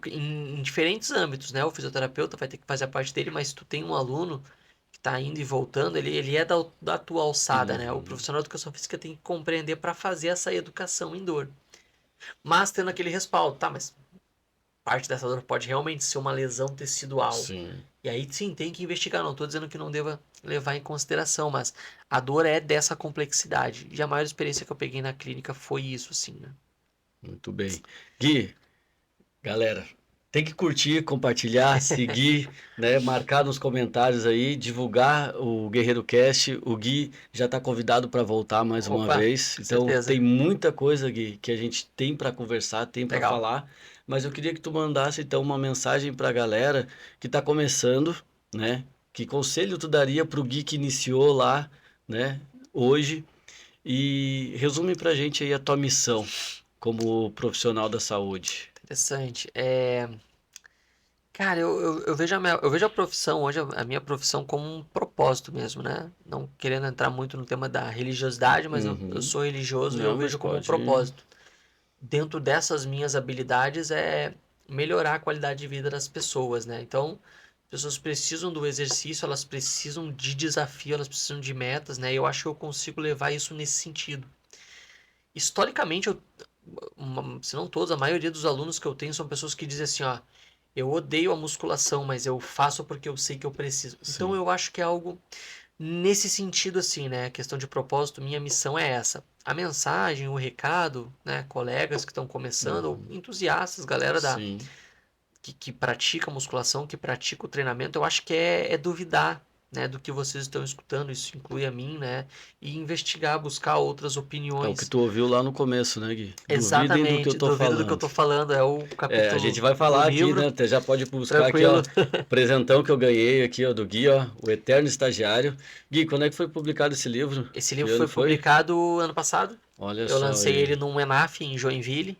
Em diferentes âmbitos, né? O fisioterapeuta vai ter que fazer a parte dele, mas se tu tem um aluno que tá indo e voltando, ele é da tua alçada, né? O Uhum. profissional de educação física tem que compreender para fazer essa educação em dor. Mas tendo aquele respaldo, tá? Mas parte dessa dor pode realmente ser uma lesão tecidual. Sim. E aí sim tem que investigar. Não estou dizendo que não deva levar em consideração, mas a dor é dessa complexidade. E a maior experiência que eu peguei na clínica foi isso, assim, né? Muito bem. Gui, galera, tem que curtir, compartilhar, seguir, né, marcar nos comentários aí, divulgar o Guerreiro Cast. O Gui já está convidado para voltar mais uma Opa, vez. com Então tem certeza. muita coisa, Gui, que a gente tem para conversar, tem para Legal. falar. Mas eu queria que tu mandasse então uma mensagem para a galera que está começando, né? Que conselho tu daria para o Gui que iniciou lá, né, hoje? E resume para a gente aí a tua missão como profissional da saúde. Interessante. Cara, eu vejo a profissão hoje, a minha profissão, como um propósito mesmo, né? Não querendo entrar muito no tema da religiosidade, mas eu Uhum. sou religioso e eu Não, mas vejo como um pode. propósito. Dentro dessas minhas habilidades é melhorar a qualidade de vida das pessoas, né? Então, as pessoas precisam do exercício, elas precisam de desafio, elas precisam de metas, né? E eu acho que eu consigo levar isso nesse sentido. Historicamente, se não todos, a maioria dos alunos que eu tenho são pessoas que dizem assim, ó, eu odeio a musculação, mas eu faço porque eu sei que eu preciso. Então Sim. eu acho que é algo nesse sentido assim, né? A questão de propósito, minha missão é essa. A mensagem, o recado, né? Colegas que estão começando, ou Uhum. entusiastas, galera Sim. que pratica musculação, que pratica o treinamento, eu acho que é duvidar, né, do que vocês estão escutando, isso inclui a mim, né, e investigar, buscar outras É o que opiniões. tu ouviu lá no começo, né, Gui? Duvidem do que eu Exatamente, tô duvida do que eu falando. tô falando, é o É, a capítulo gente vai do falar aqui, né? livro, Até já pode buscar aqui, tranquilo. ó, presentão que eu ganhei aqui, ó, do Gui, ó, O Eterno Estagiário. Gui, quando é que foi publicado esse livro? Esse Que livro ano foi foi? publicado ano passado, Olha eu só lancei ele aí. num ENAF em Joinville,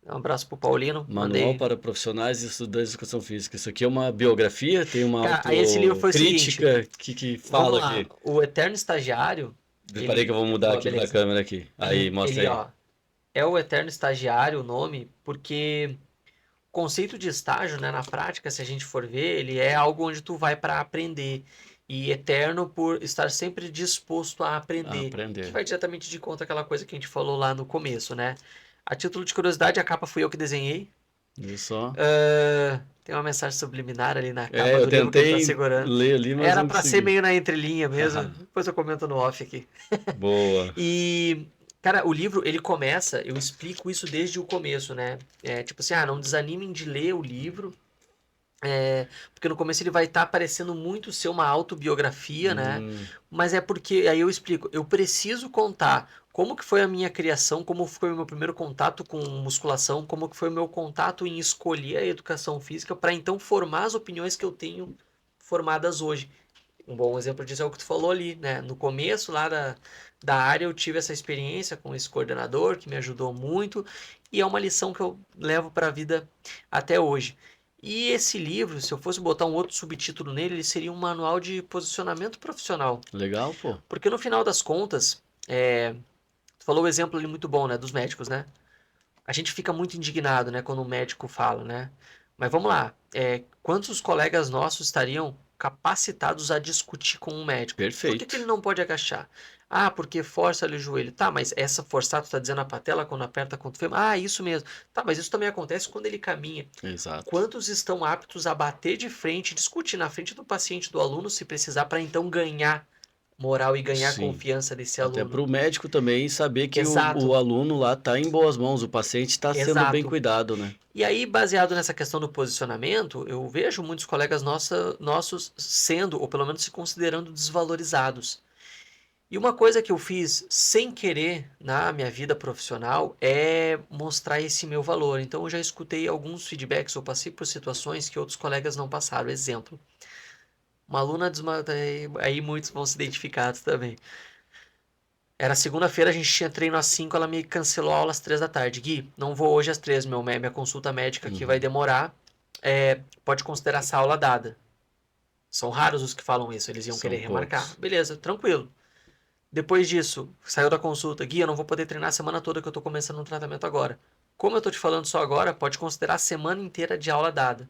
um abraço pro Paulino, Manual mandei. para Profissionais e Estudantes de Educação Física. Isso aqui é uma biografia? Tem uma Cara, aí esse livro foi o seguinte, autocrítica? Que vamos fala lá, aqui? o Eterno Estagiário, Parei que eu vou mudar aqui pra beleza, câmera aqui. Aí, mostra ele, aí. ó, é o eterno estagiário o nome, porque o conceito de estágio, né, na prática, se a gente for ver, ele é algo onde tu vai para aprender. E eterno por estar sempre disposto a Ah, aprender, que aprender. vai diretamente de conta aquela coisa que a gente falou lá no começo, né? A título de curiosidade, a capa fui eu que desenhei. Viu só? Tem uma mensagem subliminar ali na É, capa eu do livro que ele tá tentei segurando. ler ali, mas Era não para ser consegui. meio na entrelinha mesmo. Depois eu comento no off aqui. Boa. E, cara, o livro, ele começa, eu explico isso desde o começo, né? É, tipo assim, não desanimem de ler o livro, porque no começo ele vai estar parecendo muito ser uma autobiografia, né? Hum, Mas é porque, aí eu explico, eu preciso contar como que foi a minha criação, como foi o meu primeiro contato com musculação, como que foi o meu contato em escolher a educação física, para então formar as opiniões que eu tenho formadas hoje. Um bom exemplo disso é o que tu falou ali, né? No começo lá da área eu tive essa experiência com esse coordenador que me ajudou muito e é uma lição que eu levo para a vida até hoje. E esse livro, se eu fosse botar um outro subtítulo nele, ele seria um manual de posicionamento profissional. legal, pô. Porque no final das contas, tu falou o exemplo ali muito bom, né, dos médicos, né? A gente fica muito indignado, né, quando um médico fala, né? Mas vamos lá, quantos colegas nossos estariam capacitados a discutir com um médico? Por que ele Perfeito. não pode agachar? Ah, porque força ali o joelho. Tá, mas essa forçar, tu tá dizendo a patela quando aperta contra o fêmur? Ah, isso mesmo. Tá, mas isso também acontece quando ele caminha. Exato. Quantos estão aptos a bater de frente, discutir na frente do paciente, do aluno, se precisar, para então ganhar moral e ganhar Sim. confiança desse Até aluno? para o médico também saber que o Exato, aluno lá está em boas mãos, o paciente está sendo bem exato. cuidado, né? E aí, baseado nessa questão do posicionamento, eu vejo muitos colegas nossos sendo, ou pelo menos se considerando desvalorizados. E uma coisa que eu fiz sem querer na minha vida profissional é mostrar esse meu valor. Então, eu já escutei alguns feedbacks, eu passei por situações que outros colegas não passaram. Exemplo, uma aluna aí muitos vão se identificar também. Era segunda-feira, a gente tinha treino às 5, ela me cancelou a aula às 3 da tarde. Gui, não vou hoje às 3, minha consulta médica aqui vai Uhum. demorar. Pode considerar essa aula dada. São raros os que falam isso, eles iam querer São remarcar. poucos. Beleza, tranquilo. Depois disso, saiu da consulta. Gui, eu não vou poder treinar a semana toda que eu tô começando um tratamento agora. Como eu tô te falando só agora, pode considerar a semana inteira de aula dada.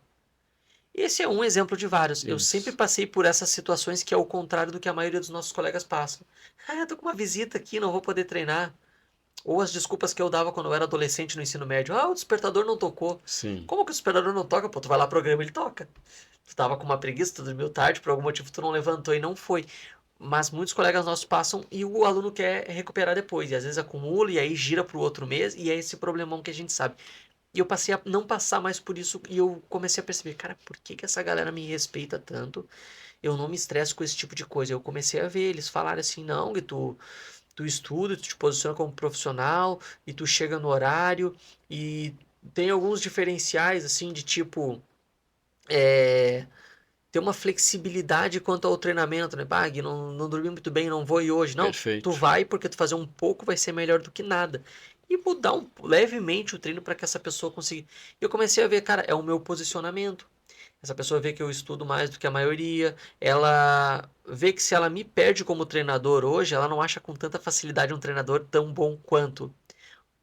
Esse é um exemplo de vários. Eu sempre Isso. passei por essas situações que é o contrário do que a maioria dos nossos colegas passam. Ah, eu tô com uma visita aqui, não vou poder treinar. Ou as desculpas que eu dava quando eu era adolescente no ensino médio. Ah, o despertador não tocou. Sim. Como que o despertador não toca? Pô, tu vai lá, programa, ele toca. Tu tava com uma preguiça, tu dormiu tarde, por algum motivo tu não levantou e não foi. Mas muitos colegas nossos passam e o aluno quer recuperar depois. E às vezes acumula e aí gira pro outro mês e é esse problemão que a gente sabe. E eu passei a não passar mais por isso e eu comecei a perceber, cara, por que que essa galera me respeita tanto? Eu não me estresso com esse tipo de coisa. Eu comecei a ver eles falarem assim, não, que tu estuda, tu te posiciona como profissional e tu chega no horário e tem alguns diferenciais assim de tipo é, ter uma flexibilidade quanto ao treinamento, né? Bag, não dormi muito bem, não vou ir hoje. Não, tu Perfeito. vai porque tu fazer um pouco vai ser melhor do que nada. E mudar levemente o treino para que essa pessoa consiga. Eu comecei a ver, cara, é o meu posicionamento. Essa pessoa vê que eu estudo mais do que a maioria. Ela vê que se ela me perde como treinador hoje, ela não acha com tanta facilidade um treinador tão bom quanto.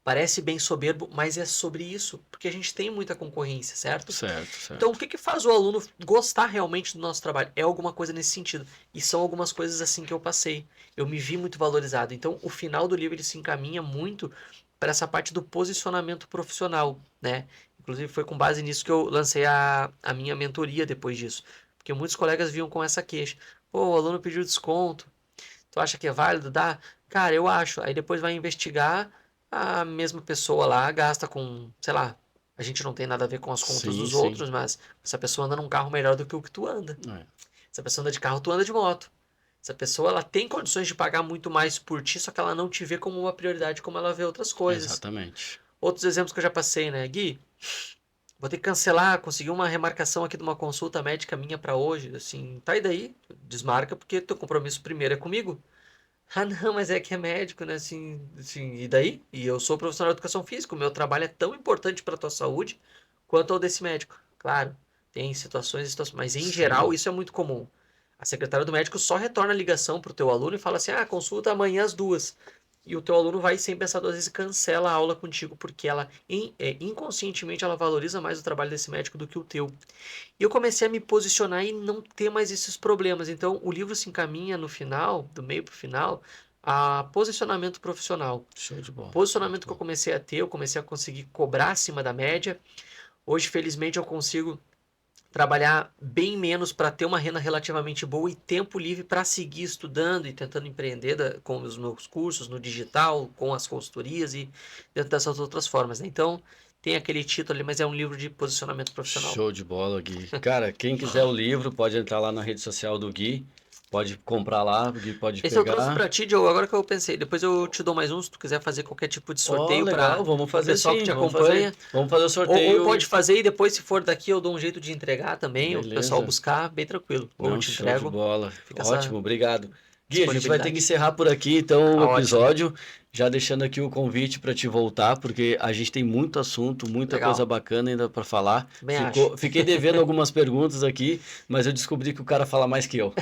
Parece bem soberbo, mas é sobre isso, porque a gente tem muita concorrência, certo? Certo, Então, o certo. que que faz o aluno gostar realmente do nosso trabalho? É alguma coisa nesse sentido. E são algumas coisas assim que eu passei. Eu me vi muito valorizado. Então, o final do livro ele se encaminha muito para essa parte do posicionamento profissional, né? Inclusive foi com base nisso que eu lancei a minha mentoria depois disso. Porque muitos colegas vinham com essa queixa. Pô, o aluno pediu desconto. Tu acha que é válido? Dá? Cara, eu acho. Aí depois vai investigar, a mesma pessoa lá gasta com, sei lá, a gente não tem nada a ver com as contas Sim, dos sim. outros, mas essa pessoa anda num carro melhor do que o que tu anda. É, Essa pessoa anda de carro, tu anda de moto. Essa pessoa, ela tem condições de pagar muito mais por ti, só que ela não te vê como uma prioridade como ela vê outras coisas. exatamente. Outros exemplos que eu já passei, né? Gui, vou ter que cancelar, conseguir uma remarcação aqui de uma consulta médica minha pra hoje. Assim, tá, e daí? Desmarca porque teu compromisso primeiro é comigo. Ah, não, mas é que é médico, né? Assim, e daí? E eu sou profissional de educação física, o meu trabalho é tão importante para tua saúde quanto ao desse médico. Claro, tem situações e situações, mas em geral Sim. isso é muito comum. A secretária do médico só retorna a ligação pro teu aluno e fala assim: ah, consulta amanhã às 2. E o teu aluno vai sem pensar duas vezes e cancela a aula contigo, porque ela inconscientemente ela valoriza mais o trabalho desse médico do que o teu. E eu comecei a me posicionar e não ter mais esses problemas. Então, o livro se encaminha no final, do meio para o final, a posicionamento profissional. Show de O bola. Muito posicionamento que eu bom. comecei a ter, eu comecei a conseguir cobrar acima da média. Hoje, felizmente, eu consigo trabalhar bem menos para ter uma renda relativamente boa e tempo livre para seguir estudando e tentando empreender com os meus cursos no digital, com as consultorias e dentro dessas outras formas, né? Então, tem aquele título ali, mas é um livro de posicionamento profissional. Show de bola, Gui. Cara, quem quiser o livro, pode entrar lá na rede social do Gui, pode comprar lá, o Gui pode Esse eu trouxe pegar. pra ti, Joe, agora que eu pensei. Depois eu te dou mais um se tu quiser fazer qualquer tipo de Ó, sorteio legal, para vamos o fazer pessoal que sim, te vamos fazer. acompanha. Vamos fazer o Ou sorteio. pode fazer e depois, se for daqui, eu dou um jeito de entregar também. O pessoal Beleza. buscar, bem tranquilo. Ou eu Não, te show de entrego, bola. fica essa Ótimo, obrigado. Gui, a gente vai ter que disponibilidade. encerrar por aqui então o Tá ótimo. episódio, já deixando aqui o convite para te voltar, porque a gente tem muito assunto, muita coisa Legal. bacana ainda para falar. Bem acho. Fiquei devendo algumas perguntas aqui, mas eu descobri que o cara fala mais que eu.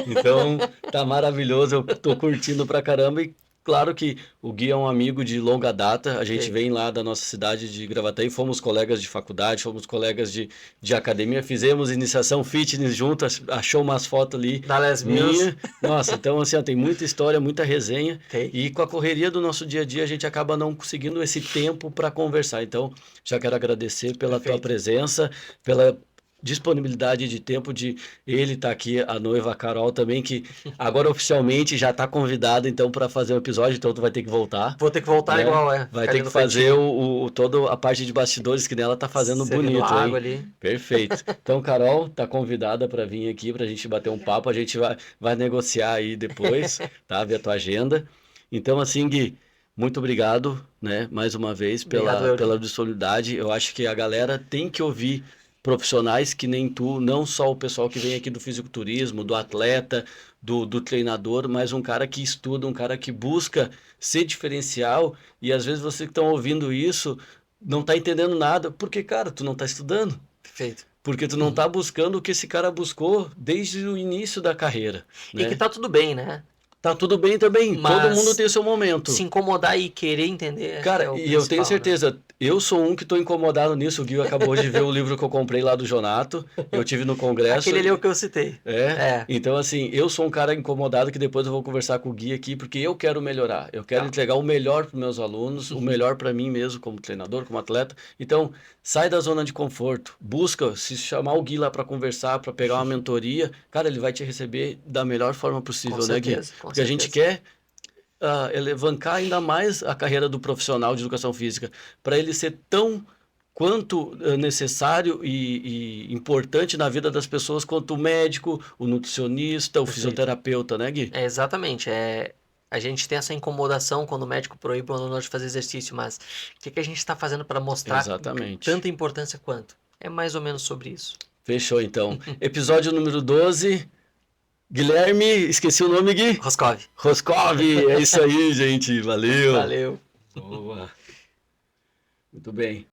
Então, tá maravilhoso, eu tô curtindo pra caramba e claro que o Gui é um amigo de longa data, a gente Ok. vem lá da nossa cidade de Gravataí, fomos colegas de faculdade, fomos colegas de academia, fizemos iniciação fitness juntas, achou umas fotos ali Dallas Mills. minha. Nossa, então assim, ó, tem muita história, muita resenha Tem. e com a correria do nosso dia a dia a gente acaba não conseguindo esse tempo para conversar. Então, já quero agradecer pela tua Perfeito. presença, pela disponibilidade de tempo de ele estar aqui, a noiva Carol também, que agora oficialmente já está convidada então para fazer um episódio, então tu vai ter que voltar, Vou ter que voltar né? igual, é. Vai Ficar ter ali que no fazer cantinho, toda a parte de bastidores que nela tá fazendo servindo bonito, água hein? ali. Perfeito. Então, Carol, tá convidada para vir aqui para a gente bater um papo. A gente vai negociar aí depois, tá? Ver a tua agenda. Então, assim, Gui, muito obrigado, né? Mais uma vez Obrigado, pela Eury. disponibilidade. Eu acho que a galera tem que ouvir profissionais que nem tu, não só o pessoal que vem aqui do fisiculturismo, do atleta, do treinador, mas um cara que estuda, um cara que busca ser diferencial. E às vezes você que estão ouvindo isso não tá entendendo nada, porque, cara, tu não tá estudando. Perfeito. Porque tu não tá buscando o que esse cara buscou desde o início da carreira, E que né? tá tudo bem, né? Tá tudo bem também, todo mundo Mas tem o seu momento. se incomodar e querer entender Cara, é o e eu tenho principal, né? certeza, eu sou um que tô incomodado nisso. O Gui acabou de ver o livro que eu comprei lá do Jonato. Eu tive no congresso. Aquele ali é o que eu citei. É, É, então assim, eu sou um cara incomodado que depois eu vou conversar com o Gui aqui, porque eu quero melhorar, eu quero legal. entregar o melhor para meus alunos, o melhor para mim mesmo como treinador, como atleta. Então, sai da zona de conforto, busca se chamar o Gui lá para conversar, para pegar uma mentoria, cara, ele vai te receber da melhor forma Com possível, né, Gui? certeza, com Porque a gente certeza. quer alavancar ainda mais a carreira do profissional de educação física, para ele ser tão quanto necessário e importante na vida das pessoas quanto o médico, o nutricionista, o Perfeito. fisioterapeuta, né, Gui? É exatamente. A gente tem essa incomodação quando o médico proíbe o aluno de fazer exercício, mas o que a gente está fazendo para mostrar Exatamente. tanta importância quanto? É mais ou menos sobre isso. Fechou, então. Episódio número 12. Guilherme, esqueci o nome, Gui? Roscov. Roscov, é isso aí, gente. Valeu. Valeu. Boa. Muito bem.